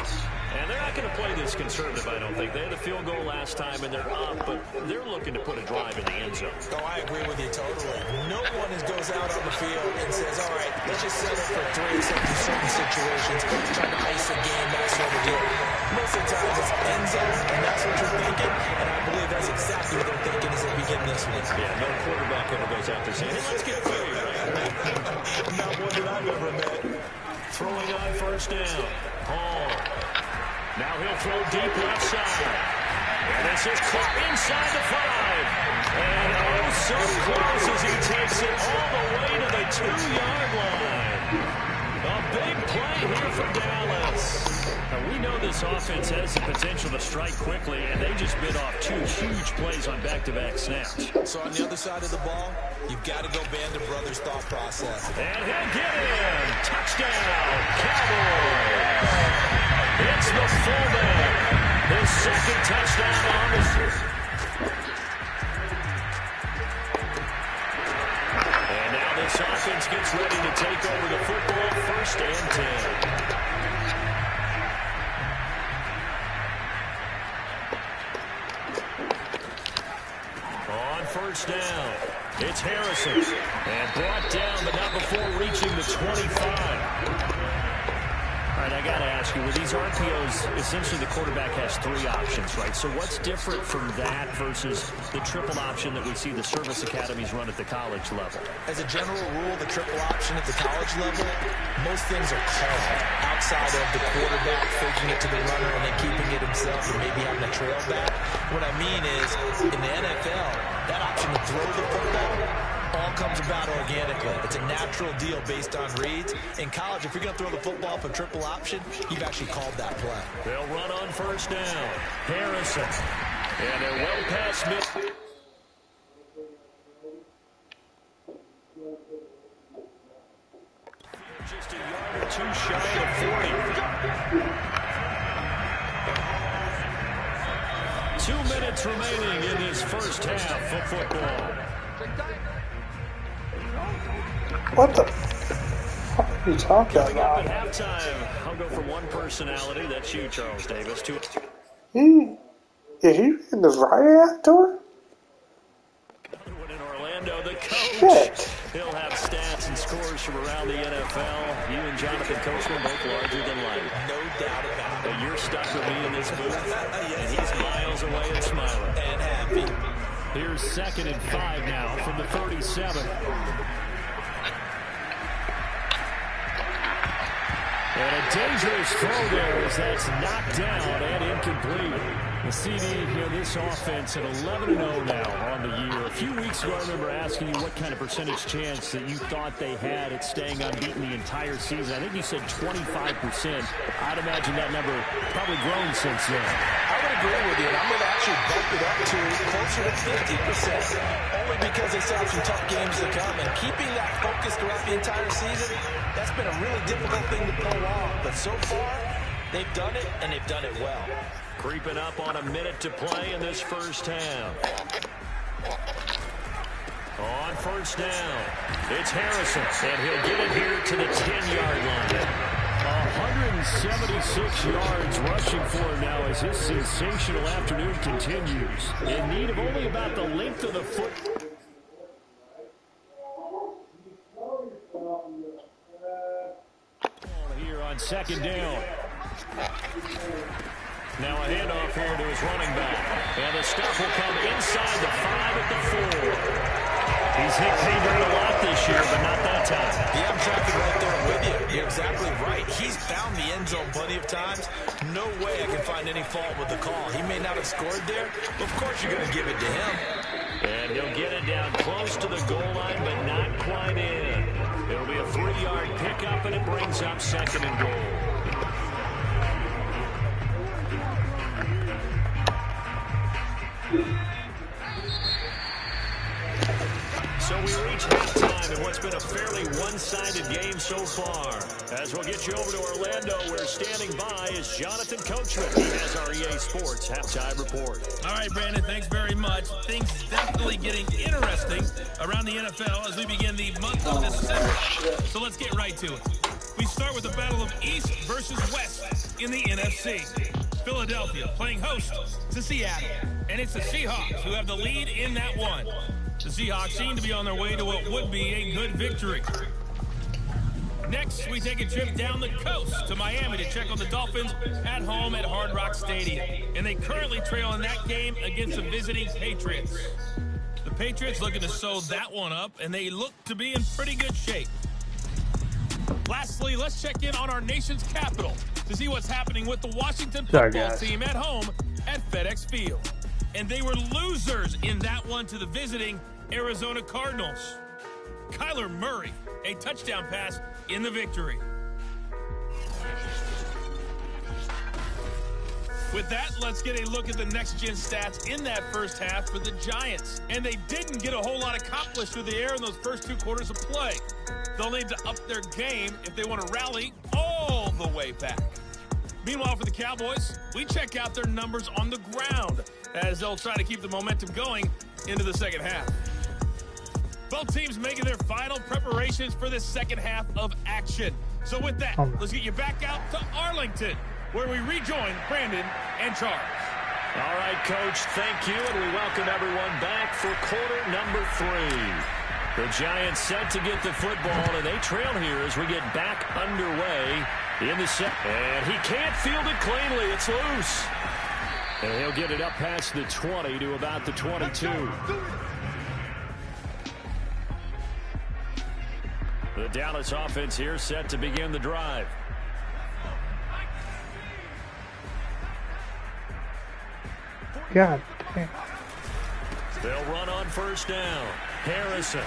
And they're not going to play this conservative, I don't think. They had the field goal last time, and they're up, but they're looking to put a drive in the end zone.
Oh, I agree with you totally. No one goes out on the field and says, all right, let's just settle for 3 in certain situations, trying to ice a game, that sort of deal. Most of the time, it's end zone, and that's what you're thinking, and I believe that's exactly what they're thinking as they begin this one.
Yeah, no quarterback ever goes out there saying, hey, let's get free, right?
Not one that I've ever met.
Throwing on first down. Hall. Now he'll throw deep left side. And this is caught inside the 5. And oh, so close as he takes it all the way to the 2-yard line. A big play here for Dallas. Now, we know this offense has the potential to strike quickly, and they just bit off 2 huge plays on back-to-back snaps.
So on the other side of the ball, you've got to go Band of Brothers thought process.
And he'll get in. Touchdown, Cowboys. It's the fullback. His 2nd touchdown on the season. And now this offense gets ready to take over the football, 1st and 10. On first down, it's Harrison. And brought down, but not before reaching the 25. All right, I got to ask you, with these RPOs, essentially the quarterback has 3 options, right? So what's different from that versus the triple option that we see the service academies run at the college level?
As a general rule, the triple option at the college level, most things are called outside of the quarterback faking it to the runner and then keeping it himself and maybe having a trail back. What I mean is, in the NFL, that option to throw the football, all comes about organically. It's a natural deal based on reads. In college, if you're going to throw the football for triple option, you've actually called that play.
They'll run on first down. Harrison. And they're well past mid. Just a yard or two shy of 40. 2 minutes remaining in this first half of football.
What the fuck are you talking
Coming up
about?
at halftime, I'll go for one personality. That's you, Charles Davis. Two.
Is he in the riot door?
One in Orlando, the coach.
Shit.
He'll have stats and scores from around the NFL. You and Jonathan Coachman both larger than life.
No doubt about it.
But you're stuck with me in this booth, and he's miles away and smiling.
And happy.
Here's 2nd and 5 now from the 37. And a dangerous throw there as that's knocked down and incomplete. The CD, this offense at 11-0 now on the year. A few weeks ago, I remember asking you what kind of percentage chance that you thought they had at staying unbeaten the entire season. I think you said 25%. I'd imagine that number probably grown since then.
I would agree with you, and I'm going to actually bump it up to closer to 50%, only because they still have some tough games to come. And keeping that focus throughout the entire season, that's been a really difficult thing to pull off. But so far, they've done it, and they've done it well.
Creeping up on a minute to play in this first half. On first down, it's Harrison, and he'll get it here to the 10-yard line.
176 yards rushing for him now as this sensational afternoon continues. In need of only about the length of the foot. Here on 2nd down.
Now a handoff here to his running back. And the stuff will come inside the 5 at the 4. He's hit Payburn a lot this year, but not that time.
Yeah, I'm tracking right there with you. You're exactly right. He's found the end zone plenty of times. No way I can find any fault with the call. He may not have scored there, but of course you're going to give it to him.
And he'll get it down close to the goal line, but not quite in. It'll be a 3-yard pickup, and it brings up 2nd and goal. So we reach halftime in what's been a fairly one-sided game so far. As we'll get you over to Orlando, where standing by is Jonathan Coachman. He has our EA Sports halftime report.
All right, Brandon, thanks very much. Things definitely getting interesting around the NFL as we begin the month of December. So let's get right to it. We start with the battle of East versus West in the NFC. Philadelphia playing host to Seattle. And it's the Seahawks who have the lead in that one. The Seahawks seem to be on their way to what would be a good victory. Next, we take a trip down the coast to Miami to check on the Dolphins at home at Hard Rock Stadium. And they currently trail in that game against the visiting Patriots. The Patriots looking to sew that one up, and they look to be in pretty good shape. Lastly, let's check in on our nation's capital to see what's happening with the Washington football team at home at FedEx Field. And they were losers in that one to the visiting Arizona Cardinals. Kyler Murray, a touchdown pass in the victory. With that, let's get a look at the next-gen stats in that first half for the Giants. And they didn't get a whole lot accomplished through the air in those first 2 quarters of play. They'll need to up their game if they want to rally all the way back. Meanwhile, for the Cowboys, we check out their numbers on the ground as they'll try to keep the momentum going into the second half. Both teams making their final preparations for the second half of action. So with that, let's get you back out to Arlington, where we rejoin Brandon and Charles.
All right, Coach, thank you, and we welcome everyone back for quarter number 3. The Giants set to get the football, and they trail here as we get back underway in the second. And he can't field it cleanly. It's loose. And he'll get it up past the 20 to about the 22. The Dallas offense here set to begin the drive.
God damn.
They'll run on first down. Harrison.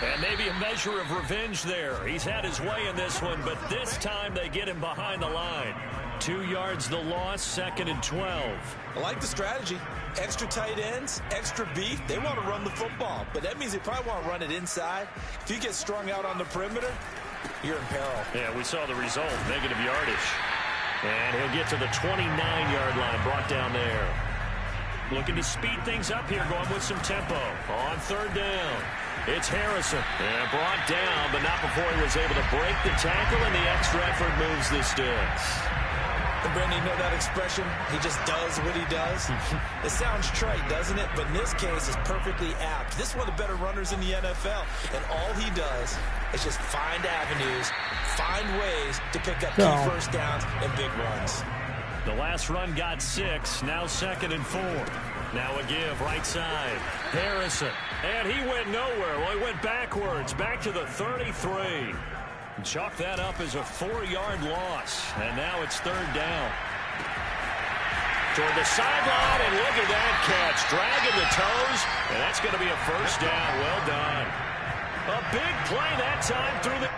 And maybe a measure of revenge there. He's had his way in this one, but this time they get him behind the line. 2 yards the loss, 2nd and 12.
I like the strategy. Extra tight ends, extra beef. They want to run the football, but that means they probably want to run it inside. If you get strung out on the perimeter, you're in peril.
Yeah, we saw the result, negative yardage. And he'll get to the 29-yard line, brought down there. Looking to speed things up here, going with some tempo. On 3rd down, it's Harrison. And brought down, but not before he was able to break the tackle, and the extra effort moves the sticks.
And Brandon, you know that expression? He just does what he does. It sounds trite, doesn't it? But in this case, it's perfectly apt. This is one of the better runners in the NFL. And all he does is just find avenues, find ways to pick up key first downs and big runs.
The last run got 6, now 2nd and 4. Now a give, right side. Harrison. And he went nowhere. Well, he went backwards, back to the 33. Chalk that up as a 4-yard loss. And now it's 3rd down. Toward the sideline, and look at that catch. Dragging the toes, and that's going to be a first down. Well done. A big play that time through the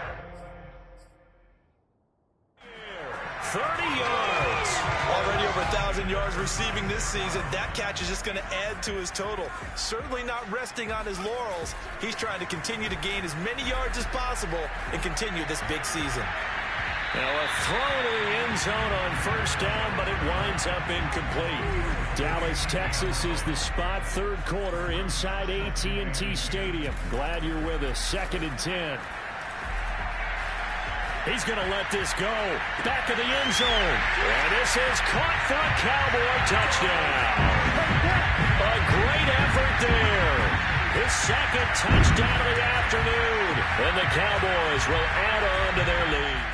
30 yards.
Already over 1,000 yards receiving this season. That catch is just going to add to his total. Certainly not resting on his laurels. He's trying to continue to gain as many yards as possible and continue this big season.
Now a throw to the end zone on 1st down, but it winds up incomplete. Dallas, Texas is the spot, 3rd quarter inside AT&T Stadium. Glad you're with us. 2nd and 10. He's going to let this go. Back of the end zone. And this is caught for a Cowboy touchdown. A great effort there. His 2nd touchdown of the afternoon. And the Cowboys will add on to their lead.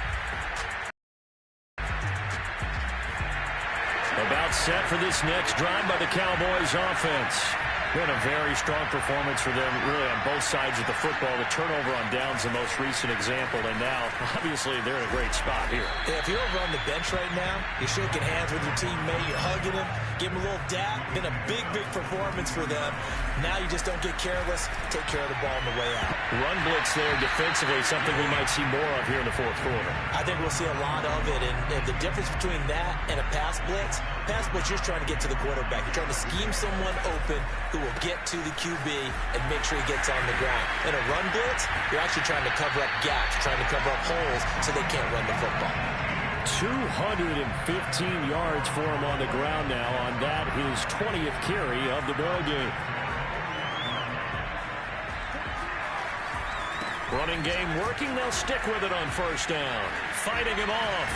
About set for this next drive by the Cowboys offense. Been a very strong performance for them, really, on both sides of the football. The turnover on downs, the most recent example, and now, obviously, they're in a great spot here.
Yeah, if you're over on the bench right now, you're shaking hands with your teammate, you're hugging him, give him a little dap. Been a big, big performance for them. Now you just don't get careless. Take care of the ball on the way out.
Run blitz there defensively, something we might see more of here in the 4th quarter.
I think we'll see a lot of it, and the difference between that and a pass blitz, you're trying to get to the quarterback. You're trying to scheme someone open who will get to the QB and make sure he gets on the ground. In a run blitz, you're actually trying to cover up gaps, trying to cover up holes so they can't run the football.
215 yards for him on the ground now on that, his 20th carry of the ball game. Running game working. They'll stick with it on 1st down. Fighting him off.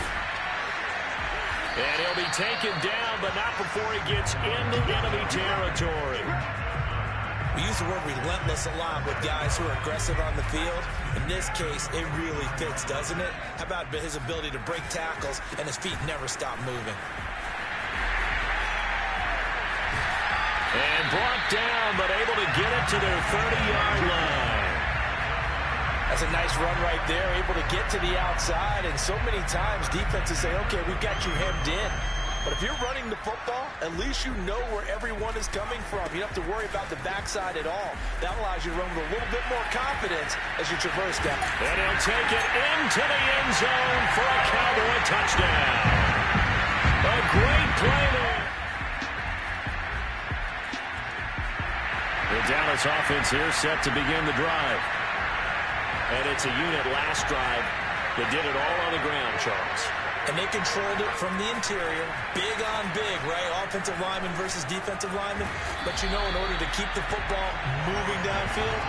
And he'll be taken down, but not before he gets into enemy territory.
We use the word relentless a lot with guys who are aggressive on the field. In this case, it really fits, doesn't it? How about his ability to break tackles and his feet never stop moving?
And brought down, but able to get it to their 30-yard line.
That's a nice run right there, able to get to the outside. And so many times defenses say, okay, we've got you hemmed in. But if you're running the football, at least you know where everyone is coming from. You don't have to worry about the backside at all. That allows you to run with a little bit more confidence as you traverse down.
And he'll take it into the end zone for a Cowboy touchdown. A great play there. The Dallas offense here set to begin the drive. And it's a unit last drive that did it all on the ground, Charles.
And they controlled it from the interior, big on big, right? Offensive lineman versus defensive lineman. But you know, in order to keep the football moving downfield,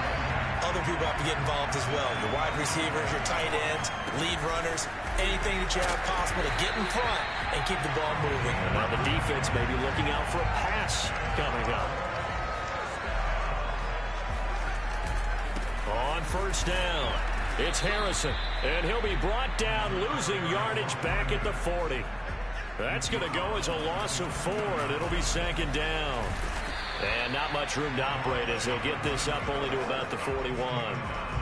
other people have to get involved as well. Your wide receivers, your tight ends, lead runners, anything that you have possible to get in front and keep the ball moving.
And now the defense may be looking out for a pass coming up. On 1st down, it's Harrison, and he'll be brought down, losing yardage back at the 40. That's going to go as a loss of 4, and it'll be 2nd down. And not much room to operate as they'll get this up only to about the 41.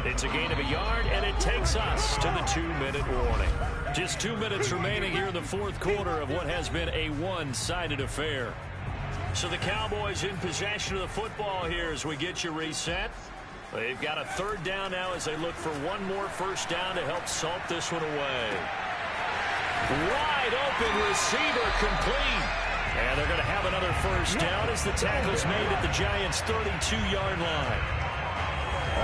It's a gain of a yard, and it takes us to the 2-minute warning. Just 2 minutes remaining here in the 4th quarter of what has been a one-sided affair. So the Cowboys in possession of the football here as we get you reset. They've got a 3rd down now as they look for one more first down to help salt this one away. Wide open receiver complete. And they're going to have another first down as the tackle's made at the Giants' 32-yard line.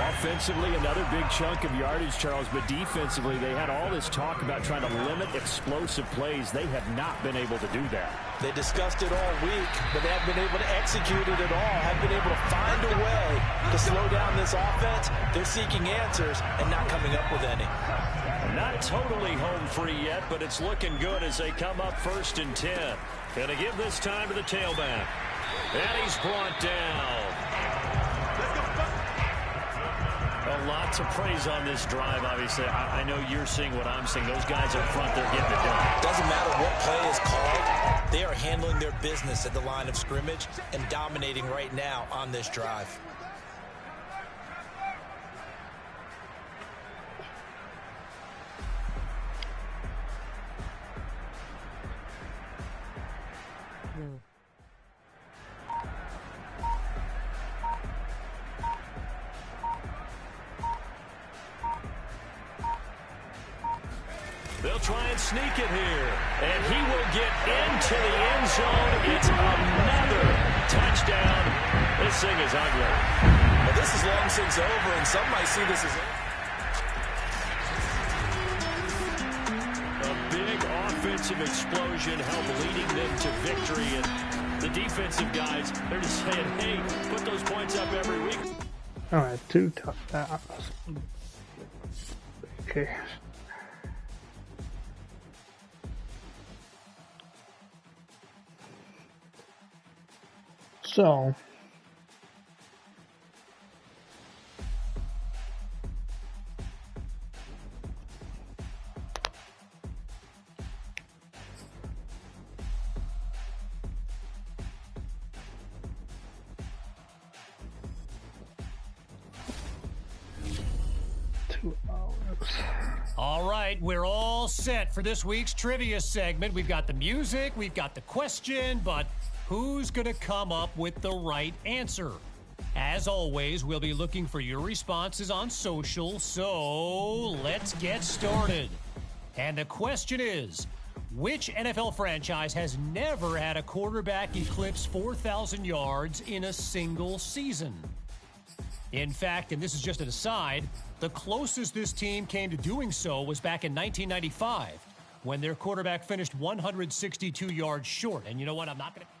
Offensively, another big chunk of yardage, Charles, but defensively, they had all this talk about trying to limit explosive plays. They have not been able to do that.
They discussed it all week, but they haven't been able to execute it at all, haven't been able to find a way to slow down this offense. They're seeking answers and not coming up with any.
Not totally home free yet, but it's looking good as they come up 1st and 10. Going to give this time to the tailback. And he's brought down. Lots of praise on this drive, obviously. I know you're seeing what I'm seeing. Those guys up front, they're getting it done.
Doesn't matter what play is called. They are handling their business at the line of scrimmage and dominating right now on this drive.
They'll try and sneak it here. And he will get into the end zone. It's another touchdown. This thing is ugly.
Well, this is long since over, and some might see this as
a big offensive explosion helped leading them to victory. And the defensive guys, they're just saying, hey, put those points up every week.
All right, 2 touchdowns. Okay. So,
All right, we're all set for this week's trivia segment. We've got the music, we've got the question, but who's going to come up with the right answer? As always, we'll be looking for your responses on social, so let's get started. And the question is, which NFL franchise has never had a quarterback eclipse 4,000 yards in a single season? In fact, and this is just an aside, the closest this team came to doing so was back in 1995, when their quarterback finished 162 yards short. And you know what? I'm not going to...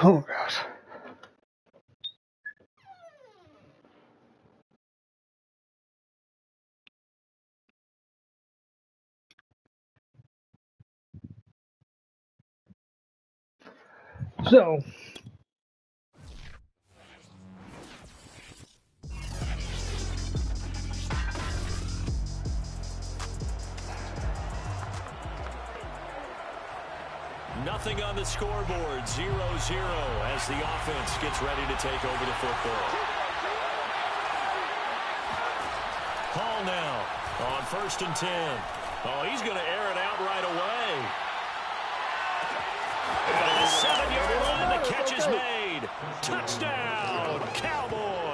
Oh, gosh. So,
nothing on the scoreboard, 0-0 as the offense gets ready to take over the football. Hall now on 1st and 10. Oh, he's going to air it out right away. At the 7-yard line, the catch is made. Touchdown, Cowboys.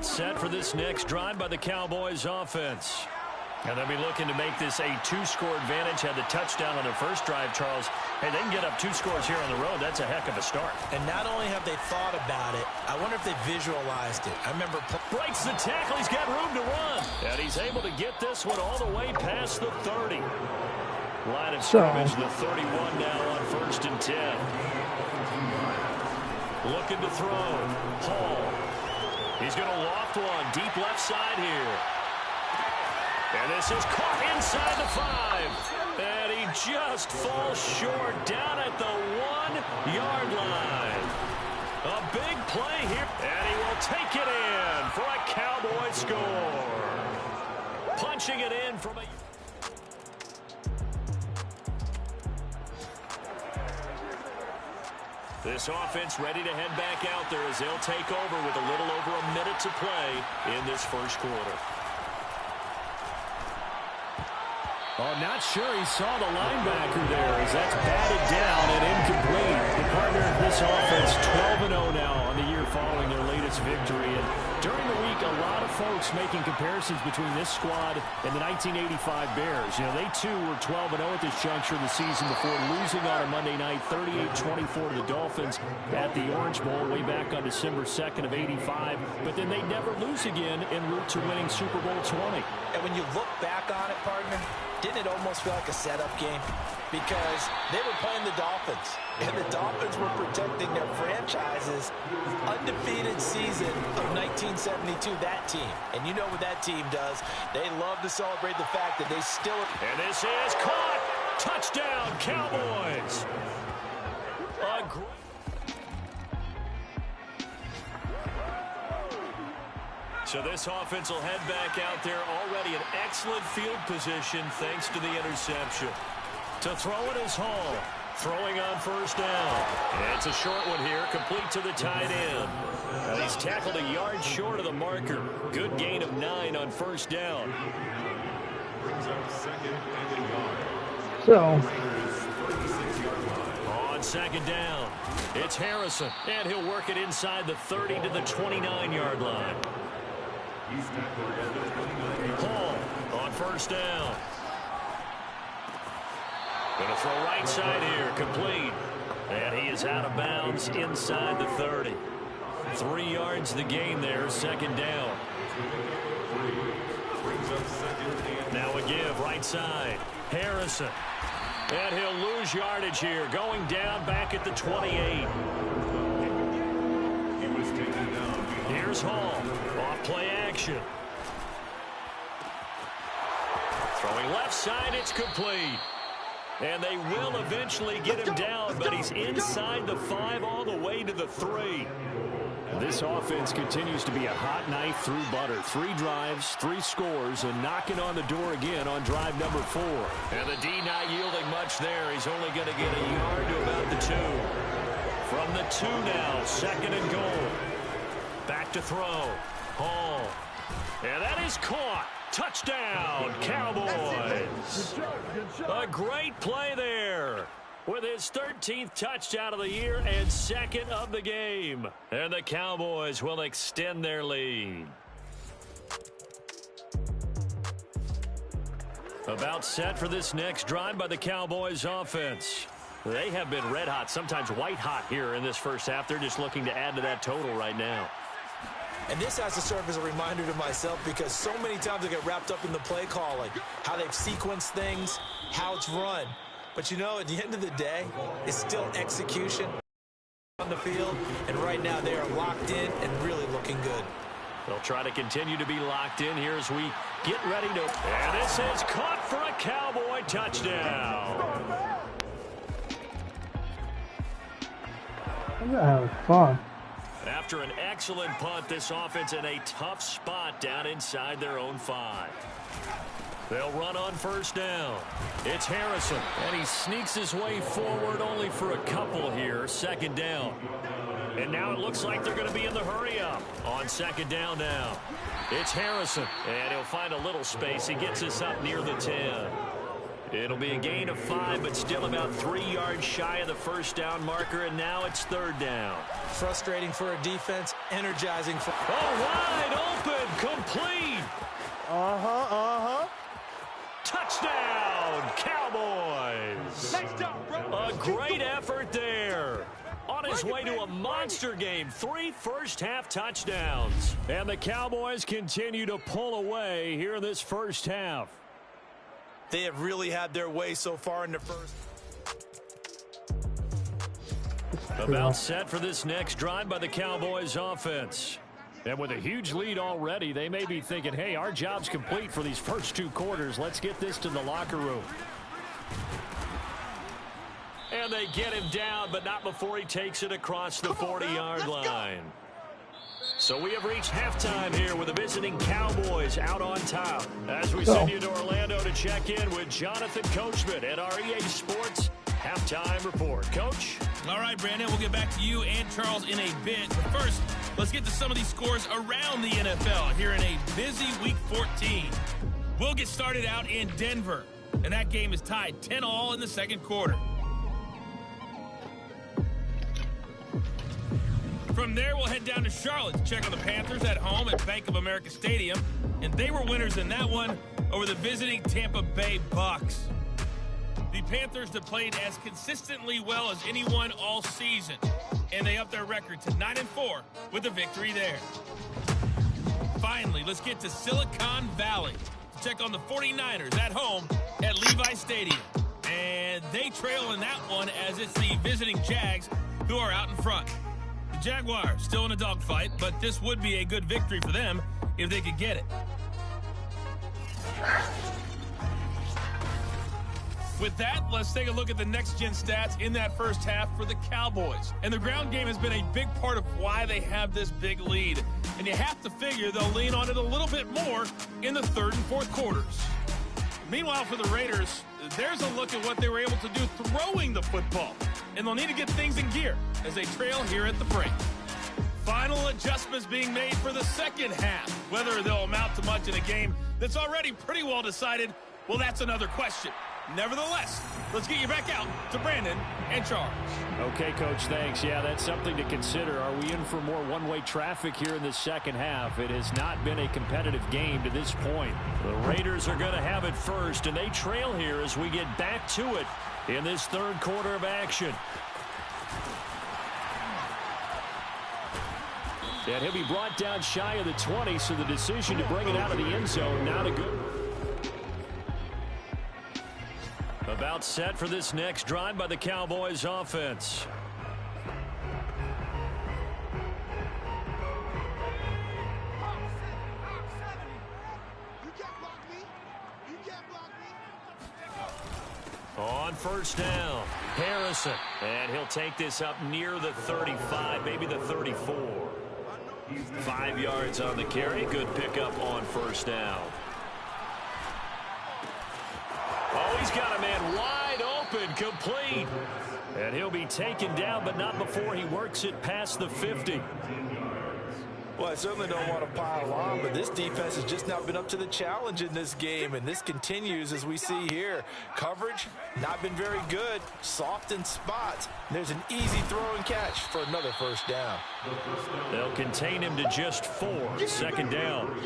About set for this next drive by the Cowboys offense. And they'll be looking to make this a 2-score advantage. Had the touchdown on their first drive, Charles. Hey, they can get up 2 scores here on the road. That's a heck of a start.
And not only have they thought about it, I wonder if they visualized it. I remember...
Breaks the tackle. He's got room to run. And he's able to get this one all the way past the 30. Line of scrimmage, the 31 now on 1st and 10. Looking to throw. Hall. He's going to loft one. Deep left side here. And this is caught inside the 5. And he just falls short down at the 1-yard line. A big play here. And he will take it in for a Cowboy score. Punching it in from a... This offense ready to head back out there as they'll take over with a little over a minute to play in this first quarter.
Oh, not sure he saw the linebacker there as that's batted down and incomplete. The partner of this offense 12-0 now on the year following their latest victory. And during the week, a lot of folks making comparisons between this squad and the 1985 Bears. You know, they too were 12-0 at this juncture of the season before losing on a Monday night 38-24 to the Dolphins at the Orange Bowl way back on December 2nd of '85. But then they never lose again en route to winning Super Bowl 20.
And when you look back on it, partner, didn't it almost feel like a setup game? Because they were playing the Dolphins, and the Dolphins were protecting their franchise's undefeated season of 1972, that team. And you know what that team does. They love to celebrate the fact that they still...
And this is caught. Touchdown, Cowboys. So this offense will head back out there already in excellent field position thanks to the interception. To throw it is Hall. Throwing on 1st down. And it's a short one here, complete to the tight end. And he's tackled a yard short of the marker. Good gain of 9 on 1st down.
So,
on 2nd down, it's Harrison. And he'll work it inside the 30 to the 29-yard line. Hall on 1st down. Going to throw right side here, complete. And he is out of bounds inside the 30. 3 yards the gain there, 2nd down. Now a give, right side. Harrison. And he'll lose yardage here, going down back at the 28. Here's Hall. Off play action. Throwing left side, it's complete. And they will eventually get him down, but he's inside the 5 all the way to the 3.
This offense continues to be a hot knife through butter. 3 drives, 3 scores, and knocking on the door again on drive number 4.
And the D not yielding much there. He's only going to get a yard to about the 2. From the 2 now, 2nd and goal. Back to throw. Hall. And that is caught. Touchdown, Cowboys. A great play there with his 13th touchdown of the year and 2nd of the game. And the Cowboys will extend their lead. About set for this next drive by the Cowboys offense. They have been red hot, sometimes white hot here in this first half. They're just looking to add to that total right now.
And this has to serve as a reminder to myself because so many times I get wrapped up in the play calling, how they've sequenced things, how it's run. But, you know, at the end of the day, it's still execution on the field. And right now they are locked in and really looking good.
They'll try to continue to be locked in here as we get ready to... And this is caught for a Cowboy touchdown.
I'm gonna have fun.
After an excellent punt, this offense in a tough spot down inside their own 5. They'll run on 1st down. It's Harrison, and he sneaks his way forward only for a couple here. 2nd down. And now it looks like they're going to be in the hurry-up on 2nd down now. It's Harrison, and he'll find a little space. He gets us up near the 10.
It'll be a gain of 5, but still about 3 yards shy of the first down marker, and now it's third down.
Frustrating for a defense, energizing for...
Oh, wide open, complete. Touchdown, Cowboys.
Nice job, bro.
A great effort there. On his way to a monster game, 3 first-half touchdowns.
And the Cowboys continue to pull away here in this first half.
They have really had their way so far in the first.
About set for this next drive by the Cowboys offense.
And with a huge lead already, they may be thinking, hey, our job's complete for these first 2 quarters. Let's get this to the locker room.
And they get him down, but not before he takes it across the 40-yard line. So we have reached halftime here with the visiting Cowboys out on top. As we send you to Orlando to check in with Jonathan Coachman at our EA Sports Halftime Report. Coach?
All right, Brandon, we'll get back to you and Charles in a bit. But first, let's get to some of these scores around the NFL here in a busy Week 14. We'll get started out in Denver, and that game is tied 10-all in the second quarter. From there, we'll head down to Charlotte to check on the Panthers at home at Bank of America Stadium. And they were winners in that one over the visiting Tampa Bay Bucks. The Panthers have played as consistently well as anyone all season. And they upped their record to 9-4 with a victory there. Finally, let's get to Silicon Valley to check on the 49ers at home at Levi Stadium. And they trail in that one as it's the visiting Jags who are out in front. The Jaguars still in a dogfight, but this would be a good victory for them if they could get it. With that, let's take a look at the next-gen stats in that first half for the Cowboys. And the ground game has been a big part of why they have this big lead. And you have to figure they'll lean on it a little bit more in the third and fourth quarters. Meanwhile, for the Raiders, there's a look at what they were able to do throwing the football. And they'll need to get things in gear as they trail here at the break. Final adjustments being made for the second half. Whether they'll amount to much in a game that's already pretty well decided, well, that's another question. Nevertheless, let's get you back out to Brandon and Charles.
Okay, Coach, thanks. Yeah, that's something to consider. Are we in for more one-way traffic here in the second half? It has not been a competitive game to this point.
The Raiders are going to have it first, and they trail here as we get back to it in this third quarter of action.
And he'll be brought down shy of the 20, so the decision to bring it out of the end zone, not a good.
About set for this next drive by the Cowboys offense. On first down, Harrison. And he'll take this up near the 35, maybe the 34. 5 yards on the carry. Good pickup on first down. Oh, he's got a man wide open, complete. And he'll be taken down, but not before he works it past the 50.
Well, I certainly don't want to pile on, but this defense has just not been up to the challenge in this game, and this continues as we see here. Coverage, not been very good, soft in spots. There's an easy throw and catch for another first down.
They'll contain him to just 4, second down.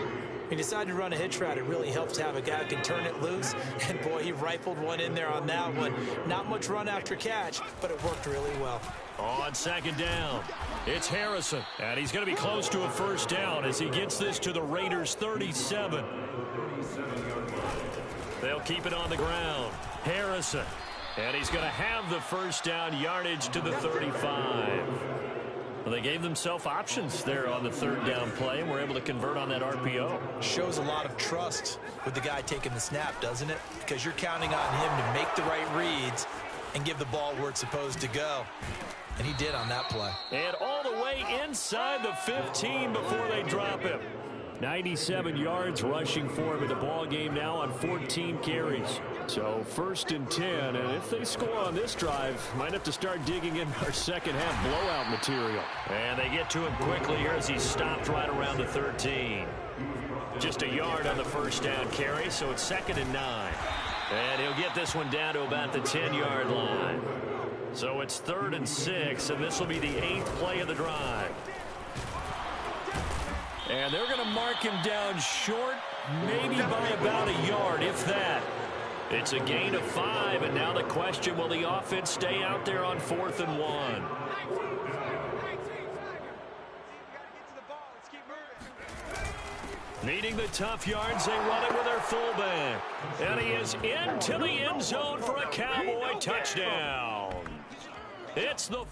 He decided to run a hitch route. It really helps to have a guy who can turn it loose. And, boy, he rifled one in there on that one. Not much run after catch, but it worked really well.
On second down, it's Harrison. And he's going to be close to a first down as he gets this to the Raiders' 37. They'll keep it on the ground. Harrison. And he's going to have the first down yardage to the 35. Well, they gave themselves options there on the third down play and were able to convert on that RPO.
Shows a lot of trust with the guy taking the snap, doesn't it? Because you're counting on him to make the right reads and give the ball where it's supposed to go. And he did on that play.
And all the way inside the 15 before they drop him.
97 yards rushing for him in the ball game now on 14 carries. So first and 10, and if they score on this drive, might have to start digging in our second half blowout material.
And they get to him quickly here as he's stopped right around the 13. Just a yard on the first down carry, so it's second and 9.
And he'll get this one down to about the 10-yard line. So it's 3rd and 6, and this will be the 8th play of the drive. And they're going to mark him down short, maybe by about a yard, if that. It's a gain of 5, and now the question, will the offense stay out there on 4th and 1? Needing the tough yards, they run it with their fullback. And he is into the end zone for a Cowboy touchdown. It's the...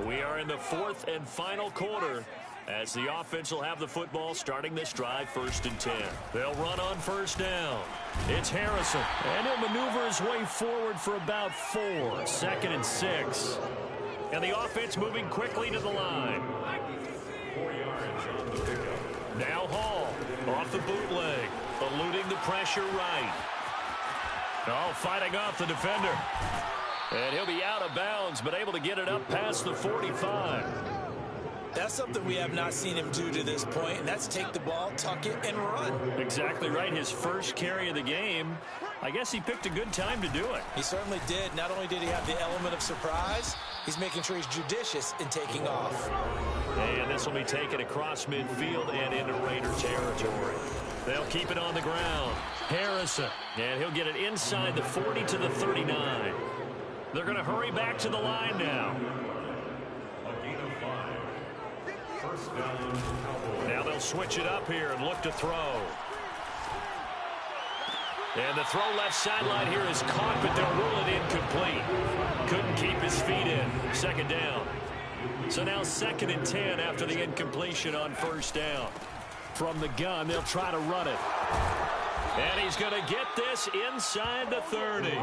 We are in the 4th and final quarter as the offense will have the football starting this drive 1st and 10. They'll run on 1st down. It's Harrison, and he'll maneuver his way forward for about 4. 2nd and 6. And the offense moving quickly to the line. Now Hall off the bootleg, eluding the pressure right. Oh, fighting off the defender. And he'll be out of bounds, but able to get it up past the 45.
That's something we have not seen him do to this point, and that's take the ball, tuck it, and run.
Exactly right. His first carry of the game. I guess he picked a good time to do it.
He certainly did. Not only did he have the element of surprise, he's making sure he's judicious in taking off.
And this will be taken across midfield and into Raider territory. They'll keep it on the ground. Harrison, and he'll get it inside the 40 to the 39. They're going to hurry back to the line now. Now they'll switch it up here and look to throw. And the throw left sideline here is caught, but they'll rule it incomplete. Couldn't keep his feet in. 2nd down. So now 2nd and 10 after the incompletion on 1st down. From the gun, they'll try to run it. And he's going to get this inside the 30.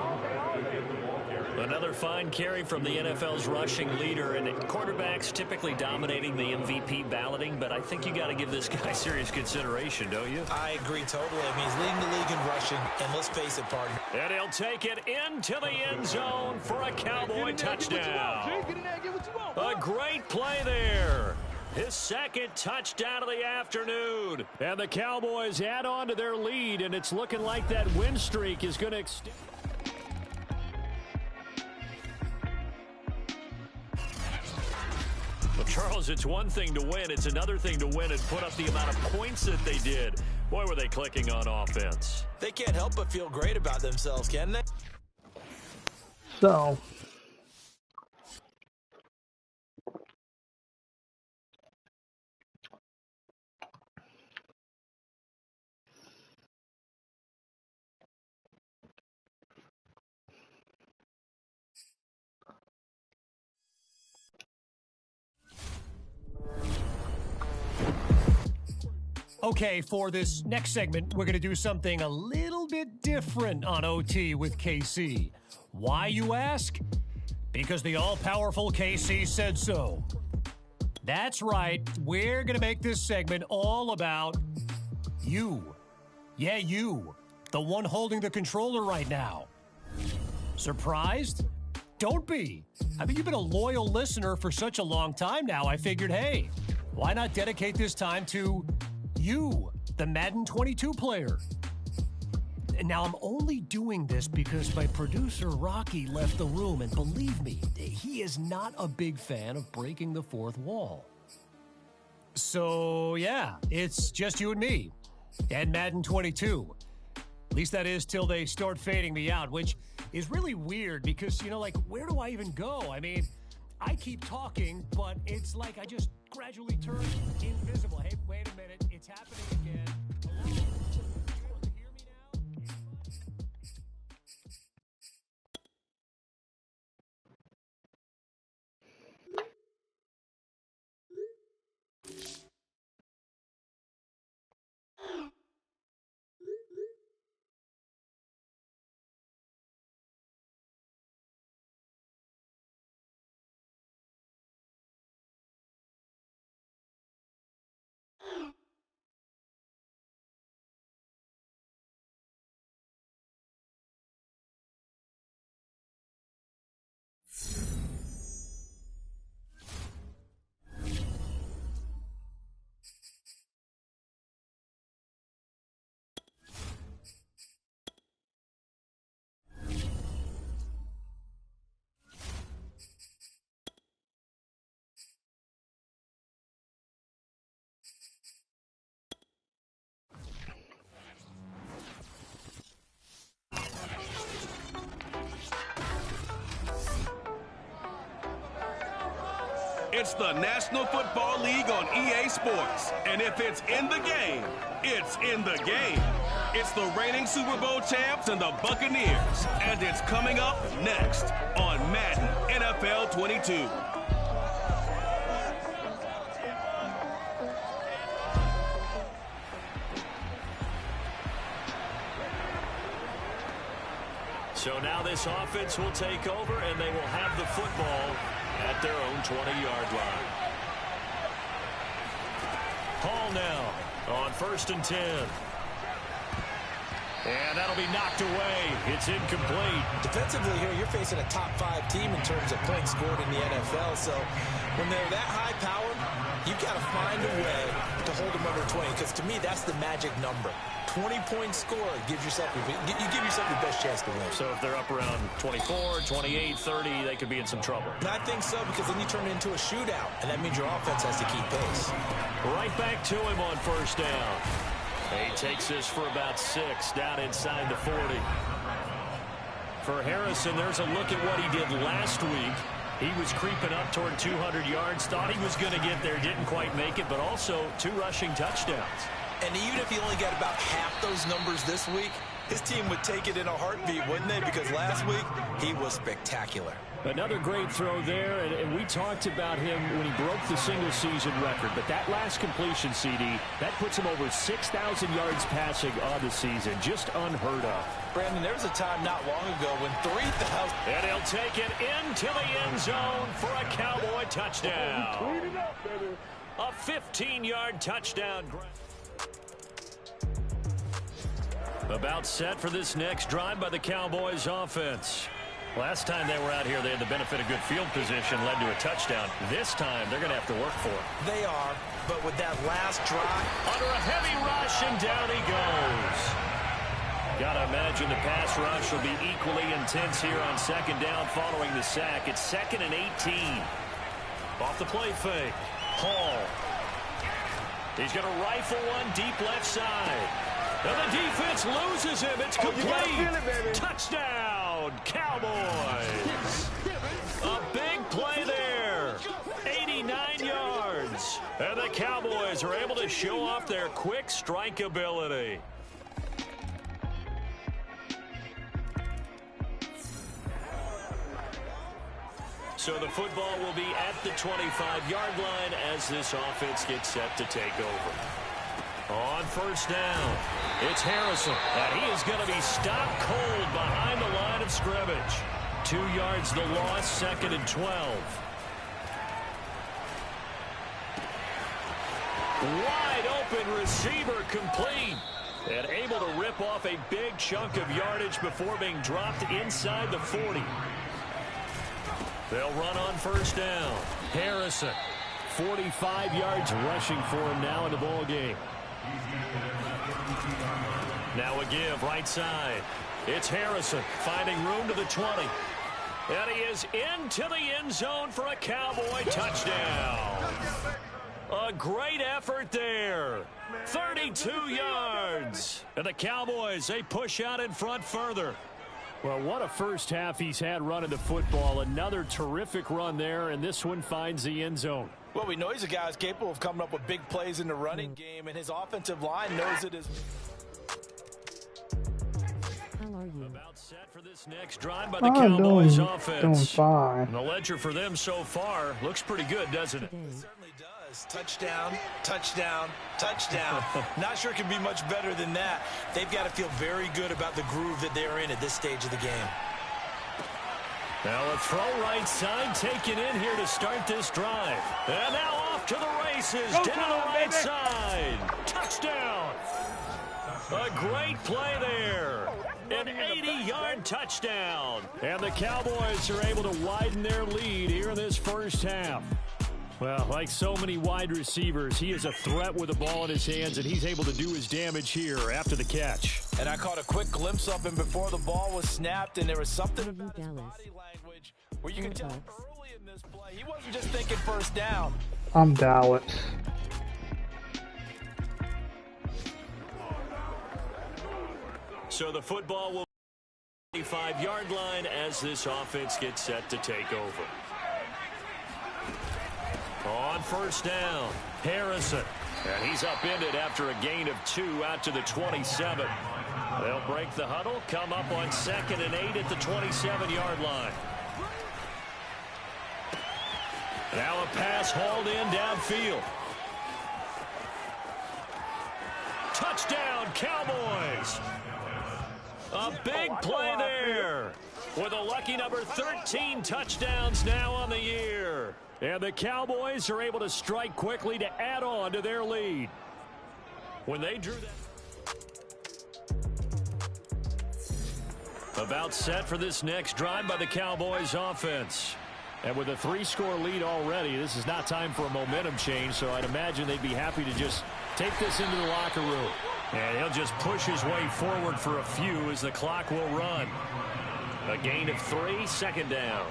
Another fine carry from the NFL's rushing leader, and quarterbacks typically dominating the MVP balloting, but I think you got to give this guy serious consideration, don't you?
I agree totally. I mean, he's leading the league in rushing, and let's face it, partner.
And he'll take it into the end zone for a Cowboy touchdown. A great play there. His 2nd touchdown of the afternoon. And the Cowboys add on to their lead, and it's looking like that win streak is going to extend. Well, Charles, it's one thing to win. It's another thing to win and put up the amount of points that they did. Boy, were they clicking on offense.
They can't help but feel great about themselves, can they?
So,
Okay, for this next segment, we're going to do something a little bit different on OT with KC. Why, you ask? Because the all-powerful KC said so. That's right, we're going to make this segment all about you. Yeah, you. The one holding the controller right now. Surprised? Don't be. I mean, you've been a loyal listener for such a long time now. I figured, hey, why not dedicate this time to you, the Madden 22 player? And now I'm only doing this because my producer, Rocky, left the room. And believe me, he is not a big fan of breaking the fourth wall. So, yeah, it's just you and me and Madden 22. At least that is till they start fading me out, which is really weird because, you know, like, where do I even go? I mean, I keep talking, but it's like I just gradually turn invisible. Hey, wait a minute. It's happening again. Hello? You able to hear me now?
It's the National Football League on EA Sports. And if it's in the game, it's in the game. It's the reigning Super Bowl champs and the Buccaneers. And it's coming up next on Madden NFL 22.
So now this offense will take over, and they will have the football at their own 20-yard line. Hall now on 1st and 10. And that'll be knocked away. It's incomplete.
Defensively here, you're facing a top 5 team in terms of points scored in the NFL. So when they're that high powered, you've got to find a way to hold them under 20. Because to me, that's the magic number. 20-point score gives yourself you give yourself your best chance to win.
So if they're up around 24, 28, 30, they could be in some trouble.
And I think so, because then you turn it into a shootout, and that means your offense has to keep pace.
Right back to him on 1st down. He takes this for about 6 down inside the 40. For Harrison, there's a look at what he did last week. He was creeping up toward 200 yards, thought he was going to get there, didn't quite make it, but also 2 rushing touchdowns.
And even if he only got about half those numbers this week, his team would take it in a heartbeat, wouldn't they? Because last week, he was spectacular.
Another great throw there, and we talked about him when he broke the single-season record. But that last completion, CD, that puts him over 6,000 yards passing on the season. Just unheard of.
Brandon, there was a time not long ago when 3,000...
And he'll take it into the end zone for a Cowboy touchdown. A 15-yard touchdown. About set for this next drive by the Cowboys offense. Last time they were out here, they had the benefit of good field position, led to a touchdown. This time, they're going to have to work for it.
They are, but with that last drive...
Under a heavy rush, and down he goes. Got to imagine the pass rush will be equally intense here on 2nd down following the sack. It's 2nd and 18. Off the play fake. Hall. He's going to rifle one deep left side. And the defense loses him. It's complete. Touchdown, Cowboys. A big play there. 89 yards. And the Cowboys are able to show off their quick strike ability. So the football will be at the 25-yard line as this offense gets set to take over. On 1st down, it's Harrison, and he is going to be stopped cold behind the line of scrimmage. 2 yards the loss, 2nd and 12. Wide open receiver complete. And able to rip off a big chunk of yardage before being dropped inside the 40. They'll run on 1st down. Harrison, 45 yards rushing for him now in the ball game. Now a give right side. It's Harrison finding room to the 20. And he is into the end zone for a Cowboy touchdown. A great effort there. 32 yards. And the Cowboys, they push out in front further. Well, what a first half he's had running the football. Another terrific run there, and this one finds the end zone.
Well, we know he's a guy who's capable of coming up with big plays in the running game, and his offensive line knows it is.
How are you?
About set for this next drive by the Cowboys offense.
Doing fine.
The ledger for them so far looks pretty good, doesn't it?
It certainly does. Touchdown, touchdown, touchdown. Not sure it can be much better than that. They've got to feel very good about the groove that they're in at this stage of the game.
Now a throw right side taken in here to start this drive. And now off to the races. Down the right side. Touchdown. A great play there. An 80-yard touchdown. And the Cowboys are able to widen their lead here in this first half. Well, like so many wide receivers, he is a threat with the ball in his hands, and he's able to do his damage here after the catch.
And I caught a quick glimpse of him before the ball was snapped, and there was something about his body language where you can tell early in this play, he wasn't just thinking 1st down.
I'm Dallas.
So the football will be 25-yard line as this offense gets set to take over.
On first down, Harrison. And he's upended after a gain of 2 out to the 27. They'll break the huddle, come up on 2nd and 8 at the 27-yard line. Now a pass hauled in downfield. Touchdown, Cowboys. A big play there. With a lucky number 13 touchdowns now on the year. And the Cowboys are able to strike quickly to add on to their lead. When they drew that. About set for this next drive by the Cowboys offense. And with a 3-score lead already, this is not time for a momentum change, so I'd imagine they'd be happy to just take this into the locker room. And he'll just push his way forward for a few as the clock will run. A gain of 3, 2nd down.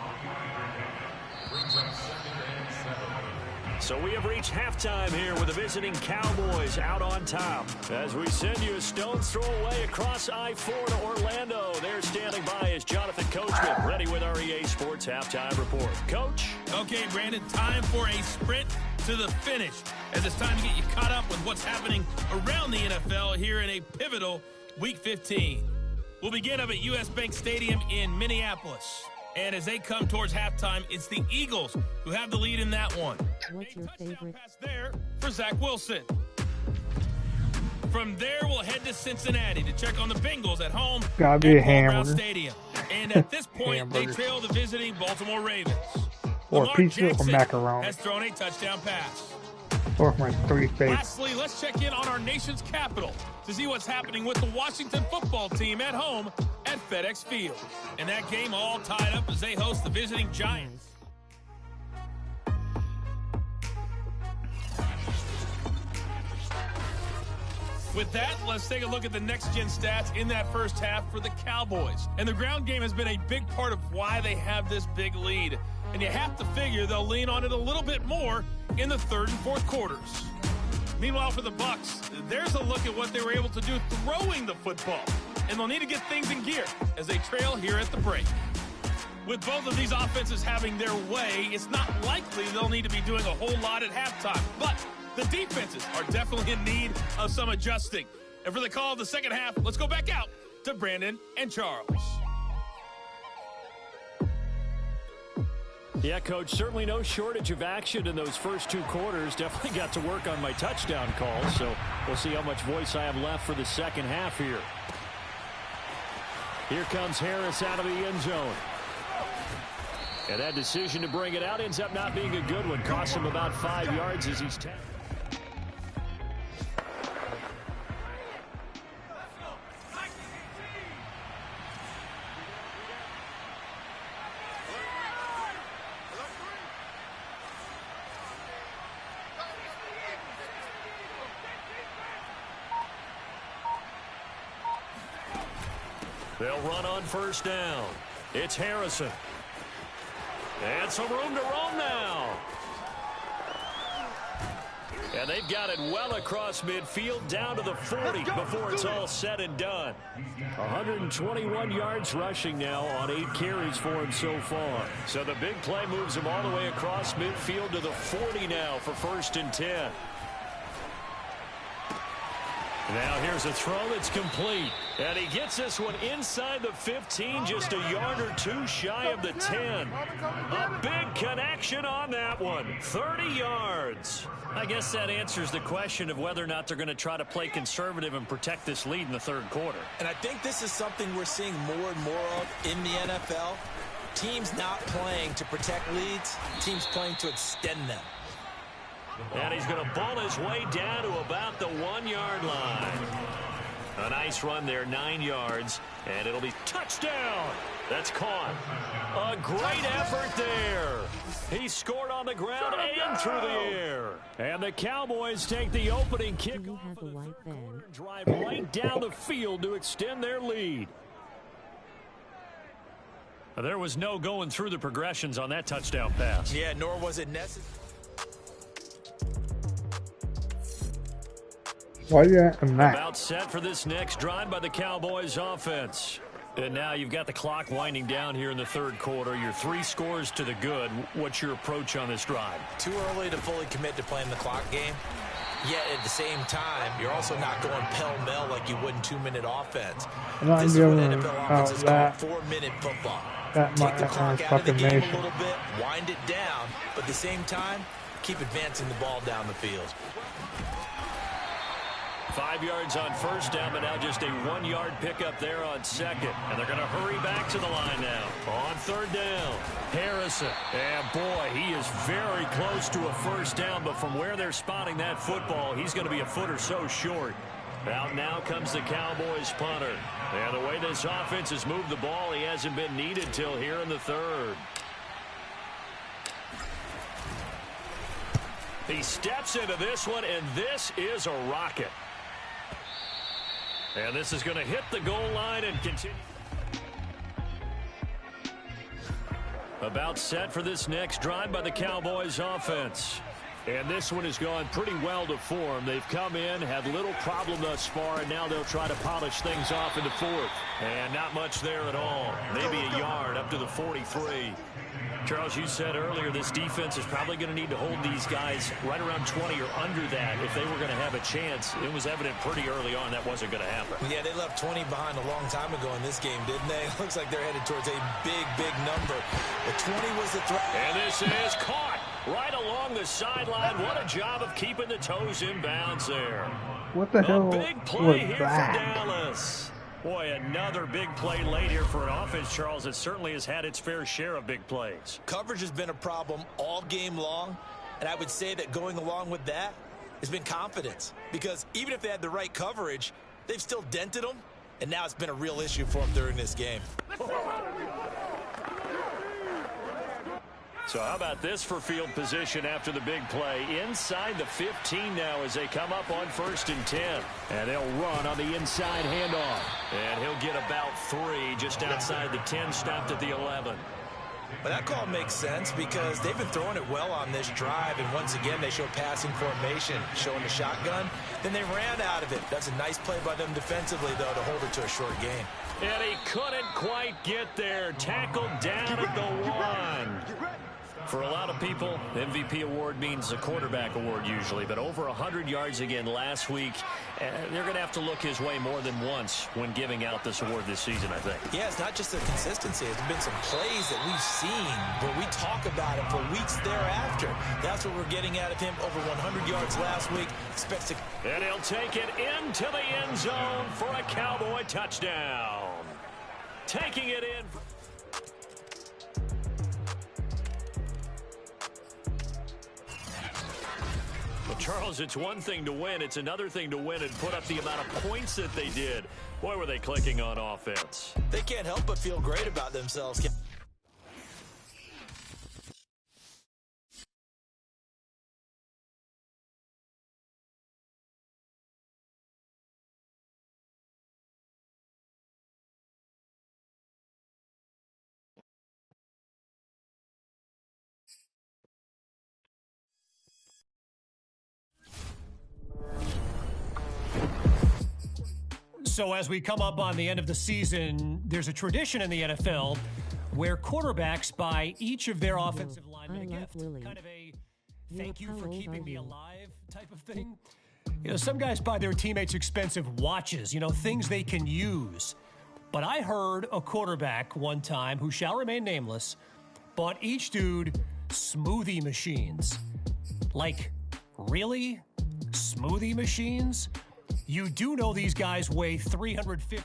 So we have reached halftime here with the visiting Cowboys out on top. As we send you a stone's throw away across I-4 to Orlando. There standing by is Jonathan Coachman, ready with our EA Sports Halftime Report. Coach?
Okay, Brandon, time for a sprint to the finish, as it's time to get you caught up with what's happening around the NFL here in a pivotal Week 15. We'll begin up at U.S. Bank Stadium in Minneapolis. And as they come towards halftime, it's the Eagles who have the lead in that one.
What's your favorite?
Pass there for Zach Wilson. From there, we'll head to Cincinnati to check on the Bengals at home
Gotta be a
at Paul Brown
hamburger.
Stadium. And at this point, they
Hamburger.
trail the visiting Baltimore Ravens.
Or
Lamar
pizza or
Jackson
macaroni.
has thrown a touchdown pass.
Or my 3 favorites.
Lastly, let's check in on our nation's capital to see what's happening with the Washington football team at home at FedEx Field. And that game all tied up as they host the visiting Giants. With that, let's take a look at the next-gen stats in that first half for the Cowboys. And the ground game has been a big part of why they have this big lead. And you have to figure they'll lean on it a little bit more in the 3rd and 4th quarters. Meanwhile, for the Bucs, there's a look at what they were able to do throwing the football. And they'll need to get things in gear as they trail here at the break. With both of these offenses having their way, it's not likely they'll need to be doing a whole lot at halftime. But the defenses are definitely in need of some adjusting. And for the call of the second half, let's go back out to Brandon and Charles.
Yeah, Coach, certainly no shortage of action in those first 2 quarters. Definitely got to work on my touchdown calls, so we'll see how much voice I have left for the second half here. Here comes Harris out of the end zone. And that decision to bring it out ends up not being a good one. Costs him about 5 yards as he's tackled. They'll run on first down. It's Harrison. And some room to roam now. And they've got it well across midfield down to the 40 before it's all said and done. 121 yards rushing now on 8 carries for him so far. So the big play moves him all the way across midfield to the 40 now for 1st and 10. Now here's a throw that's complete. And he gets this one inside the 15, just a yard or 2 shy of the 10. A big connection on that one. 30 yards. I guess that answers the question of whether or not they're going to try to play conservative and protect this lead in the 3rd quarter.
And I think this is something we're seeing more and more of in the NFL. Teams not playing to protect leads, teams playing to extend them.
And he's going to ball his way down to about the 1-yard line. A nice run there, 9 yards, and it'll be touchdown. That's caught. A great effort there. He scored on the ground and through the air. And the Cowboys take the opening kick. Drive right down the field to extend their lead. There was no going through the progressions on that touchdown pass.
Yeah, nor was it necessary.
Why are you at a Mac?
About set for this next drive by the Cowboys offense.
And now you've got the clock winding down here in the third quarter. You're 3 scores to the good. What's your approach on this drive?
Too early to fully commit to playing the clock game. Yet at the same time, you're also not going pell-mell like you would in 2-minute offense. This is what NFL offenses call 4-minute football. Take the clock out of the game a little bit, wind it down, but at the same time, keep advancing the ball down the field.
5 yards on first down, but now just a 1-yard pickup there on second. And they're going to hurry back to the line now. On third down, Harrison. And boy, he is very close to a first down, but from where they're spotting that football, he's going to be a foot or so short. Out now comes the Cowboys punter. And the way this offense has moved the ball, he hasn't been needed till here in the third. He steps into this one, and this is a rocket. And this is going to hit the goal line and continue. About set for this next drive by the Cowboys offense. And this one has gone pretty well to form. They've come in, had little problem thus far, and now they'll try to polish things off in the fourth. And not much there at all. Maybe a yard up to the 43. Charles, you said earlier this defense is probably going to need to hold these guys right around 20 or under that if they were going to have a chance. It was evident pretty early on that wasn't going to happen.
Yeah, they left 20 behind a long time ago in this game, didn't they? It looks like they're headed towards a big, big number. But 20 was the threat.
And this is caught right along the sideline. What a job of keeping the toes in bounds there.
What the hell
big play
was
here
that?
for Dallas. Boy, another big play late here for an offense, Charles, that certainly has had its fair share of big plays.
Coverage has been a problem all game long, and I would say that going along with that has been confidence. Because even if they had the right coverage, they've still dented them, and now it's been a real issue for them during this game.
So how about this for field position after the big play? Inside the 15 now as they come up on 1st and 10. And they'll run on the inside handoff. And he'll get about 3 just outside the 10, stopped at the 11.
But that call makes sense because they've been throwing it well on this drive. And once again, they show passing formation, showing the shotgun. Then they ran out of it. That's a nice play by them defensively, though, to hold it to a short gain.
And he couldn't quite get there. Tackled down at the 1. For a lot of people, MVP award means a quarterback award usually, but over 100 yards again last week. They're going to have to look his way more than once when giving out this award this season, I think.
Yeah, it's not just the consistency. There's been some plays that we've seen where we talk about it for weeks thereafter. That's what we're getting out of him. Over 100 yards last week. Expects to...
And he'll take it into the end zone for a Cowboy touchdown. Taking it in... Well, Charles, it's one thing to win. It's another thing to win and put up the amount of points that they did. Boy, were they clicking on offense.
They can't help but feel great about themselves.
So as we come up on the end of the season, there's a tradition in the NFL where quarterbacks buy each of their offensive linemen a gift. Kind of a thank you for keeping me alive type of thing. You know, some guys buy their teammates expensive watches, you know, things they can use. But I heard a quarterback one time, who shall remain nameless, bought each dude smoothie machines. Like, really? Smoothie machines? You do know these guys weigh 350.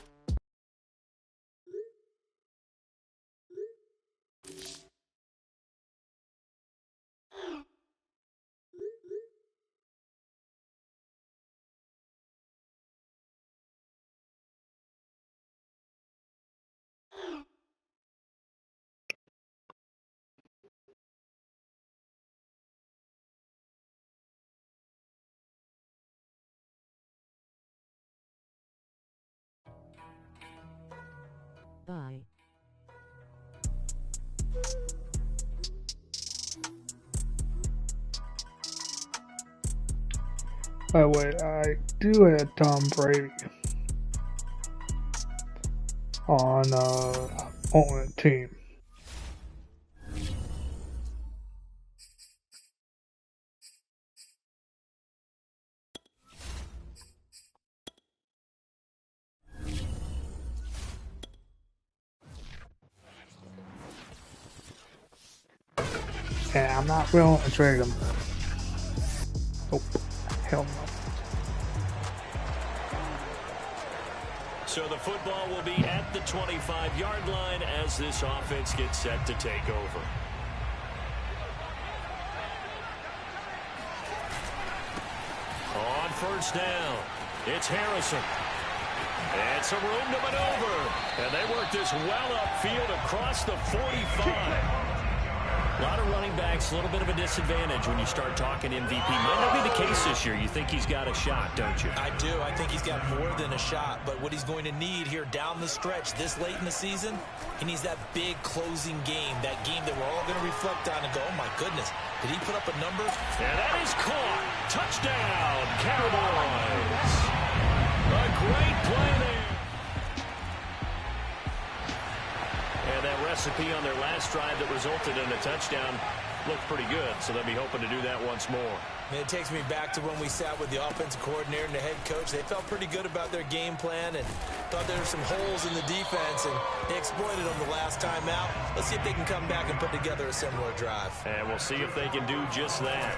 Bye.
By the way, I do have Tom Brady. on team. And I'm not willing to trade him. Nope. Hell no.
So the football will be at the 25-yard line as this offense gets set to take over. On first down, it's Harrison. And some room to maneuver. And they work this well upfield across the 45. A lot of running backs, a little bit of a disadvantage when you start talking MVP. Might not be the case this year. You think he's got a shot, don't you?
I do. I think he's got more than a shot. But what he's going to need here down the stretch this late in the season, he needs that big closing game, that game that we're all going to reflect on and go, oh, my goodness, did he put up a number?
And that is caught. Touchdown, Cowboys. A great play there. And that recipe on their last drive that resulted in a touchdown looked pretty good, so they'll be hoping to do that once more.
And it takes me back to when we sat with the offensive coordinator and the head coach. They felt pretty good about their game plan and thought there were some holes in the defense, and they exploited them the last time out. Let's see if they can come back and put together a similar drive.
And we'll see if they can do just that.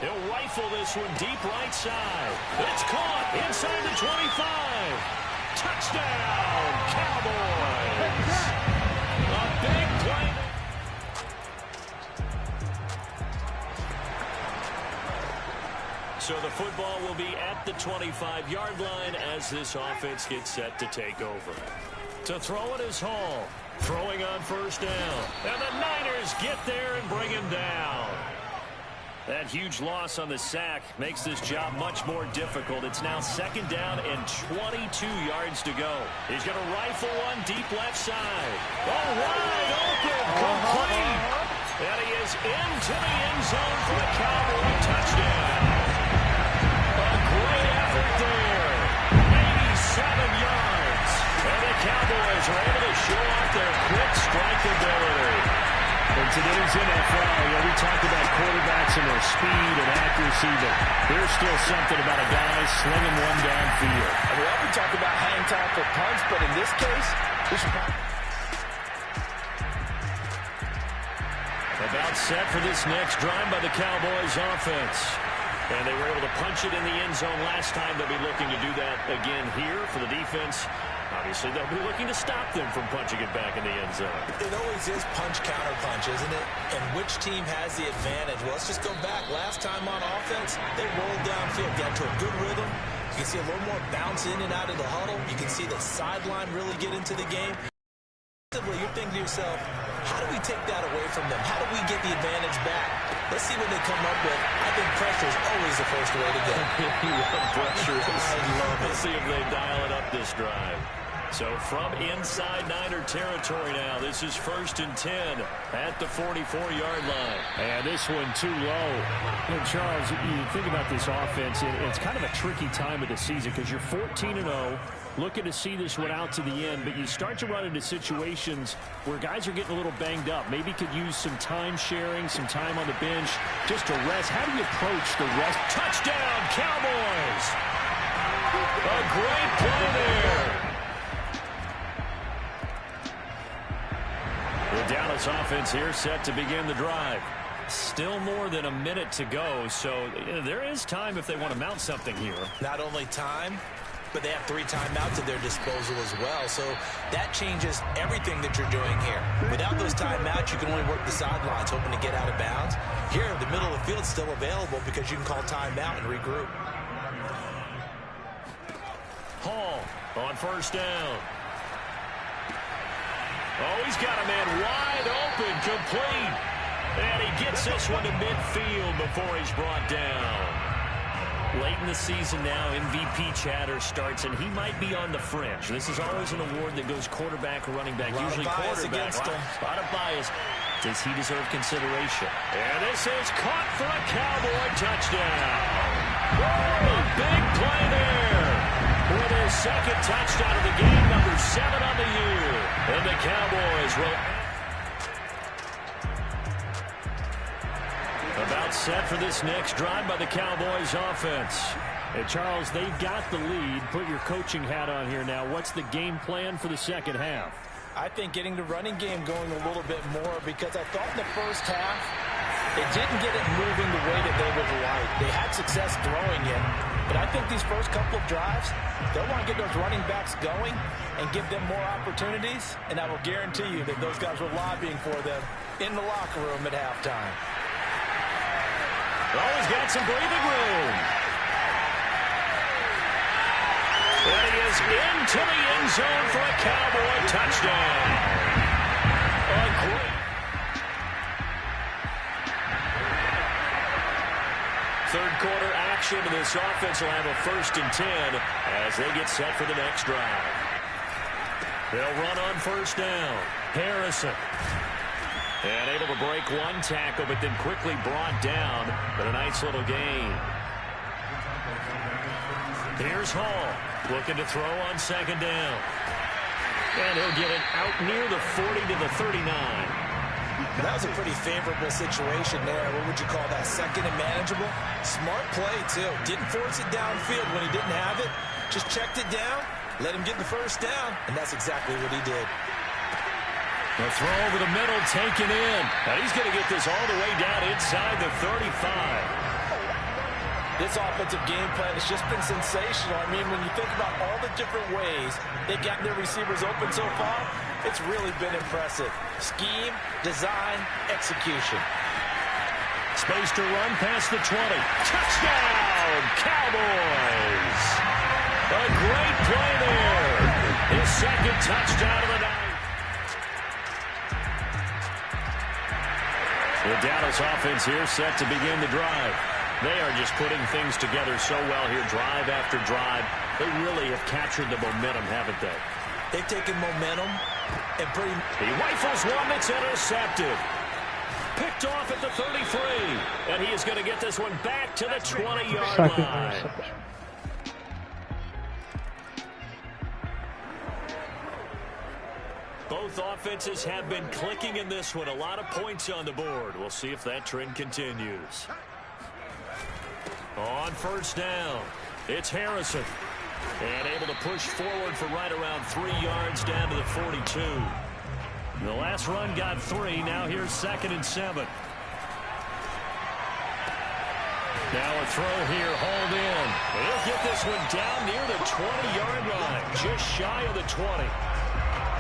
He'll rifle this one deep right side. It's caught inside the 25. Touchdown, Cowboys. A big play. So the football will be at the 25-yard line as this offense gets set to take over. To throw it is Hall. Throwing on first down. And the Niners get there and bring him down. That huge loss on the sack makes this job much more difficult. It's now second down and 22 yards to go. He's going to rifle one deep left side. Oh, wide open, complete. And he is into the end zone for the Cowboy touchdown. A great effort there. 87 yards. And the Cowboys are able to show off their quick strike ability. In today's NFL, we talk about quarterbacks and their speed and accuracy, but there's still something about a guy slinging one downfield.
And we often talk about hang time for punts, but in this case, we should
about set for this next drive by the Cowboys offense. And they were able to punch it in the end zone last time. They'll be looking to do that again here for the defense. Obviously, they'll be looking to stop them from punching it back in the end zone.
It always is punch-counter-punch, isn't it? And which team has the advantage? Well, let's just go back. Last time on offense, they rolled downfield, got to a good rhythm. You can see a little more bounce in and out of the huddle. You can see the sideline really get into the game. You're thinking to yourself, how do we take that away from them? How do we get the advantage back? Let's see what they come up with. I think pressure is always the first way to go.
Pressure. Let's see if they dial it up this drive. So from inside Niner territory now, this is 1st and 10 at the 44-yard line.
And this one too low. And Charles, you think about this offense, it's kind of a tricky time of the season because you're 14-0, looking to see this one out to the end, but you start to run into situations where guys are getting a little banged up. Maybe could use some time sharing, some time on the bench just to rest. How do you approach the rest?
Touchdown, Cowboys! A great play there. The Dallas offense here set to begin the drive. Still more than a minute to go, so there is time if they want to mount something here.
Not only time, but they have 3 timeouts at their disposal as well, so that changes everything that you're doing here. Without those timeouts, you can only work the sidelines, hoping to get out of bounds. Here, the middle of the field is still available because you can call timeout and regroup.
Hall on first down. Oh, he's got a man wide open, complete. And he gets this one to midfield before he's brought down. Late in the season now, MVP chatter starts, and he might be on the fringe. This is always an award that goes quarterback or running back, usually quarterback. A lot of bias. Does he deserve consideration? And this is caught for a Cowboy touchdown. A big play there.
second touchdown of the game, number 7 on the year. And the Cowboys will about set for this next drive by the Cowboys offense.
And Charles, they've got the lead. Put your coaching hat on here now. What's the game plan for the second half?
I think getting the running game going a little bit more, because I thought in the first half they didn't get it moving the way that they would like. They had success throwing it, but I think these first couple of drives, they'll want to get those running backs going and give them more opportunities, and I will guarantee you that those guys were lobbying for them in the locker room at halftime.
Oh, he's got some breathing room. And he is into the end zone for a Cowboy touchdown. A great third quarter action, and this offense will have a 1st and 10 as they get set for the next drive. They'll run on 1st down. Harrison. And able to break one tackle, but then quickly brought down. But a nice little gain. Here's Hall, looking to throw on 2nd down. And he'll get it out near the 40 to the 39.
That was a pretty favorable situation there. What would you call that? 2nd and manageable? Smart play, too. Didn't force it downfield when he didn't have it. Just checked it down, let him get the 1st down, and that's exactly what he did.
The throw over the middle, taken in. And he's going to get this all the way down inside the 35.
This offensive game plan has just been sensational. I mean, when you think about all the different ways they've gotten their receivers open so far, it's really been impressive. Scheme, design, execution.
Space to run past the 20. Touchdown, Cowboys! A great play there. His 2nd touchdown of the night. The Dallas offense here set to begin the drive. They are just putting things together so well here, drive after drive. They really have captured the momentum, haven't they?
They've taken momentum and pretty...
He rifles one that's intercepted. Picked off at the 33. And he is going to get this one back to the 20-yard line. Both offenses have been clicking in this one. A lot of points on the board. We'll see if that trend continues. On 1st down, it's Harrison. And able to push forward for right around 3 yards down to the 42. The last run got 3. Now here's 2nd and 7. Now a throw here, hauled in. He'll get this one down near the 20-yard line, just shy of the 20.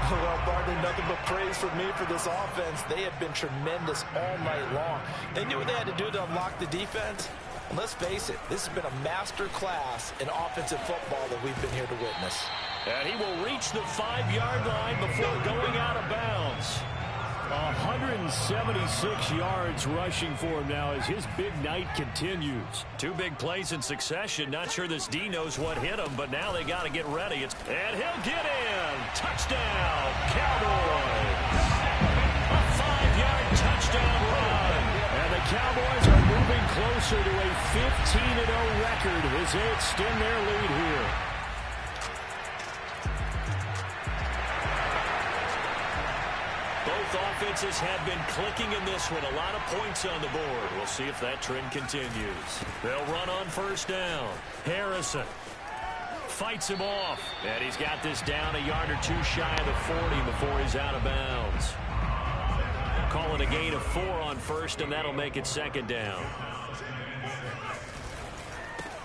Well, Barney, nothing but praise for me for this offense. They have been tremendous all night long. They knew what they had to do to unlock the defense. And let's face it, this has been a master class in offensive football that we've been here to witness.
And he will reach the 5-yard line before going out of bounds.
176 yards rushing for him now as his big night continues.
2 big plays in succession. Not sure this D knows what hit him, but now they got to get ready. And he'll get in. Touchdown, Cowboys. A 5-yard touchdown run.
And the Cowboys are moving closer to a 15-0 record as they extend their lead here.
Both offenses have been clicking in this one. A lot of points on the board. We'll see if that trend continues. They'll run on 1st down. Harrison fights him off. And he's got this down a yard or 2 shy of the 40 before he's out of bounds. Call it a gain of 4 on 1st, and that'll make it 2nd down.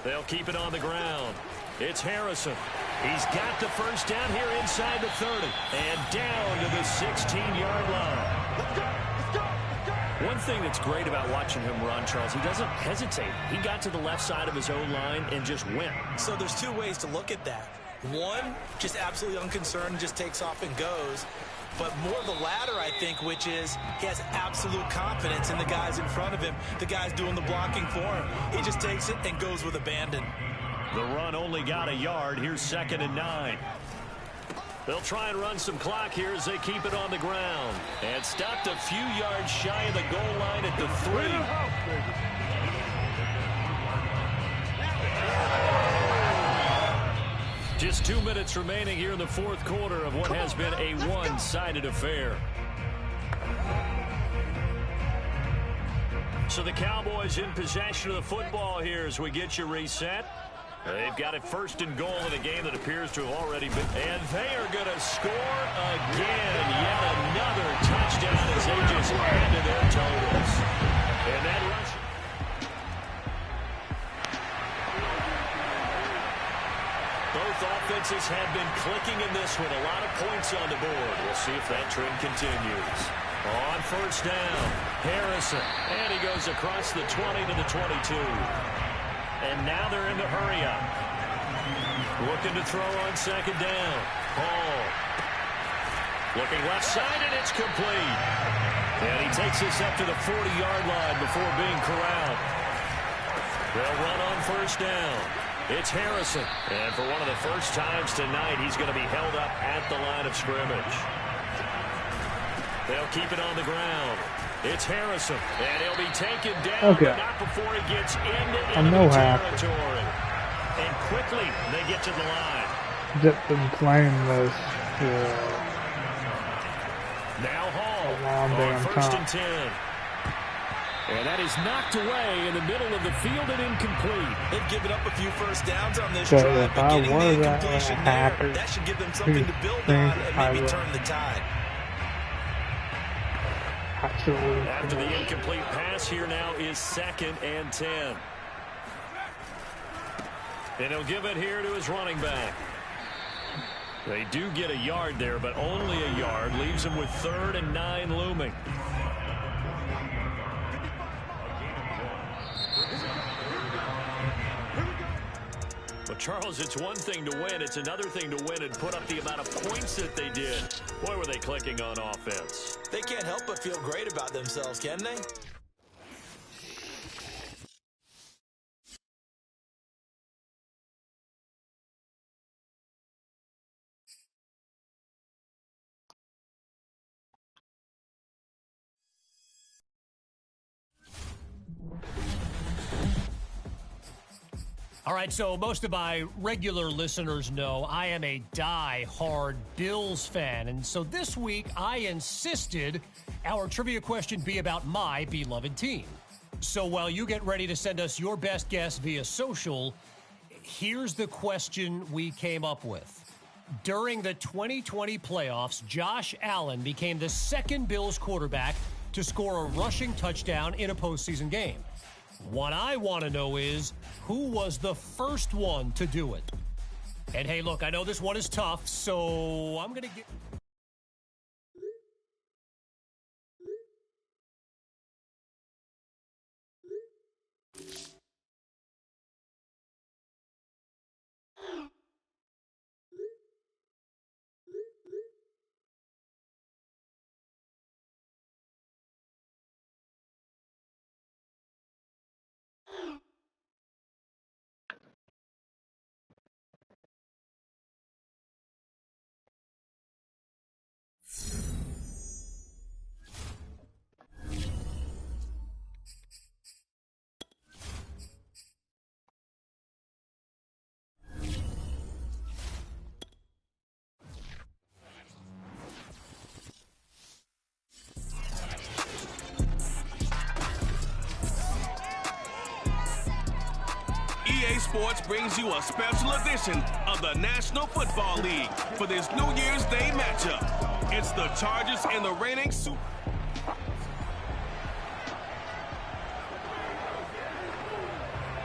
They'll keep it on the ground. It's Harrison. He's got the 1st down here inside the 30. And down to the 16-yard line.
Let's go!
One thing that's great about watching him run, Charles, he doesn't hesitate. He got to the left side of his own line and just went.
So there's 2 ways to look at that. One, just absolutely unconcerned, just takes off and goes. But more the latter, I think, which is he has absolute confidence in the guys in front of him, the guys doing the blocking for him. He just takes it and goes with abandon.
The run only got a yard. Here's 2nd and 9. They'll try and run some clock here as they keep it on the ground. And stopped a few yards shy of the goal line at the 3.
Just 2 minutes remaining here in the fourth quarter of what has been a one-sided affair. So the Cowboys in possession of the football here as we get you reset. They've got it first and goal in a game that appears to have already been. And they are going to score again. Yet another touchdown as they just add to their totals. And that rush. Both offenses have been clicking in this one. A lot of points on the board. We'll see if that trend continues. On first down, Harrison. And he goes across the 20 to the 22. And now they're in the hurry up. Looking to throw on second down. Hall. Looking left side, and it's complete. And he takes this up to the 40-yard line before being corralled. They'll run on first down. It's Harrison. And for one of the first times tonight, he's going to be held up at the line of scrimmage. They'll keep it on the ground. It's Harrison, and he'll be taken down, but not before he gets into enemy territory. And quickly, they get to the line.
Just been playing this
now Hall
on
first and 10. And that is knocked away in the middle of the field and incomplete.
They've given up a few first downs on this drive, but getting the incompletion there, that should give them something to build on and maybe turn the tide.
After the incomplete pass, here now is second and 10. And he'll give it here to his running back. They do get a yard there, but only a yard. Leaves him with 3rd and 9 looming. But, Charles, it's one thing to win. It's another thing to win and put up the amount of points that they did. Boy, were they clicking on offense.
They can't help but feel great about themselves, can they?
All right, so most of my regular listeners know I am a die-hard Bills fan. And so this week, I insisted our trivia question be about my beloved team. So while you get ready to send us your best guess via social, here's the question we came up with. During the 2020 playoffs, Josh Allen became the second Bills quarterback to score a rushing touchdown in a postseason game. What I want to know is, who was the first one to do it? And hey, look, I know this one is tough, so I'm going to get...
EA Sports brings you a special edition of the National Football League for this New Year's Day matchup. It's the Chargers and the reigning Super.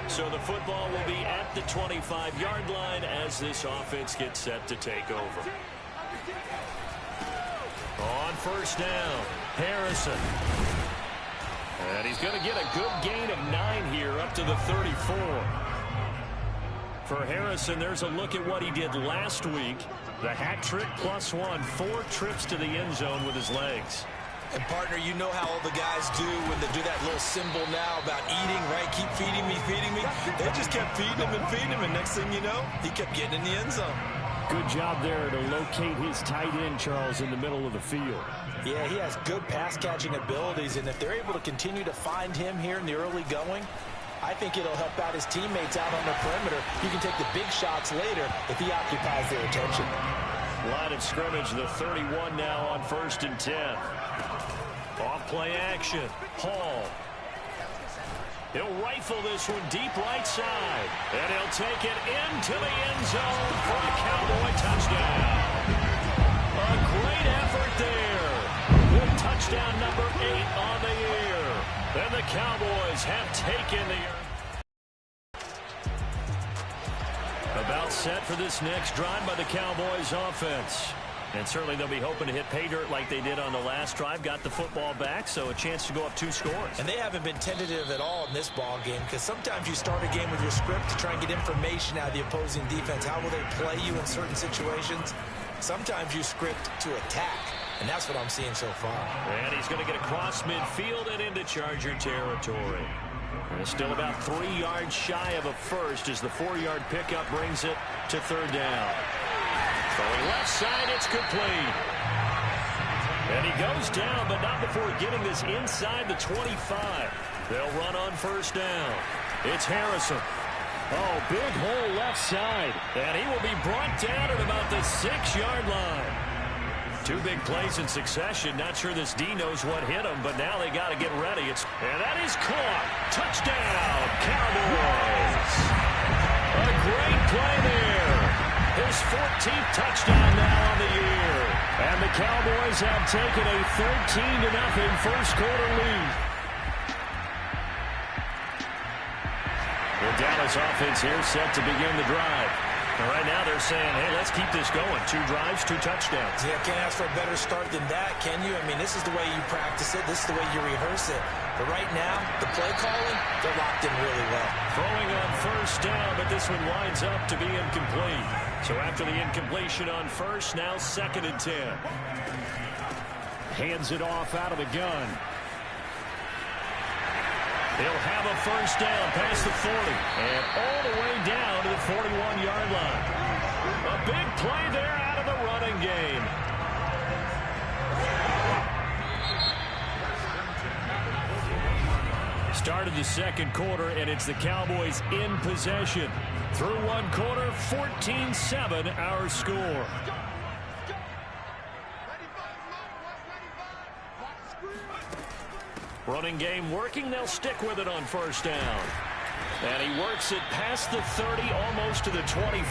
So the football will be at the 25-yard line as this offense gets set to take over. On first down, Harrison. And he's going to get a good gain of 9 here up to the 34. For Harrison, there's a look at what he did last week. The hat trick +1, 4 trips to the end zone with his legs.
And, partner, you know how all the guys do when they do that little symbol now about eating, right? Keep feeding me, feeding me. They just kept feeding him, and next thing you know, he kept getting in the end zone.
Good job there to locate his tight end, Charles, in the middle of the field.
Yeah, he has good pass-catching abilities, and if they're able to continue to find him here in the early going, I think it'll help out his teammates out on the perimeter. You can take the big shots later if he occupies their attention.
Line of scrimmage, the 31 now on 1st and 10. Off play action. Hall. He'll rifle this one deep right side. And he'll take it into the end zone for a Cowboy touchdown. A great effort there. With touchdown number 8 on the year. And the Cowboys have taken the earth. About set for this next drive by the Cowboys offense. And certainly they'll be hoping to hit pay dirt like they did on the last drive. Got the football back, so a chance to go up 2 scores.
And they haven't been tentative at all in this ball game, because sometimes you start a game with your script to try and get information out of the opposing defense. How will they play you in certain situations? Sometimes you script to attack, and that's what I'm seeing so far.
And he's going to get across midfield and into Charger territory. And it's still about 3 yards shy of a first as the 4-yard pickup brings it to 3rd down. Throwing left side, it's complete. And he goes down, but not before getting this inside the 25. They'll run on 1st down. It's Harrison. Oh, big hole left side. And he will be brought down at about the 6-yard line. 2 big plays in succession. Not sure this D knows what hit him, but now they got to get ready. And that is caught. Touchdown, Cowboys. A great play there. His 14th touchdown now on the year. And the Cowboys have taken a 13-0 first quarter lead. The Dallas offense here set to begin the drive. And right now they're saying, hey, let's keep this going. 2 drives, 2 touchdowns.
Yeah, can't ask for a better start than that, can you? I mean, this is the way you practice it. This is the way you rehearse it. But right now, the play calling, they're locked in really well.
Throwing on 1st down, but this one winds up to be incomplete. So after the incompletion on 1st, now 2nd and 10. Hands it off out of the gun. He'll have a 1st down past the 40 and all the way down to the 41-yard line. A big play there out of the running game. Started the 2nd quarter, and it's the Cowboys in possession. Through 1 quarter, 14-7 our score. Running game working. They'll stick with it on 1st down. And he works it past the 30, almost to the 25.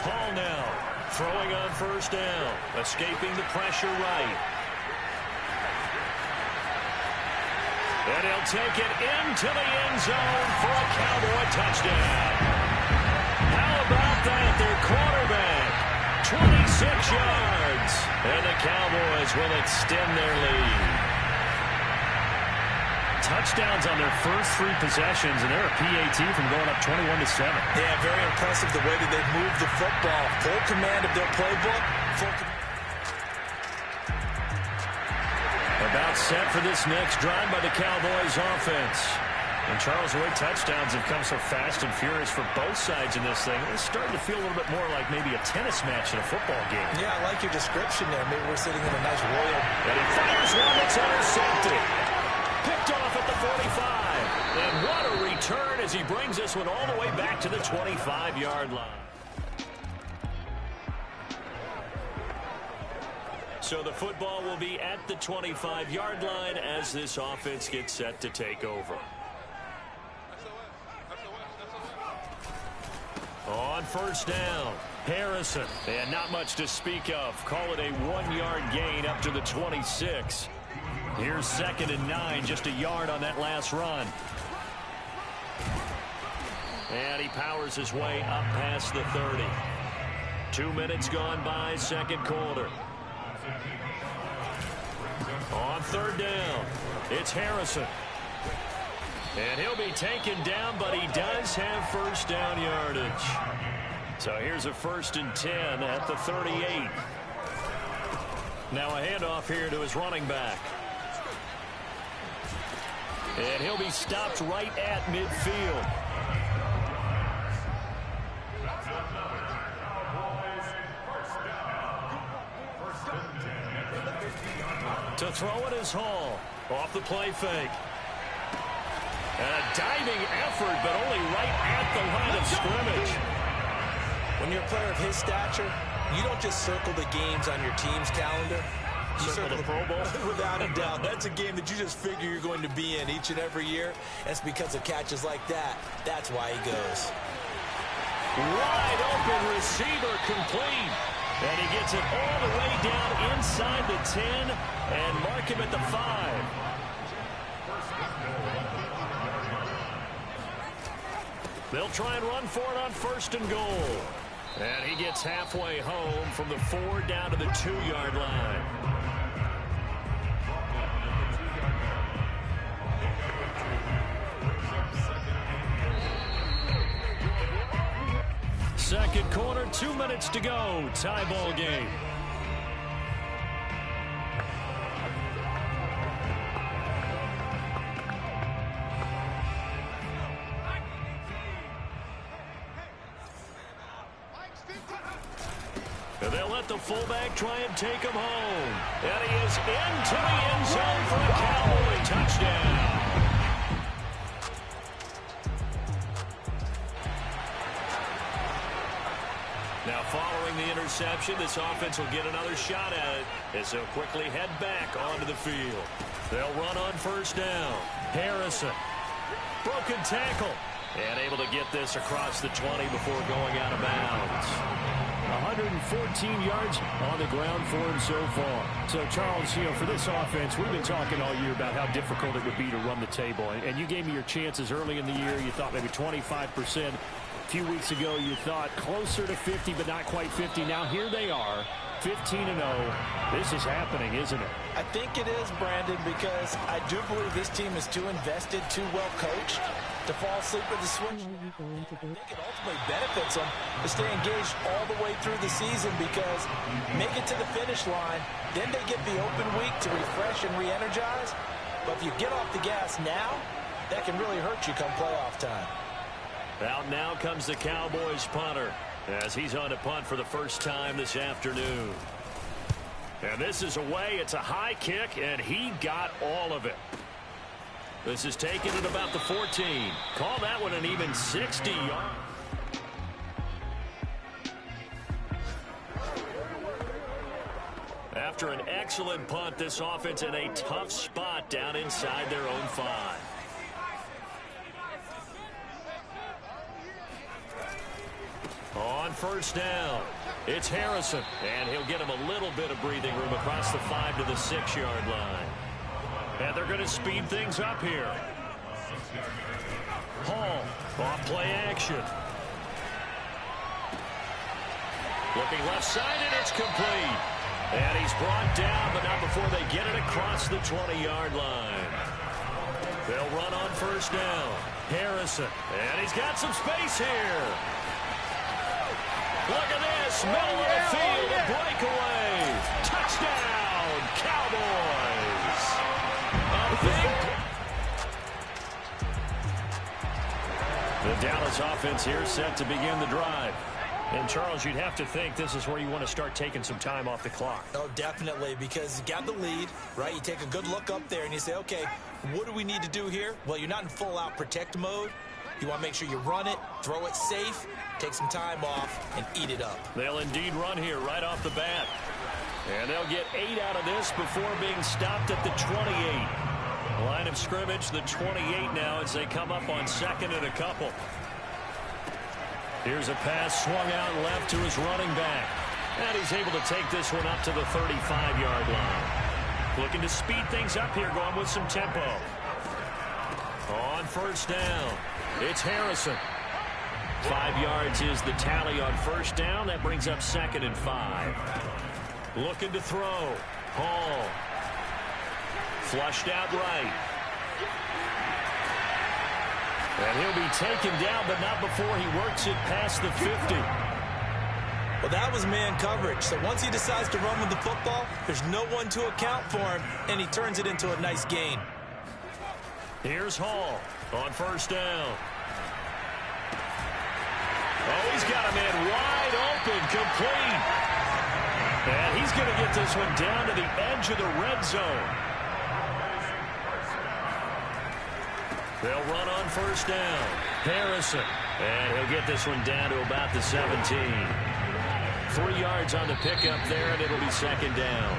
Hall now throwing on 1st down. Escaping the pressure right. And he'll take it into the end zone for a Cowboy touchdown. How about that? Their quarterback, 26 yards. And the Cowboys will extend their lead. Touchdowns on their first 3 possessions, and they're a PAT from going up 21-7.
Yeah, very impressive the way that they've moved the football. Full command of their playbook.
About set for this next drive by the Cowboys offense. And Charles, the way touchdowns have come so fast and furious for both sides in this thing, it's starting to feel a little bit more like maybe a tennis match in a football game.
Yeah, I like your description there. Maybe we're sitting in a nice royal.
And he fires one that's intercepted. Picked off at the 45. And what a return as he brings this one all the way back to the 25-yard line. So the football will be at the 25-yard line as this offense gets set to take over. On 1st down, Harrison. And not much to speak of. Call it a 1-yard gain up to the 26. Here's 2nd and 9, just a yard on that last run. And he powers his way up past the 30. 2 minutes gone by, 2nd quarter. On 3rd down, it's Harrison. And he'll be taken down, but he does have 1st down yardage. So here's a 1st and 10 at the 38. Now a handoff here to his running back. And he'll be stopped right at midfield. To throw it is Hall.
Off the play fake. And a diving effort, but only right at the line of scrimmage.
When you're a player of his stature, you don't just circle the games on your team's calendar. You circle the Pro Bowl. Without a doubt. That's a game that you just figure you're going to be in each and every year. And it's because of catches like that. That's why he goes.
Wide open receiver complete. And he gets it all the way down inside the 10 and mark him at the 5. They'll try and run for it on 1st and goal. And he gets halfway home from the 4 down to the 2-yard line. Second quarter, 2 minutes to go. Tie ball game. And they'll let the fullback try and take him home. And he is into the end zone for a Cowboy touchdown. Now following the interception, this offense will get another shot at it as they'll quickly head back onto the field. They'll run on 1st down. Harrison. Broken tackle. And able to get this across the 20 before going out of bounds. 114 yards on the ground for him so far.
So, Charles, for this offense, we've been talking all year about how difficult it would be to run the table. And you gave me your chances early in the year. You thought maybe 25%. A few weeks ago, you thought closer to 50, but not quite 50. Now, here they are, 15-0. This is happening, isn't it?
I think it is, Brandon, because I do believe this team is too invested, too well coached to fall asleep at the switch. I think it ultimately benefits them to stay engaged all the way through the season because make it to the finish line, then they get the open week to refresh and re-energize. But if you get off the gas now, that can really hurt you come playoff time.
Out now comes the Cowboys punter as he's on to punt for the first time this afternoon. And this is away. It's a high kick, and he got all of it. This is taken at about the 14. Call that one an even 60 yards. After an excellent punt, this offense in a tough spot down inside their own 5. On 1st down, it's Harrison, and he'll get him a little bit of breathing room across the 5 to the 6-yard line. And they're going to speed things up here. Hall, off play action. Looking left side, and it's complete. And he's brought down, but not before they get it across the 20-yard line. They'll run on 1st down. Harrison, and he's got some space here. Look at this, middle of the field, a breakaway. Touchdown, Cowboys. A big... The Dallas offense here set to begin the drive. And, Charles, you'd have to think this is where you want to start taking some time off the clock.
Oh, definitely, because you got the lead, right? You take a good look up there and you say, okay, what do we need to do here? Well, you're not in full-out protect mode. You want to make sure you run it, throw it safe, take some time off, and eat it up.
They'll indeed run here right off the bat. And they'll get 8 out of this before being stopped at the 28. Line of scrimmage, the 28 now as they come up on 2nd and a couple. Here's a pass swung out left to his running back. And he's able to take this one up to the 35-yard line. Looking to speed things up here, going with some tempo. On 1st down, it's Harrison. 5 yards is the tally on 1st down. That brings up 2nd and 5. Looking to throw. Hall. Flushed out right. And he'll be taken down, but not before he works it past the 50.
Well, that was man coverage. So once he decides to run with the football, there's no one to account for him, and he turns it into a nice gain.
Here's Hall on 1st down. Oh, he's got a man wide open, complete. And he's going to get this one down to the edge of the red zone. They'll run on first down. Harrison. And he'll get this one down to about the 17. 3 yards on the pickup there, and it'll be second down.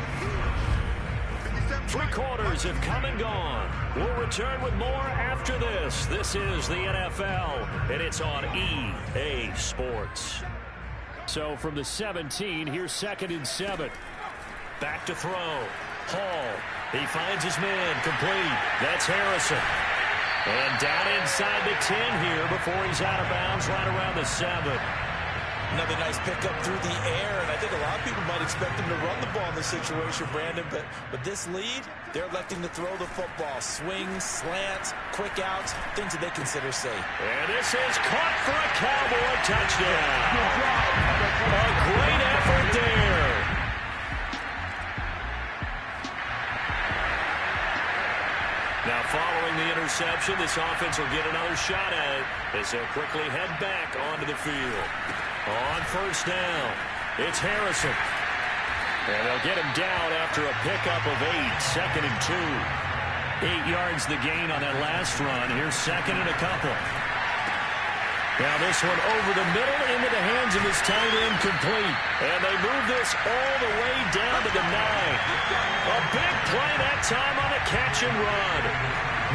3 quarters have come and gone. We'll return with more after this. This is the NFL, and it's on EA Sports.
So from the 17, here's 2nd and 7.
Back to throw. Hall. He finds his man. Complete. That's Harrison. And down inside the 10 here before he's out of bounds right around the 7.
Another nice pickup through the air, and I think a lot of people might expect him to run the ball in this situation, Brandon, but this lead, they're electing to throw the football. Swings, slants, quick outs, things that they consider safe.
And this is caught for a Cowboy touchdown. A great effort there. Now, following the interception, this offense will get another shot at it as they'll quickly head back onto the field. On first down, it's Harrison. And they'll get him down after a pickup of 8, 2nd and 2. 8 yards the gain on that last run. Here's 2nd and a couple. Now this one over the middle into the hands of his tight end, complete. And they move this all the way down to the 9. A big play that time on a catch and run.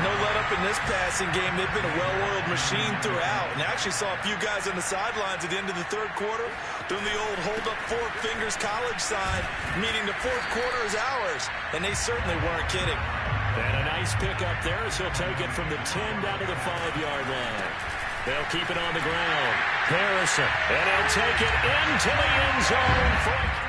No let up in this passing game. They've been a well-oiled machine throughout. And I actually saw a few guys on the sidelines at the end of the 3rd quarter doing the old hold up 4 fingers college sign, meaning the 4th quarter is ours. And they certainly weren't kidding.
And a nice pickup there as he'll take it from the 10 down to the 5-yard line. They'll keep it on the ground. Harrison. And he'll take it into the end zone for a...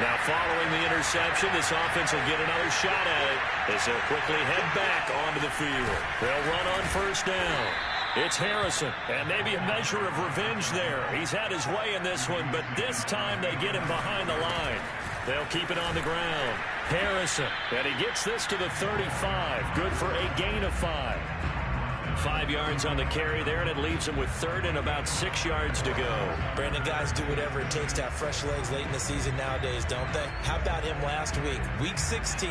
Now, following the interception, this offense will get another shot at it as they'll quickly head back onto the field. They'll run on first down. It's Harrison, and maybe a measure of revenge there. He's had his way in this one, but this time they get him behind the line. They'll keep it on the ground. Harrison, and he gets this to the 35. Good for a gain of 5. 5 yards on the carry there, and it leaves him with 3rd and about 6 yards to go.
Brandon, guys do whatever it takes to have fresh legs late in the season nowadays, don't they? How about him last week? Week 16,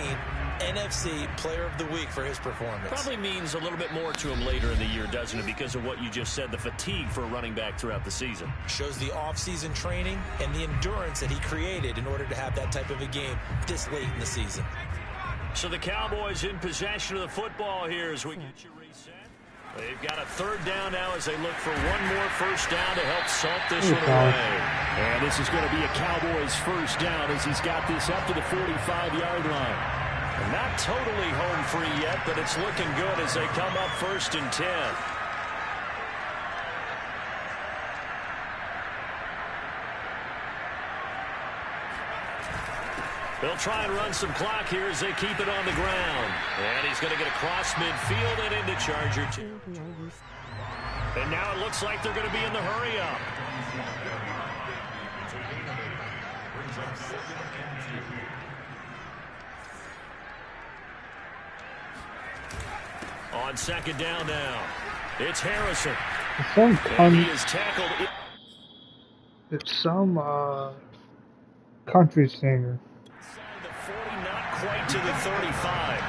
NFC Player of the Week for his performance.
Probably means a little bit more to him later in the year, doesn't it? Because of what you just said, the fatigue for a running back throughout the season.
Shows the off-season training and the endurance that he created in order to have that type of a game this late in the season.
So the Cowboys in possession of the football here as we get you reset. They've got a 3rd down now as they look for one more first down to help salt this one away.
And this is going to be a Cowboys first down as he's got this up to the 45-yard line.
Not totally home free yet, but it's looking good as they come up 1st and 10. They'll try and run some clock here as they keep it on the ground. And he's going to get across midfield and into Charger 2. And now it looks like they're going to be in the hurry up. On 2nd down now, it's Harrison. And he is tackled.
It's some country singer.
The 40, not quite to the 35.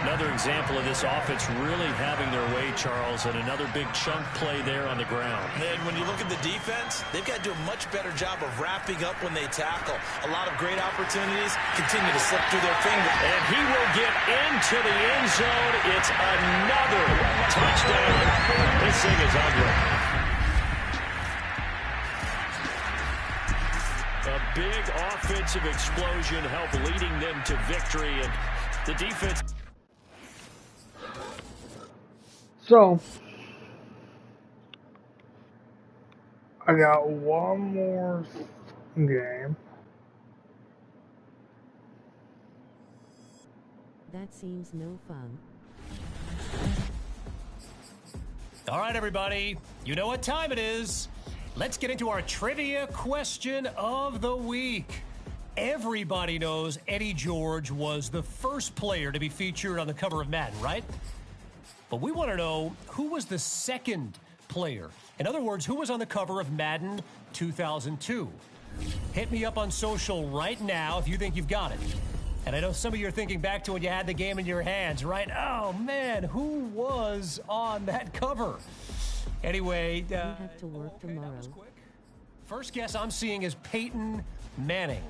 Another example of this offense really having their way, Charles, and another big chunk play there on the ground.
And when you look at the defense, they've got to do a much better job of wrapping up when they tackle. A lot of great opportunities continue to slip through their fingers.
And he will get into the end zone. It's another touchdown. This thing is ugly. A big offensive explosion helped leading them to victory, and the defense...
So, I got one more game.
That seems no fun.
All right, everybody. You know what time it is. Let's get into our trivia question of the week. Everybody knows Eddie George was the first player to be featured on the cover of Madden, right? But we want to know who was the second player. In other words, who was on the cover of Madden 2002? Hit me up on social right now if you think you've got it. And I know some of you are thinking back to when you had the game in your hands, right? Oh, man, who was on that cover? Anyway,
You have to work tomorrow.
First guess I'm seeing is Peyton Manning.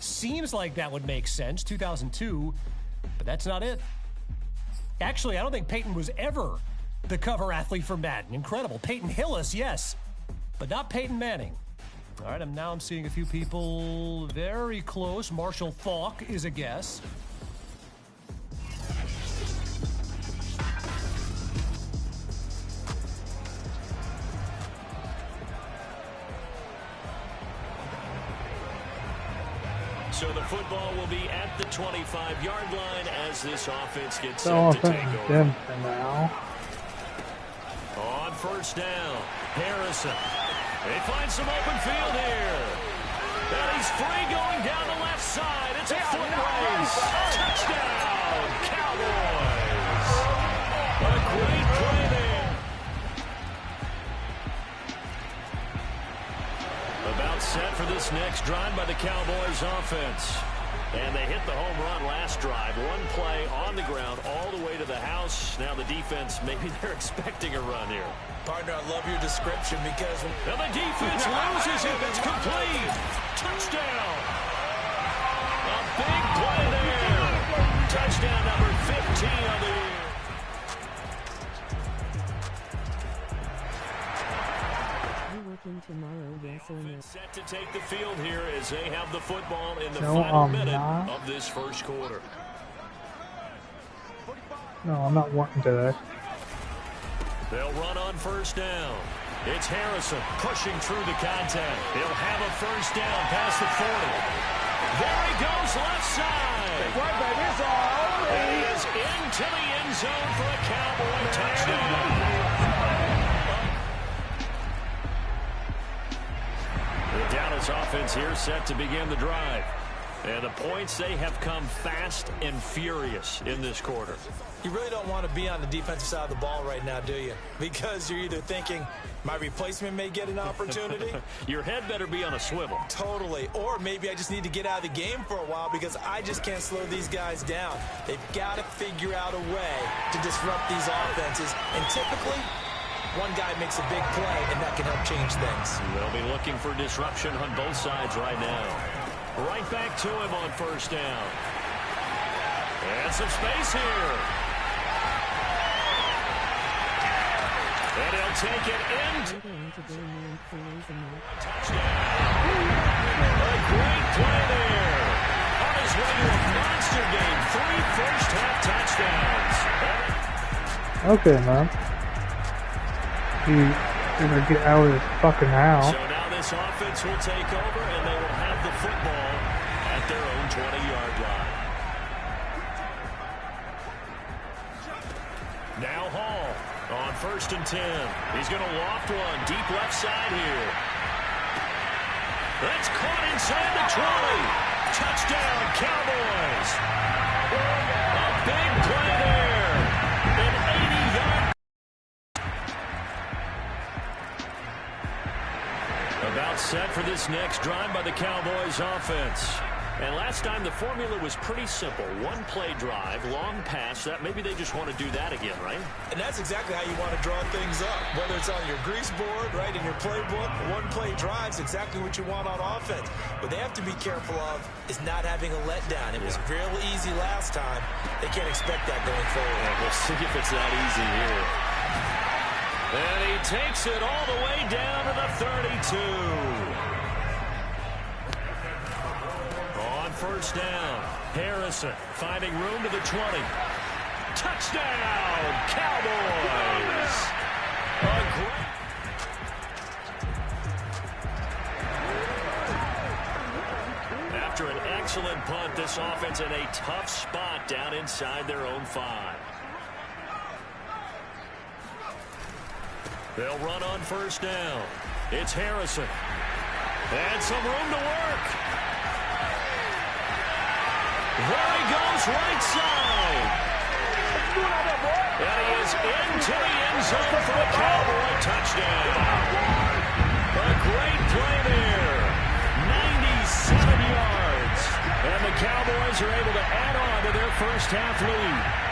Seems like that would make sense, 2002, but that's not it. Actually, I don't think Peyton was ever the cover athlete for Madden. Incredible. Peyton Hillis, yes, but not Peyton Manning. All right, now I'm seeing a few people very close. Marshall Faulk is a guess.
So the football will be at the 25-yard line as this offense gets set to take over.
Now.
On first down, Harrison. They find some open field here. And he's free going down the left side. It's a foot race. Touchdown, Cowboys. A great play there. About set for this next drive by the Cowboys offense. And they hit the home run last drive. One play on the ground all the way to the house. Now the defense, maybe they're expecting a run here.
Partner, I love your description because...
And the defense loses him. It's complete. Touchdown. A big play there. Touchdown number 15 of the year.
Tomorrow, yes or no?
Set to take the field here as they have the football in the final minute of this first quarter.
No, I'm not working today.
They'll run on first down. It's Harrison pushing through the contact. He'll have a first down past the 40. There he goes left side. And he is into the end zone for a Cowboy touchdown. The Dallas offense here set to begin the drive. And the points, they have come fast and furious in this quarter.
You really don't want to be on the defensive side of the ball right now, do you? Because you're either thinking, my replacement may get an opportunity.
Your head better be on a swivel.
Totally. Or maybe I just need to get out of the game for a while because I just can't slow these guys down. They've got to figure out a way to disrupt these offenses. And typically, one guy makes a big play, and that can help change things.
They'll be looking for disruption on both sides right now. Right back to him on first down. And some space here. And he'll take it in. Touchdown. A great play there. On his way to a monster game. 3 first-half touchdowns.
Okay, man. You're gonna get out of this fucking house.
So now this offense will take over, and they will have the football at their own 20-yard line. Now Hall on first and 10. He's going to loft one deep left side here. That's caught inside the 20. Touchdown, Cowboys. A big play there. An 80-yard. About set for this next drive by the Cowboys offense. And last time the formula was pretty simple. One play drive, long pass. That maybe they just want to do that again, right?
And that's exactly how you want to draw things up. Whether it's on your grease board, right, in your playbook, one play drive's exactly what you want on offense. What they have to be careful of is not having a letdown. It was real easy last time. They can't expect that going forward.
Yeah, we'll see if it's that easy here. And he takes it all the way down to the 32. On first down, Harrison finding room to the 20. Touchdown, Cowboys! After an excellent punt, this offense in a tough spot down inside their own 5. They'll run on first down. It's Harrison. And some room to work. There he goes, right side. And he is into the end zone for a Cowboy touchdown. A great play there.
And the Cowboys are able to add on to their first half lead.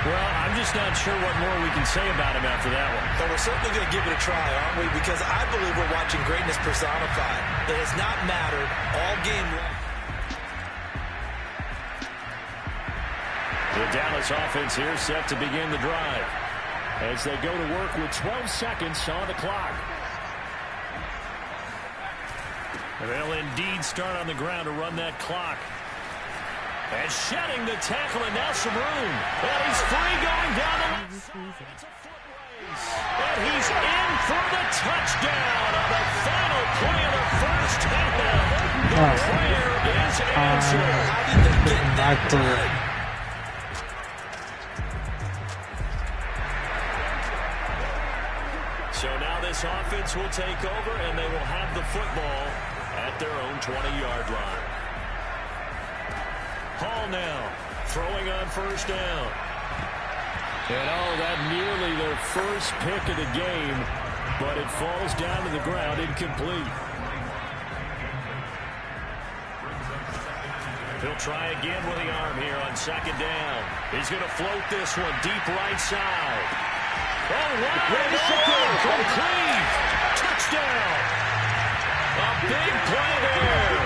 Well, I'm just not sure what more we can say about him after that one.
But we're certainly going to give it a try, aren't we? Because I believe we're watching greatness personified. It has not mattered all game long.
The Dallas offense here set to begin the drive as they go to work with 12 seconds on the clock.
They'll indeed start on the ground to run that clock. And shedding the tackle, and now some room. And he's free going down the line. And he's in for the touchdown on the final play of the first half. The prayer is answered.
How did they get that done?
So now this offense will take over, and they will have the football at their own 20-yard line. Hall now throwing on first down.
And that nearly their first pick of the game, but it falls down to the ground incomplete.
He'll try again with the arm here on second down. He's going to float this one deep right side. Oh, wide open, complete, touchdown. A big play there.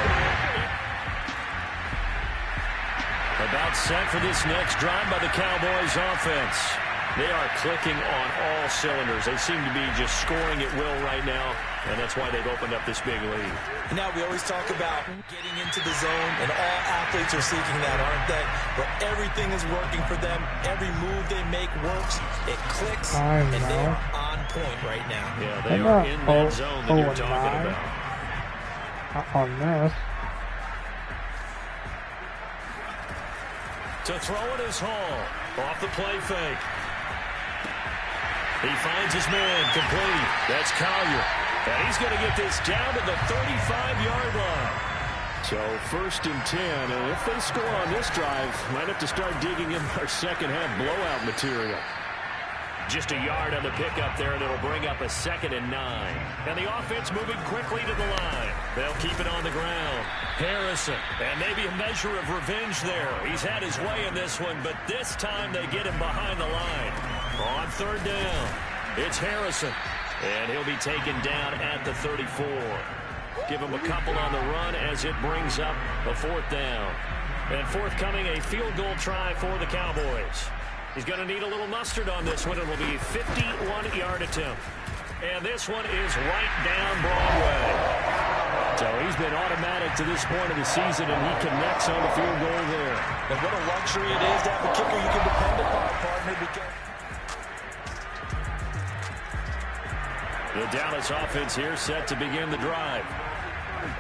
About set for this next drive by the Cowboys offense. They are clicking on all cylinders. They seem to be just scoring at will right now, and that's why they've opened up this big lead.
Now, we always talk about getting into the zone, and all athletes are seeking that, aren't they? Where everything is working for them. Every move they make works. It clicks, and they are on point right now.
Yeah, they are in that zone that you're talking about.
On this.
To throw it is Hall. Off the play fake. He finds his man, complete. That's Collier. And he's going to get this down to the 35-yard line.
So 1st and 10, and if they score on this drive, might have to start digging in our second half blowout material.
Just a yard on the pickup there, and it'll bring up a 2nd and 9. And the offense moving quickly to the line. They'll keep it on the ground. Harrison, and maybe a measure of revenge there. He's had his way in this one, but this time they get him behind the line. On 3rd down, it's Harrison, and he'll be taken down at the 34. Give him a couple on the run as it brings up a 4th down. And forthcoming, a field goal try for the Cowboys. He's going to need a little mustard on this one. It will be a 51-yard attempt. And this one is right down Broadway.
So he's been automatic to this point of the season, and he connects on the field goal there.
And what a luxury it is to have a kicker you can depend upon, partner.
The Dallas offense here set to begin the drive.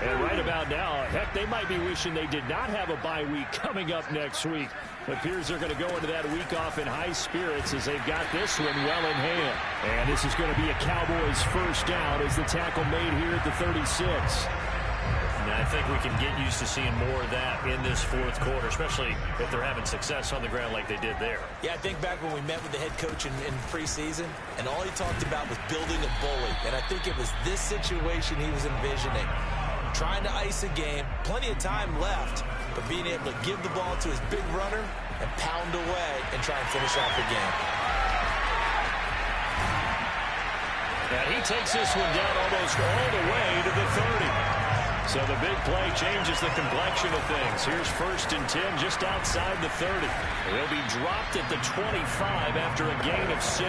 And right about now, heck, they might be wishing they did not have a bye week coming up next week. It appears they're going to go into that week off in high spirits as they've got this one well in hand. And this is going to be a Cowboys first down as the tackle made here at the 36.
And I think we can get used to seeing more of that in this 4th quarter, especially if they're having success on the ground like they did there.
Yeah, I think back when we met with the head coach in preseason, and all he talked about was building a bully. And I think it was this situation he was envisioning. Trying to ice a game, plenty of time left, but being able to give the ball to his big runner and pound away and try and finish off the game.
And he takes this one down almost all the way to the 30.
So the big play changes the complexion of things. Here's 1st and 10 just outside the 30. He'll be dropped at the 25 after a gain of 6.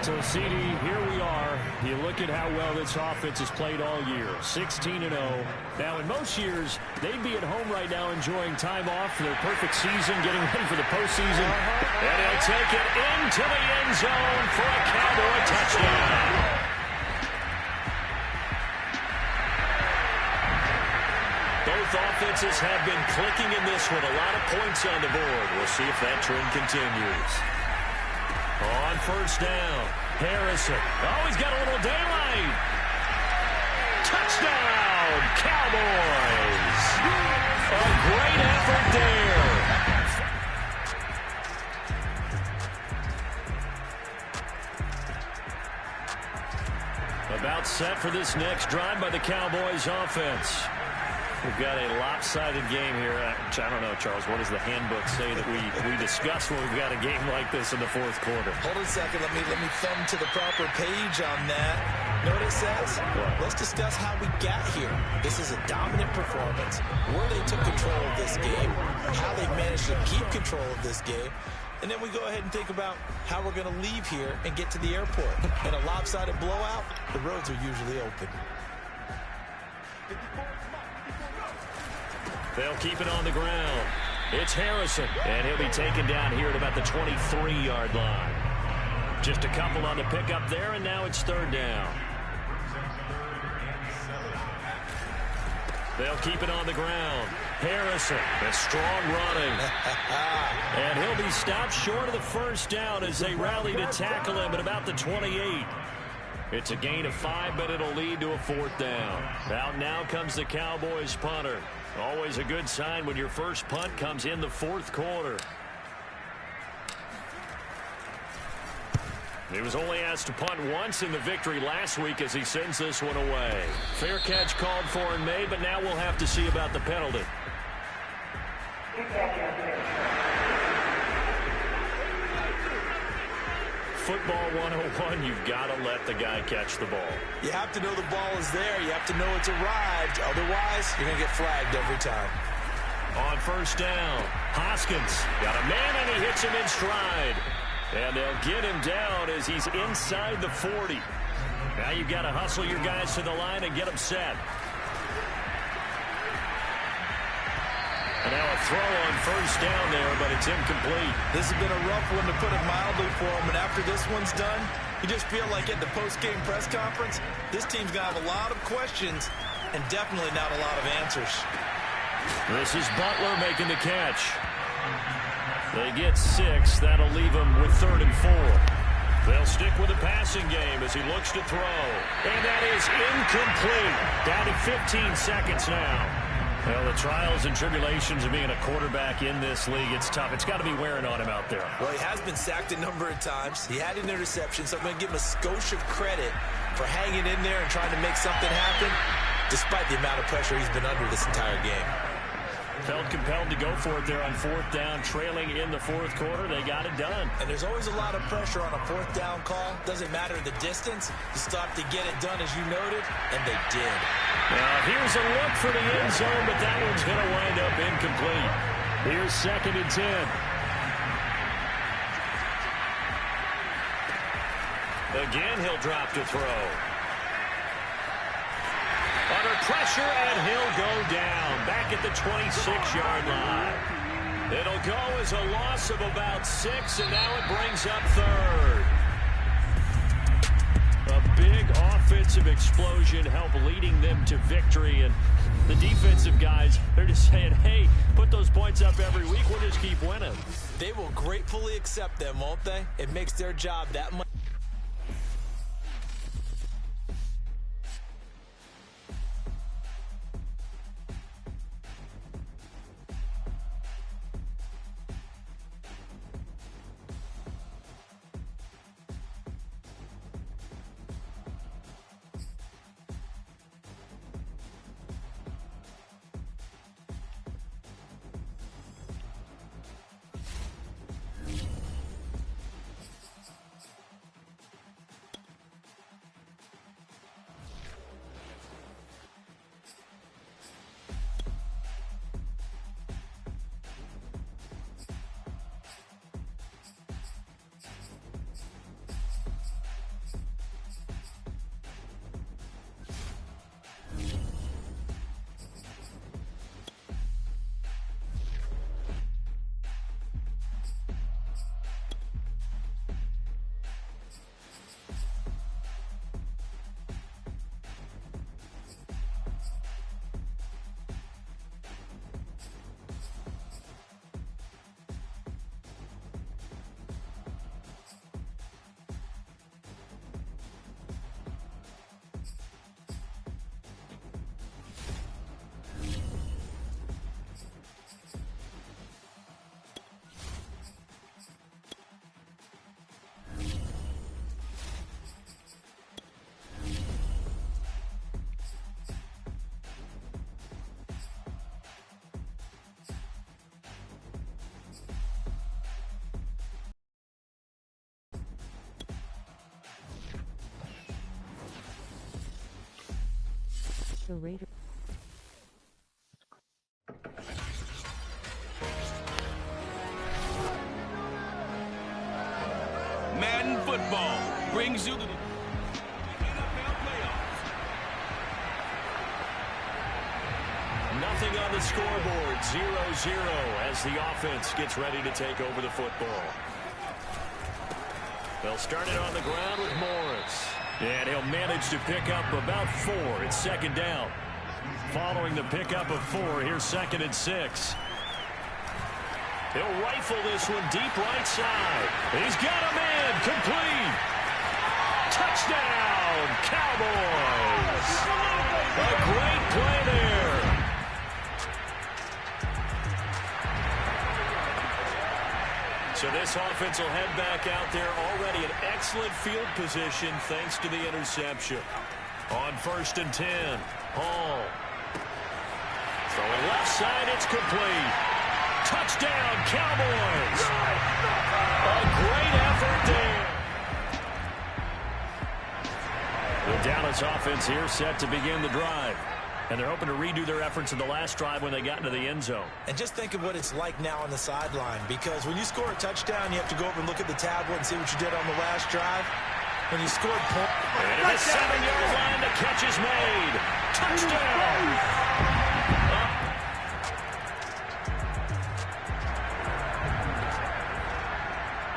So, CD, here we are. You look at how well this offense has played all year, 16-0. Now, in most years, they'd be at home right now enjoying time off for their perfect season, getting ready for the postseason.
And he'll take it into the end zone for a Cowboy touchdown. Both offenses have been clicking in this one. A lot of points on the board. We'll see if that trend continues. On first down, Harrison. Oh, he's got a little daylight. Touchdown, Cowboys. A great effort there.
About set for this next drive by the Cowboys offense. We've got a lopsided game here. I don't know, Charles, what does the handbook say that we discuss when we've got a game like this in the fourth quarter?
Hold on a second. Let me thumb to the proper page on that. Know what it says?
What?
Let's discuss how we got here. This is a dominant performance, where they took control of this game, how they managed to keep control of this game, and then we go ahead and think about how we're going to leave here and get to the airport. In a lopsided blowout, the roads are usually open.
They'll keep it on the ground. It's Harrison, and he'll be taken down here at about the 23-yard line. Just a couple on the pickup there, and now it's third down. They'll keep it on the ground. Harrison, a strong running. And he'll be stopped short of the first down as they rally to tackle him at about the 28. It's a gain of 5, but it'll lead to a fourth down. Out now comes the Cowboys punter. Always a good sign when your first punt comes in the fourth quarter. He was only asked to punt once in the victory last week as he sends this one away. Fair catch called for and made, but now we'll have to see about the penalty. Football 101, you've got to let the guy catch the ball.
You have to know the ball is there. You have to know it's arrived. Otherwise, you're going to get flagged every time.
On first down, Hoskins got a man and he hits him in stride. And they'll get him down as he's inside the 40. Now you've got to hustle your guys to the line and get them set. And now a throw on first down there, but it's incomplete.
This has been a rough one, to put it mildly, for him. And after this one's done, you just feel like at the post-game press conference, this team's going to have a lot of questions and definitely not a lot of answers.
This is Butler making the catch. They get 6. That'll leave them with 3rd and 4. They'll stick with the passing game as he looks to throw. And that is incomplete. Down to 15 seconds now. Well, the trials and tribulations of being a quarterback in this league, it's tough. It's got to be wearing on him out there.
Well, he has been sacked a number of times. He had an interception, so I'm going to give him a skosh of credit for hanging in there and trying to make something happen, despite the amount of pressure he's been under this entire game.
Felt compelled to go for it there on 4th down, trailing in the 4th quarter. They got it done.
And there's always a lot of pressure on a 4th down call. Doesn't matter the distance. You stop to get it done, as you noted, and they did.
Now, here's a look for the end zone, but that one's going to wind up incomplete. Here's 2nd and 10. Again, he'll drop to throw. Under pressure, and he'll go down. Back at the 26-yard line. It'll go as a loss of about 6, and now it brings up 3rd. A big offensive explosion helped leading them to victory. And the defensive guys, they're just saying, hey, put those points up every week. We'll just keep winning.
They will gratefully accept them, won't they? It makes their job that much.
The Raiders.
Madden football brings you the NFL playoffs.
Nothing on the scoreboard, 0-0 as the offense gets ready to take over the football. They'll start it on the ground with Morris. And he'll manage to pick up about 4. It's second down. Following the pickup of 4, here's 2nd and 6. He'll rifle this one deep right side. He's got him in. Complete. Touchdown, Cowboys. A great play there. So this offense will head back out there, already in excellent field position thanks to the interception. On 1st and 10, Hall. Throwing left side, it's complete. Touchdown, Cowboys. A great effort there. The Dallas offense here set to begin the drive. And they're hoping to redo their efforts in the last drive when they got into the end zone.
And just think of what it's like now on the sideline, because when you score a touchdown, you have to go over and look at the tablet and see what you did on the last drive. When you scored points.
And at the 7-yard line, the catch is made. Touchdown.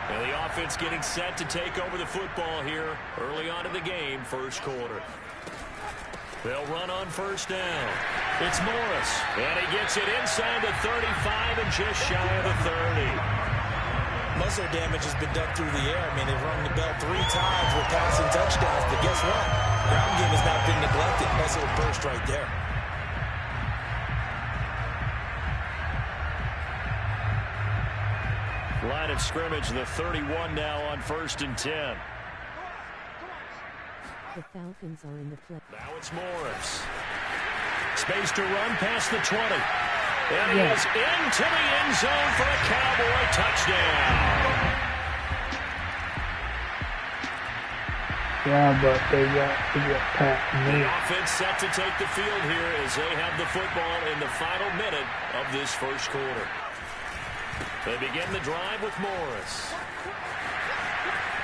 And the offense getting set to take over the football here early on in the game, first quarter. They'll run on 1st down. It's Morris, and he gets it inside the 35 and just shy of the 30.
Most of their damage has been done through the air. I mean, they've rung the bell 3 times with passing touchdowns, but guess what? Ground game has not been neglected. Nice little burst right there.
Line of scrimmage, the 31 now on 1st and 10.
The Falcons are in the play.
Now it's Morris. Space to run past the 20. And he is into the end zone for a Cowboy touchdown.
Yeah, but they got Pat and
The
me.
offense set to take the field here as they have the football in the final minute of this first quarter. They begin the drive with Morris.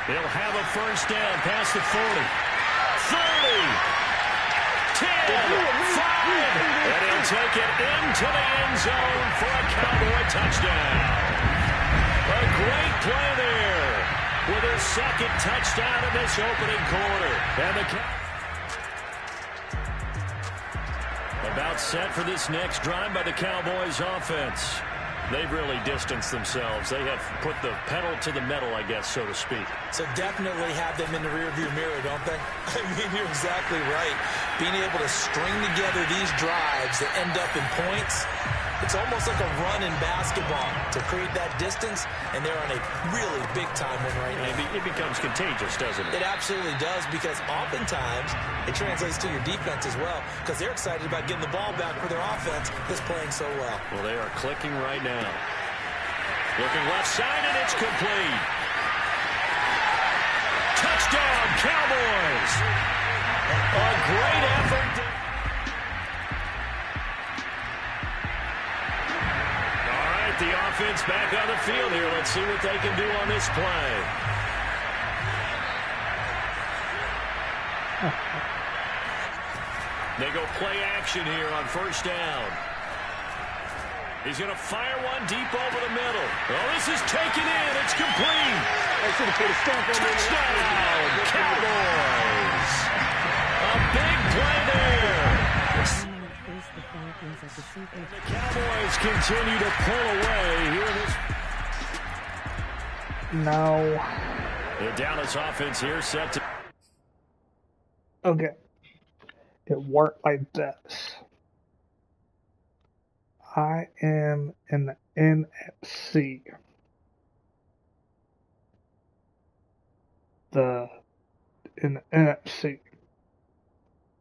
He'll have a 1st down past the 40. 30, 10, 5, and he'll take it into the end zone for a Cowboy touchdown. A great play there with his 2nd touchdown in this opening quarter. And the about set for this next drive by the Cowboys offense. They've really distanced themselves. They have put the pedal to the metal, I guess, so to speak.
So definitely have them in the rearview mirror, don't they? I mean, you're exactly right. Being able to string together these drives that end up in points, it's almost like a run in basketball to create that distance, and they're on a really big-time one right now.
It becomes contagious, doesn't it?
It absolutely does, because oftentimes it translates to your defense as well, because they're excited about getting the ball back for their offense that's playing so well.
Well, they are clicking right now. Looking left side, and it's complete. Touchdown, Cowboys! A great effort. All right, the offense back on the field here. Let's see what they can do on this play. They go play action here on 1st down. He's going to fire one deep over the middle. Oh, this is taken in. It's complete. Touchdown, Cowboys. A big play there. The Cowboys continue to pull away here in this.
No.
The Dallas offense here set to.
Okay. It worked like this. I am in the NFC. In the NFC.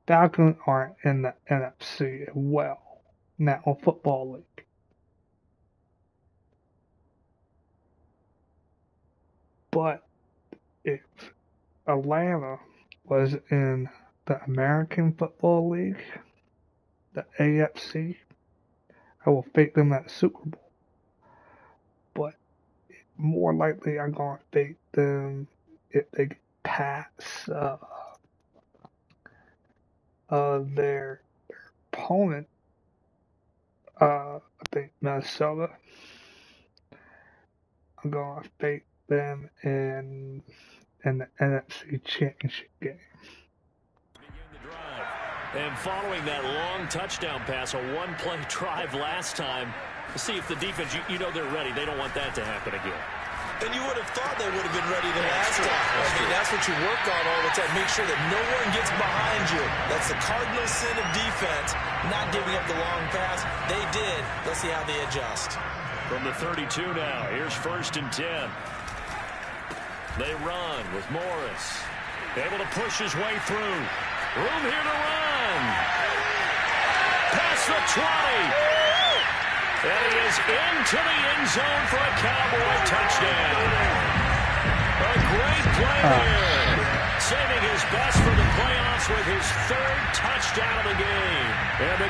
Falcons are in the NFC as well. National Football League. But if Atlanta was in the American Football League, the AFC. I will fake them at Super Bowl. But more likely, I'm going to fake them if they get past their opponent. I think Minnesota. I'm going to fake them in the NFC Championship game.
And following that long touchdown pass, a one-play drive last time, to see if the defense, you know they're ready. They don't want that to happen again.
And you would have thought they would have been ready the last time. I mean, that's what you work on all the time. Make sure that no one gets behind you. That's the cardinal sin of defense, not giving up the long pass. They did. Let's see how they adjust.
From the 32 now, here's 1st and 10. They run with Morris. Able to push his way through. Room here to run. Past the 20. And he is into the end zone for a Cowboy touchdown. A great play there. Saving his best for the playoffs with his 3rd touchdown of the game. And the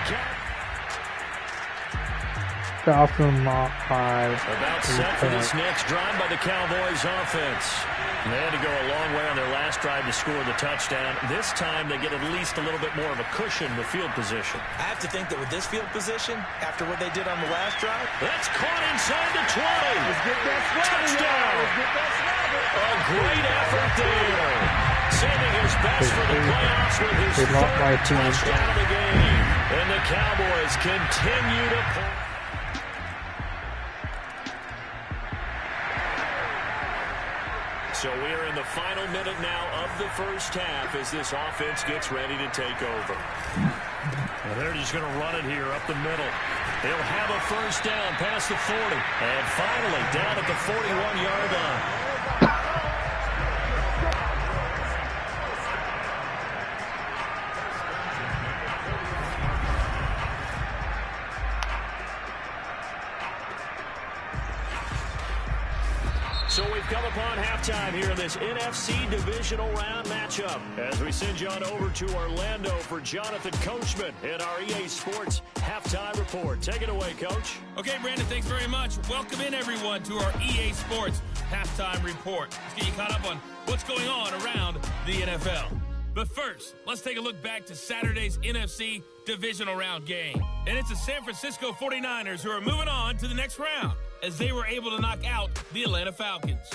Falcons lost 5.
About set for this next drive by the Cowboys offense. They had to go a long way on their last drive to score the touchdown. This time they get at least a little bit more of a cushion with field position.
I have to think that with this field position, after what they did on the last drive,
that's caught inside the 20. Touchdown. A great effort there. Saving his best for the playoffs with his 3rd touchdown of the game. And the Cowboys continue to play. So we are in the final minute now of the first half as this offense gets ready to take over.
Well, they're just going to run it here up the middle. They'll have a first down past the 40.
And finally down at the 41-yard line. So we've come upon halftime here in this NFC divisional round matchup as we send you on over to Orlando for Jonathan Coachman in our EA Sports halftime report. Take it away, Coach.
Okay, Brandon, thanks very much. Welcome in, everyone, to our EA Sports halftime report. Let's get you caught up on what's going on around the NFL. But first, let's take a look back to Saturday's NFC divisional round game. And it's the San Francisco 49ers who are moving on to the next round as they were able to knock out the Atlanta Falcons.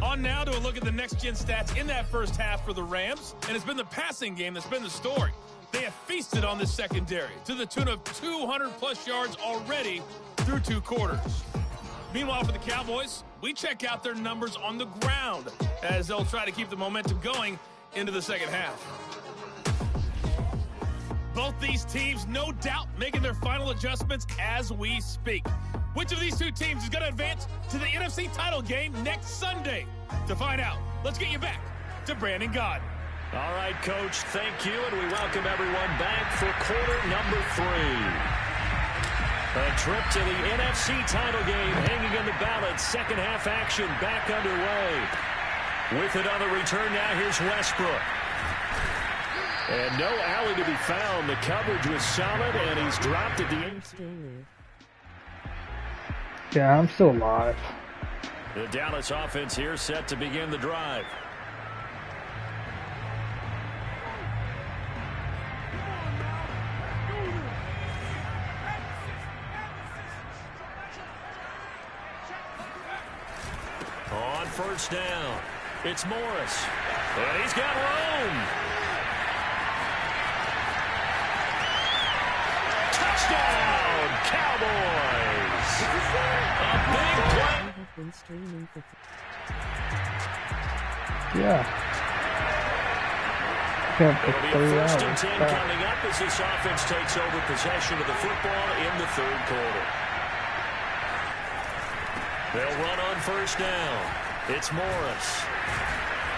On now to a look at the next-gen stats in that first half for the Rams, and it's been the passing game that's been the story. They have feasted on the secondary to the tune of 200-plus yards already through 2 quarters. Meanwhile, for the Cowboys, we check out their numbers on the ground as they'll try to keep the momentum going into the second half. Both these teams, no doubt, making their final adjustments as we speak. Which of these 2 teams is going to advance to the NFC title game next Sunday? To find out, let's get you back to Brandon Gaudin.
All right, Coach, thank you, and we welcome everyone back for quarter number 3. A trip to the NFC title game hanging in the balance. Second half action back underway. With another return now, here's Westbrook. And no alley to be found. The coverage was solid, and he's dropped at the end.
Yeah, I'm still alive.
The Dallas offense here set to begin the drive. On first down, it's Morris. And he's got room. Touchdown, Cowboys. A big play.
Yeah.
It'll be a 1st and 10 coming up as this offense takes over possession of the football in the 3rd quarter. They'll run on first down. It's Morris.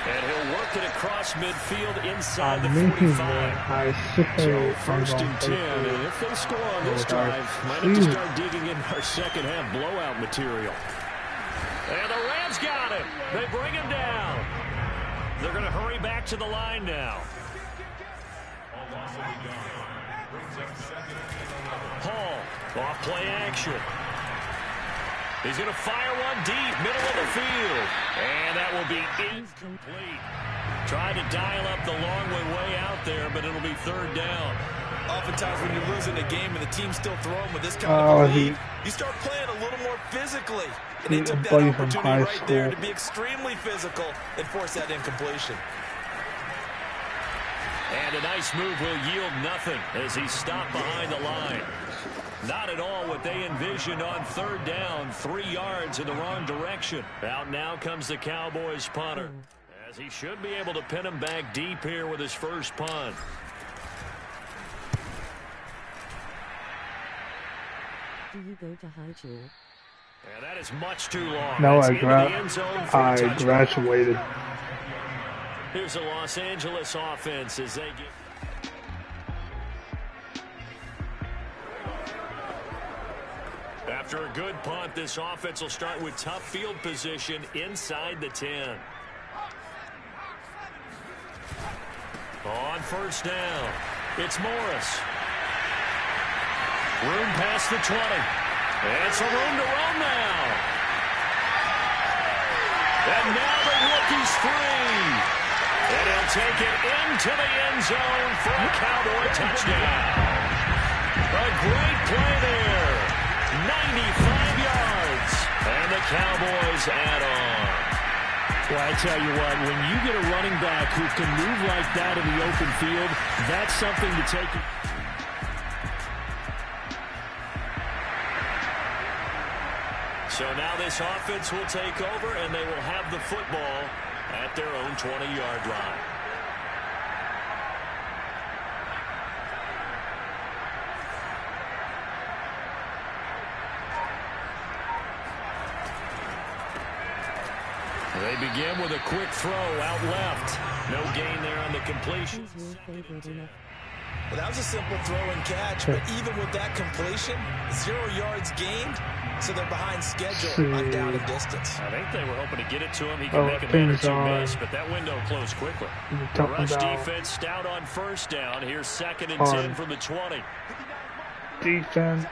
And he'll work it across midfield inside the 45. So 1st and 10. And if they score on this drive, might have to start digging in our second half blowout material. And the Rams got him. They bring him down. They're going to hurry back to the line now. Hall, off play action. He's going to fire one deep, middle of the field. And that will be incomplete. Tried to dial up the long way out there, but it'll be third down.
Oftentimes when you're losing a game and the team's still throwing with this kind of lead, you start playing a little more physically. And they took that opportunity right there to be extremely physical and force that incompletion.
And a nice move will yield nothing as he's stopped behind the line. Not at all what they envisioned on third down. 3 yards in the wrong direction. Out now comes the Cowboys punter, as he should be able to pin him back deep here with his first punt.
Do you go to high school?
And that is much too long.
No,
That's
I graduated.
Here's the Los Angeles offense as they get... After a good punt, this offense will start with tough field position inside the 10. On first down, it's Morris. Room past the 20. And some room to run now. And now the rookie's free. And he'll take it into the end zone for a Cowboy touchdown. A great play there. 95 yards. And the Cowboys add on. Well, I tell you what, when you get a running back who can move like that in the open field, that's something to take. So now this offense will take over, and they will have the football at their own 20-yard line. They begin with a quick throw out left. No gain there on the completion.
Well, that was a simple throw and catch, but even with that completion, 0 yards gained, so they're behind schedule on down and distance.
I think they were hoping to get it to him. He can make a man or two miss, but that window closed quickly. The rush defense stout on first down. Here's 2nd and 10 from the 20.
Defense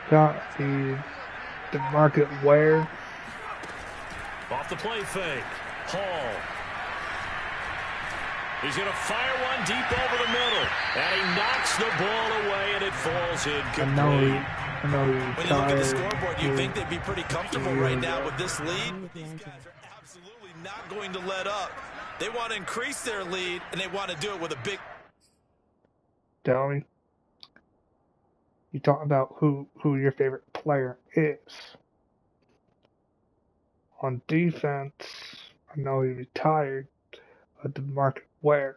got the market where.
Off the play fake. Hall. He's going to fire one deep over the middle. And he knocks the ball away, and it falls incomplete.
When you look at the scoreboard, you think they'd be pretty comfortable right now with this lead. These guys are absolutely not going to let up. They want to increase their lead, and they want to do it with a big...
Tell me. You talk about who your favorite player is. On defense, I know he retired, but the market where.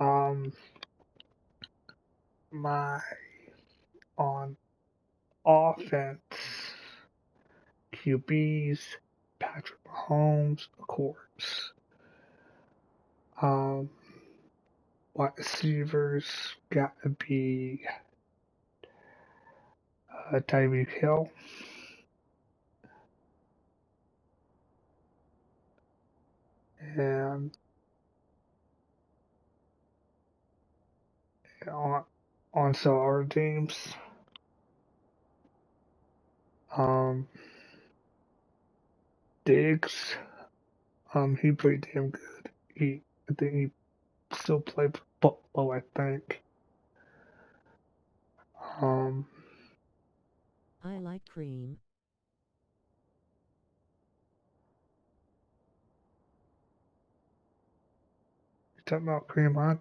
On offense, QBs, Patrick Mahomes, of course. Wide receivers got to be Tyreek Hill. And on some other teams, Diggs, he played damn good. I think he still plays football, I think.
I like cream.
Talking about Kareem Hunt.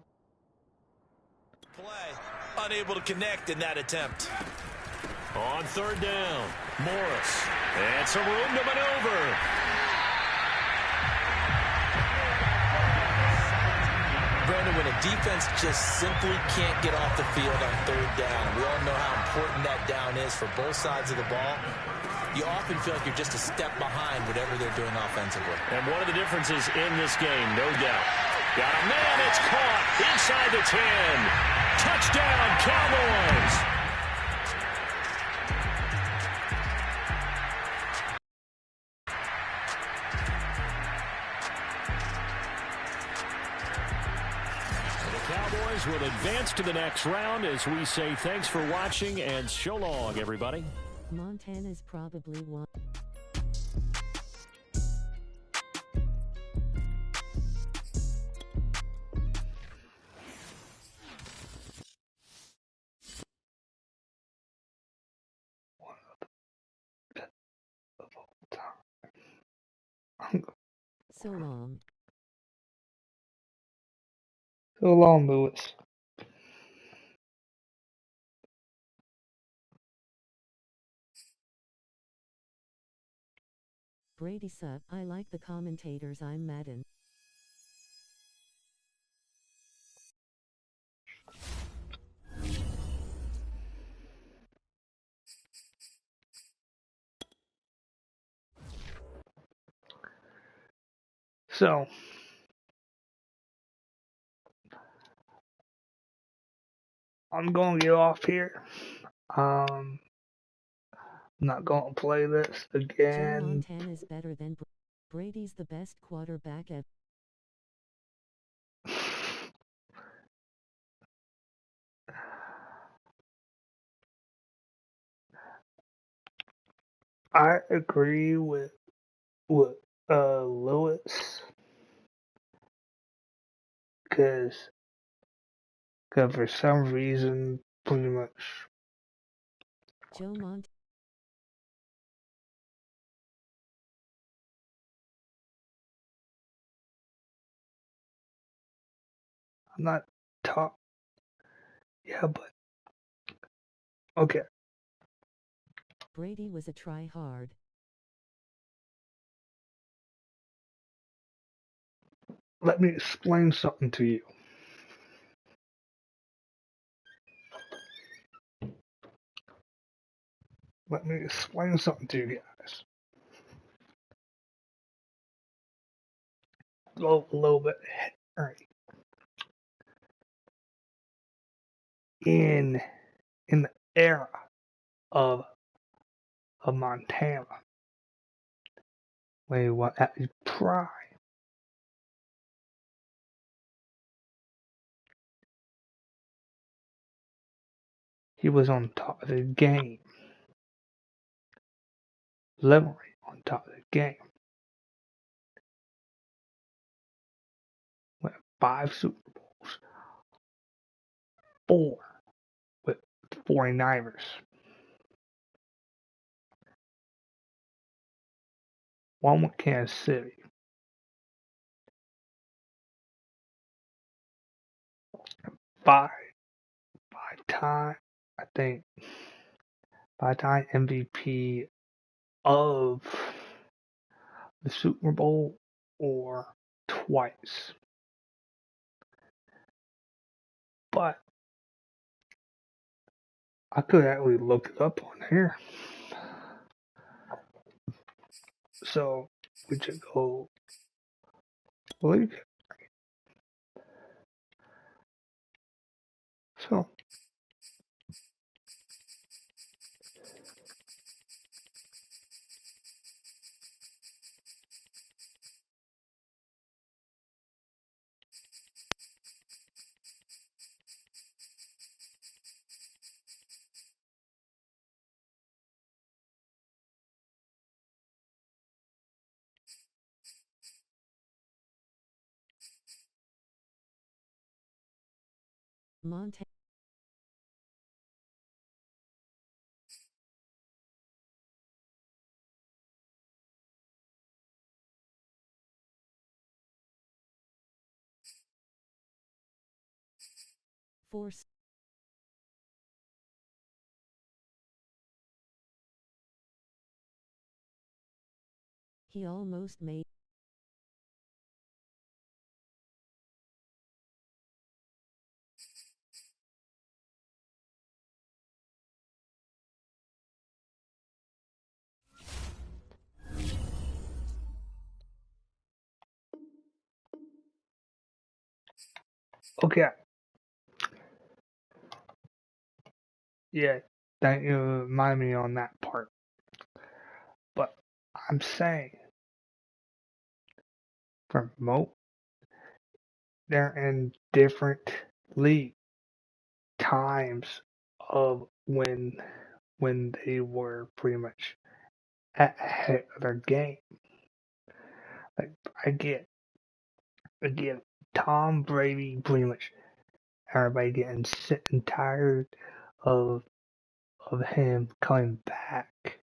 Play, unable to connect in that attempt.
On third down, Morris. And some room to maneuver.
Brandon, when a defense just simply can't get off the field on third down, we all know how important that down is for both sides of the ball. You often feel like you're just a step behind whatever they're doing offensively.
And one of the differences in this game, no doubt. Got a man, it's caught inside the 10. Touchdown, Cowboys. Cowboys will advance to the next round as we say thanks for watching and so long, everybody.
Montana's probably one. So long.
So long, Lewis.
Brady suck. I like the commentators. I'm Madden.
So, I'm going to get off here. I'm not going to play this
Joe
again.
Montana's better than Brady's the best quarterback ever.
I agree with Lewis because for some reason, pretty much,
Joe Mont.
I'm not talk. Yeah, but okay.
Brady was a try-hard.
Let me explain something to you. Let me explain something to you guys. Go a little bit. All right. In the era of Montana, when he was at his prime, he was on top of the game. Literally on top of the game. Went 5 Super Bowls. 4 with the 49ers. 1 with Kansas City. 5 time, I think, 5-time MVP of the Super Bowl or twice. But I could actually look it up on here. So we should go league. So
Montana. Force. He almost made.
okay. Yeah, thank you for reminding me on that part. But I'm saying for they're in different league times of when they were pretty much ahead of their game. Like I get Tom Brady pretty much everybody getting sick and tired of him coming back.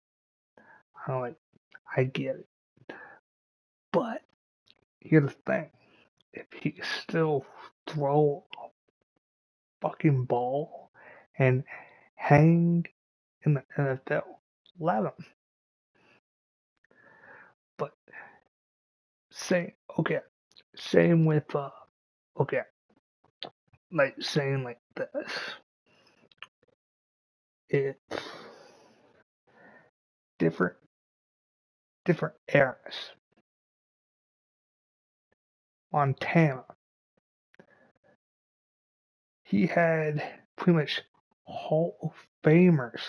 I get it. But here's the thing. If he can still throw a fucking ball and hang in the NFL, let him. But same with okay, like saying like this. It's different eras. Montana, he had pretty much Hall of Famers.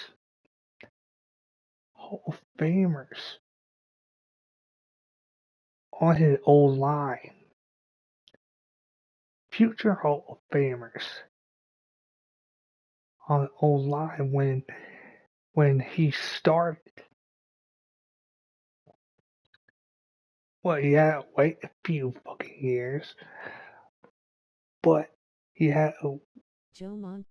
Hall of Famers on his old line. Future Hall of Famers on his old line when he started. Well, he had to wait a few fucking years, but he had a
Joe Mon.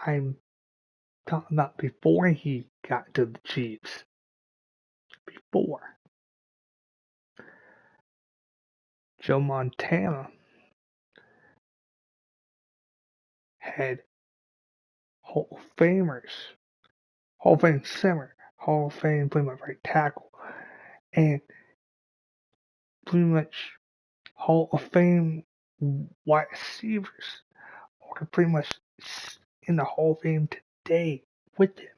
I'm talking about before he got to the Chiefs. Before. Joe Montana had Hall of Famers, Hall of Fame center, Hall of Fame pretty much right tackle, and pretty much Hall of Fame wide receivers are pretty much in the Hall of Fame today with him.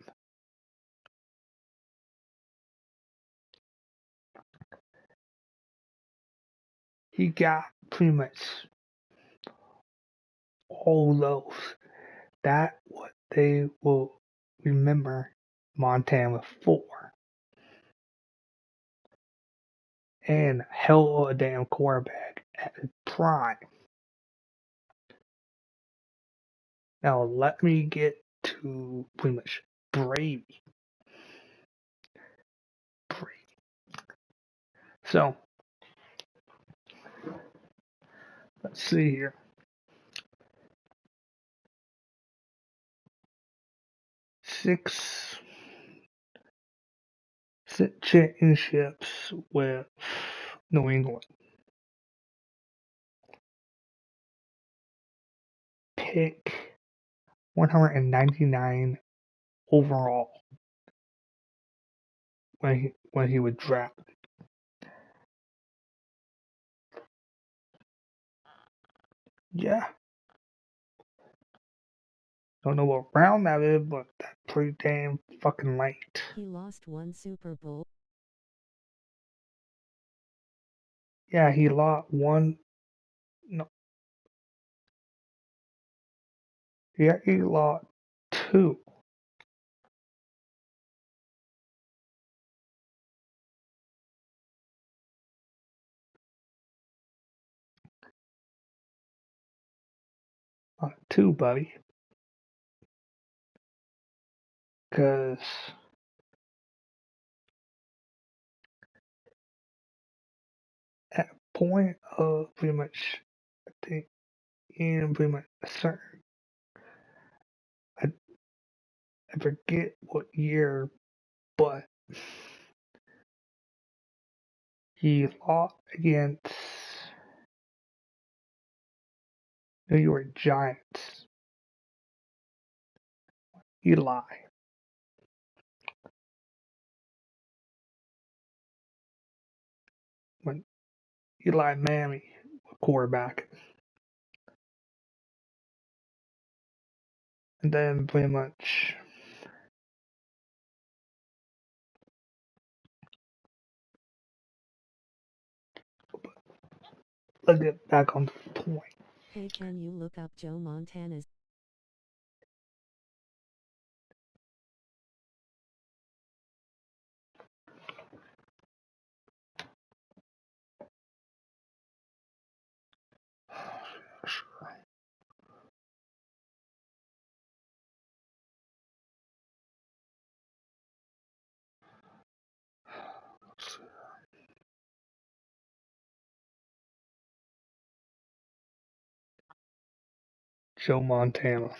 He got pretty much all those. That what they will remember Montana for. And hell of a damn quarterback at his prime. Now let me get to pretty much Brady. So let's see here. 6 championships with New England. Pick 199 overall when he was drafted. Yeah. Don't know what round that is, but that's pretty damn fucking late.
He lost one Super Bowl.
Yeah, he lost one. No. Yeah, he lost 2. Not 2, buddy. Because at a point of pretty much, I think, in pretty much a certain, I forget what year, but he lost against New York Giants. Eli. When Eli Manning, quarterback. And then pretty much let's get back on the point.
Hey, can you look up Joe Montana's
Joe Montana.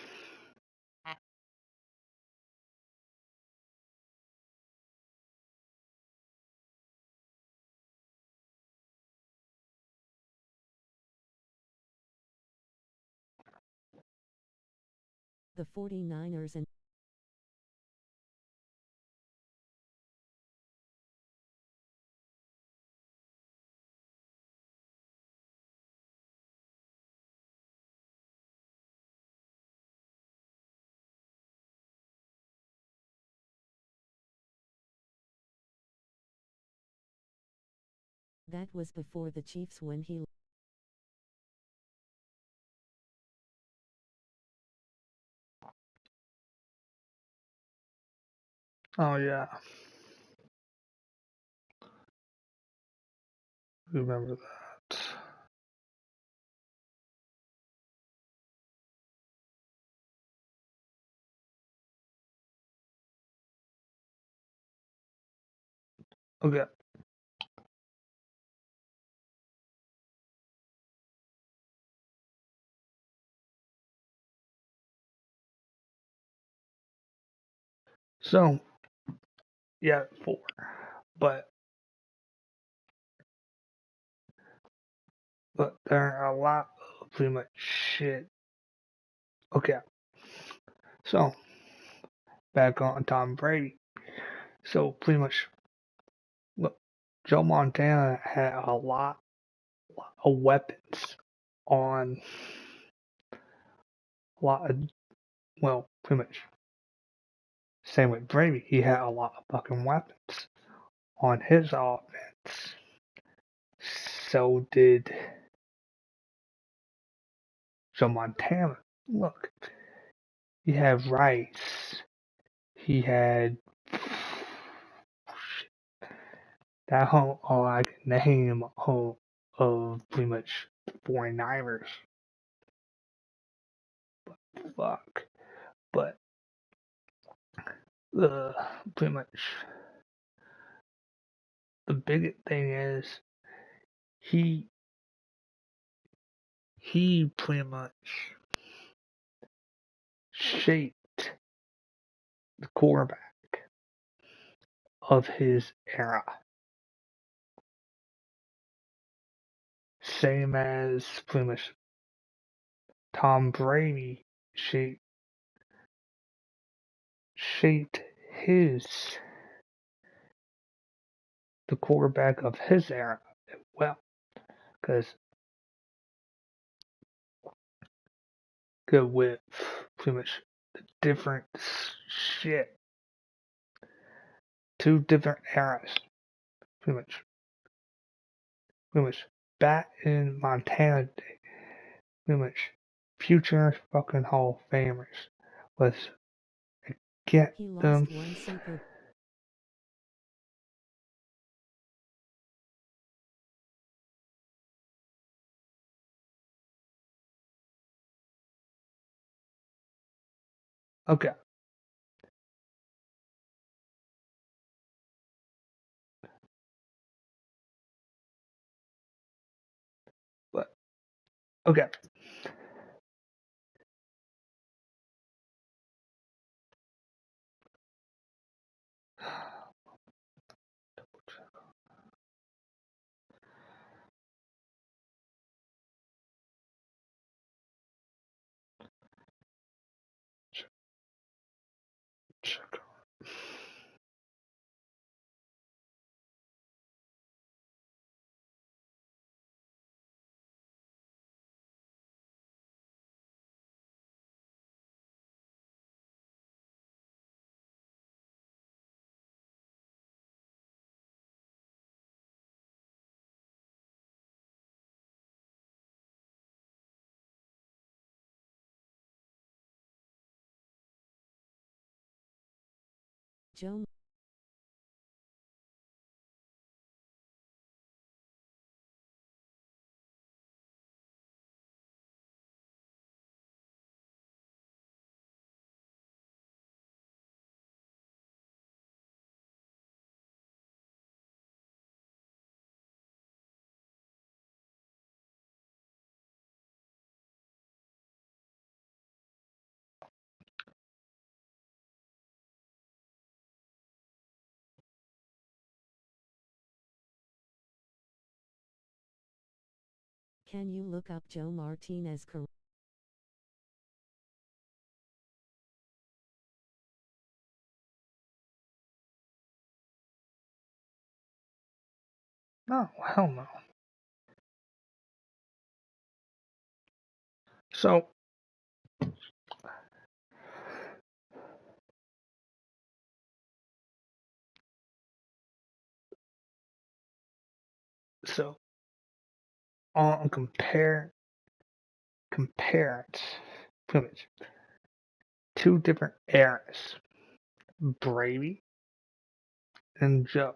The 49ers and that was before the Chiefs when he
Oh yeah, remember that. Okay. So yeah, 4. But there are a lot of pretty much shit. Okay. So back on Tom Brady. So pretty much look, Joe Montana had a lot of weapons on a lot of well, pretty much same with Brady. He had a lot of fucking weapons on his offense. So did Joe Montana. Look, he had Rice. He had that whole all I can name whole of pretty much 49ers. Fuck. But pretty much the biggest thing is he he pretty much shaped the quarterback of his era. Same as pretty much Tom Brady shaped his the quarterback of his era well, because go with pretty much the different shit, 2 different eras, pretty much back in Montana day, pretty much future fucking Hall of Famers. Let's get
he
them.
lost one Super
Okay. But okay. Check.
Joe Can you look up Joe Martinez's career?
No, hell no. So, on compare it, pretty much, two different eras, Brady and Joe.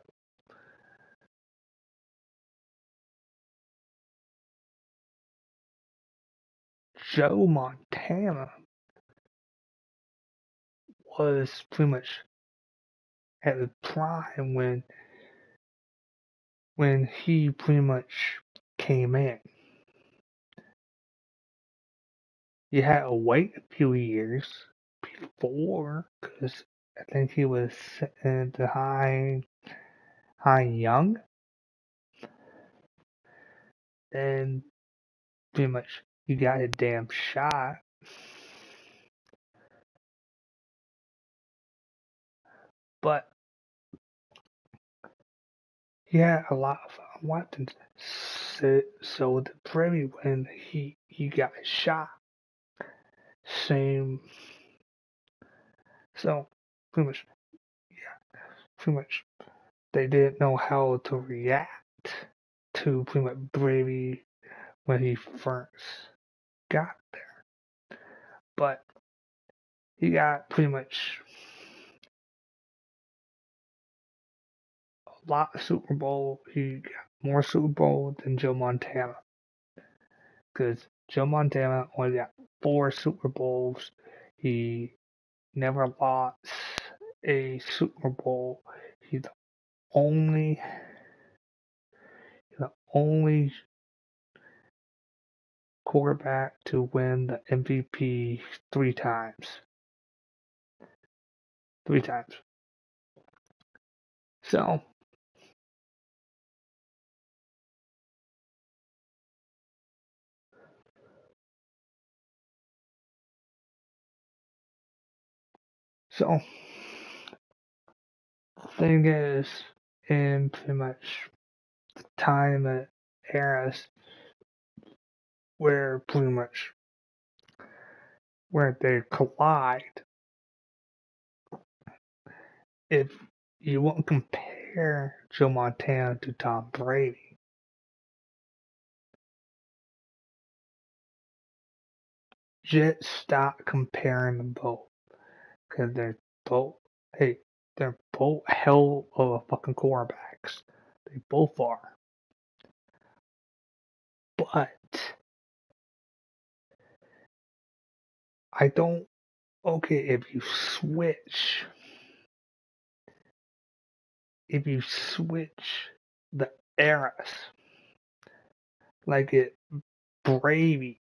Joe Montana was pretty much at the prime when he pretty much came in. You had to wait a few years before, because I think he was in the high young, and pretty much you got a damn shot. But he had a lot of weapons. So the Brady when he got shot, same. So pretty much, yeah, pretty much they didn't know how to react to pretty much Brady when he first got there. But he got pretty much a lot of Super Bowl. He got more Super Bowl than Joe Montana. Because Joe Montana only got 4 Super Bowls. He never lost a Super Bowl. He's only the only quarterback to win the MVP 3 times. 3 times. So so the thing is, in pretty much the time and eras where pretty much where they collide, if you won't compare Joe Montana to Tom Brady, just stop comparing them both. Because both, hey, they're both hell of a fucking quarterbacks. They both are. But I don't, okay, if you switch the eras, like Brady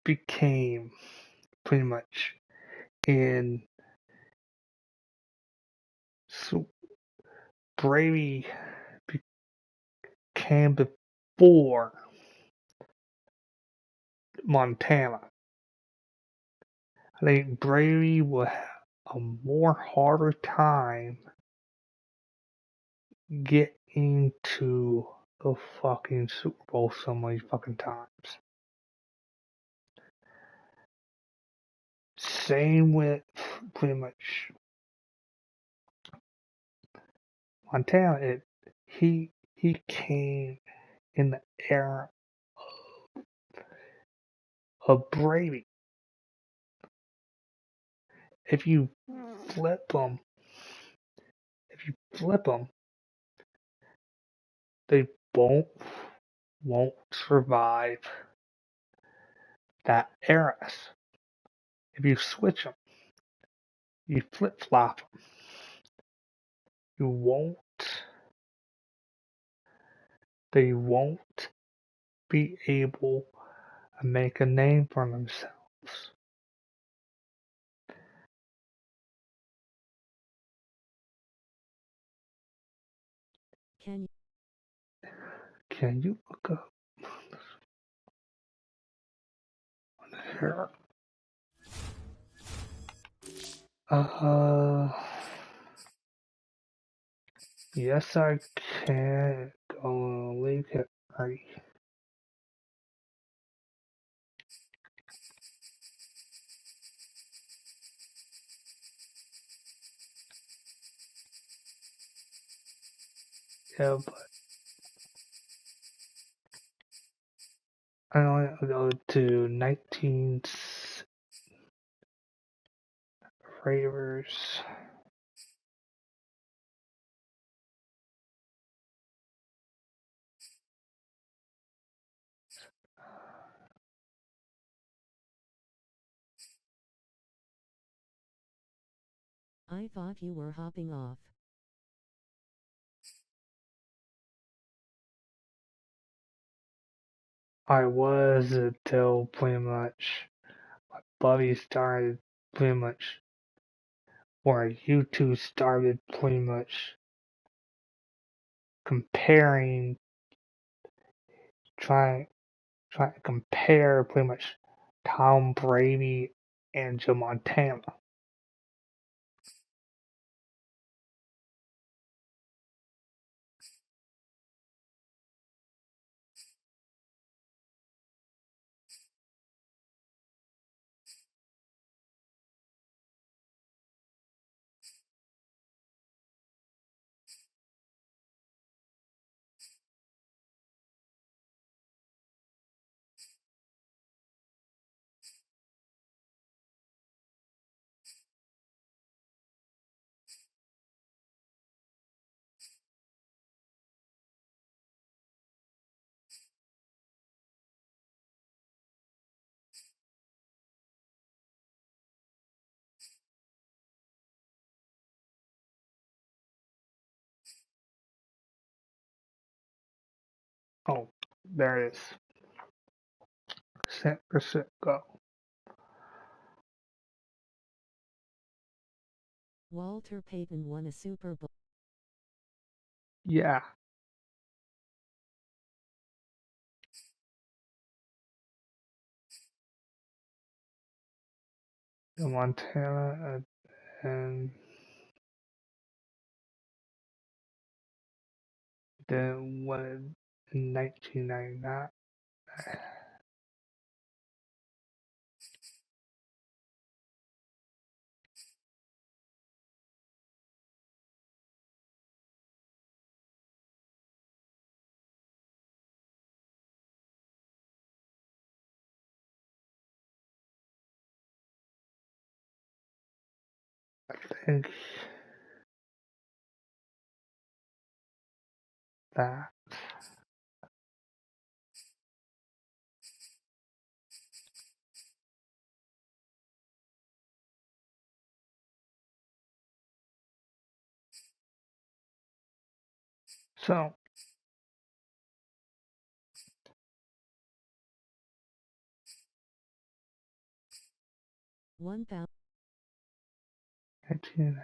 became pretty much in, so Brady became before Montana. I think Brady would have a more harder time getting to the fucking Super Bowl so many fucking times. Same with pretty much Montana. He came in the era of Brady. If you flip them, they both won't survive that eras. If you switch them, you flip flop them, you won't. They won't be able to make a name for themselves. Can you look up here? Yes, I can. Go leave it right. Yeah, but I only go to 19 favors.
I thought you were hopping off.
I was until pretty much my buddy started pretty much, or you two started pretty much comparing, trying to compare pretty much Tom Brady and Joe Montana. Oh, there it is. Set go.
Walter Payton won a Super Bowl.
Yeah. Joe Montana and then won in 1999. I think that. So,
1,000.
19,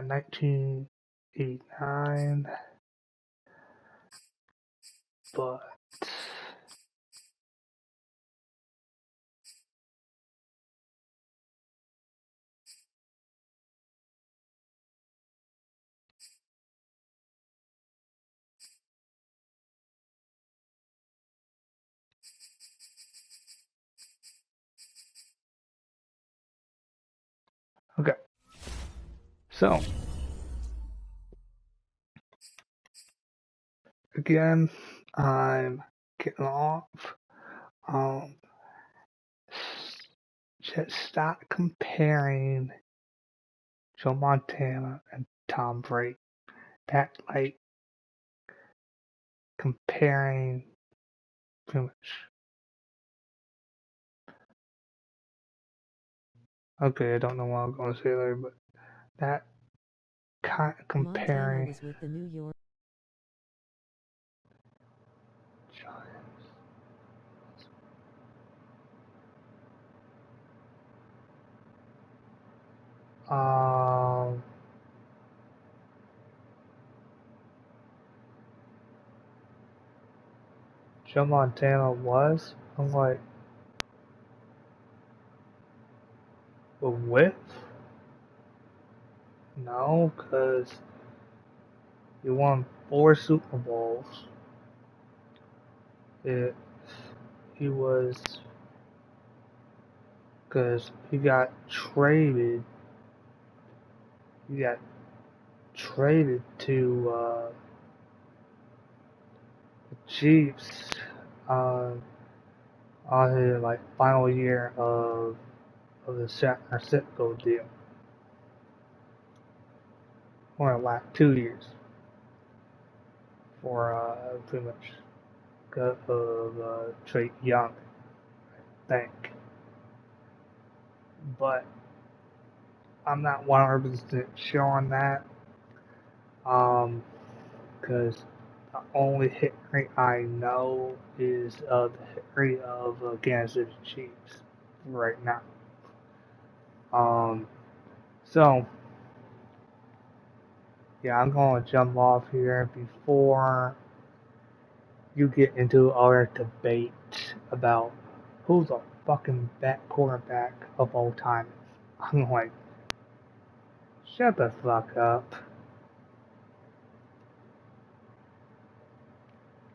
1989, but okay. So, again, I'm getting off. Um, just stop comparing Joe Montana and Tom Brady. That like comparing pretty much. Okay, I don't know what I'm going to say there, but that kind of
Montana
comparing.
was with the New York.
Um, Joe Montana was. I'm like, the width? No, because he won 4 Super Bowls. He was, because he got traded. He got traded to the Chiefs on his like final year of the San Francisco deal. Or like 2 years for pretty much of Trey Young, I think. But I'm not 100% sure on that. Because the only hit rate I know is the hit rate of Kansas City Chiefs right now. So yeah, I'm gonna jump off here before you get into our debate about who's the fucking best quarterback of all time. I'm like, shut the fuck up.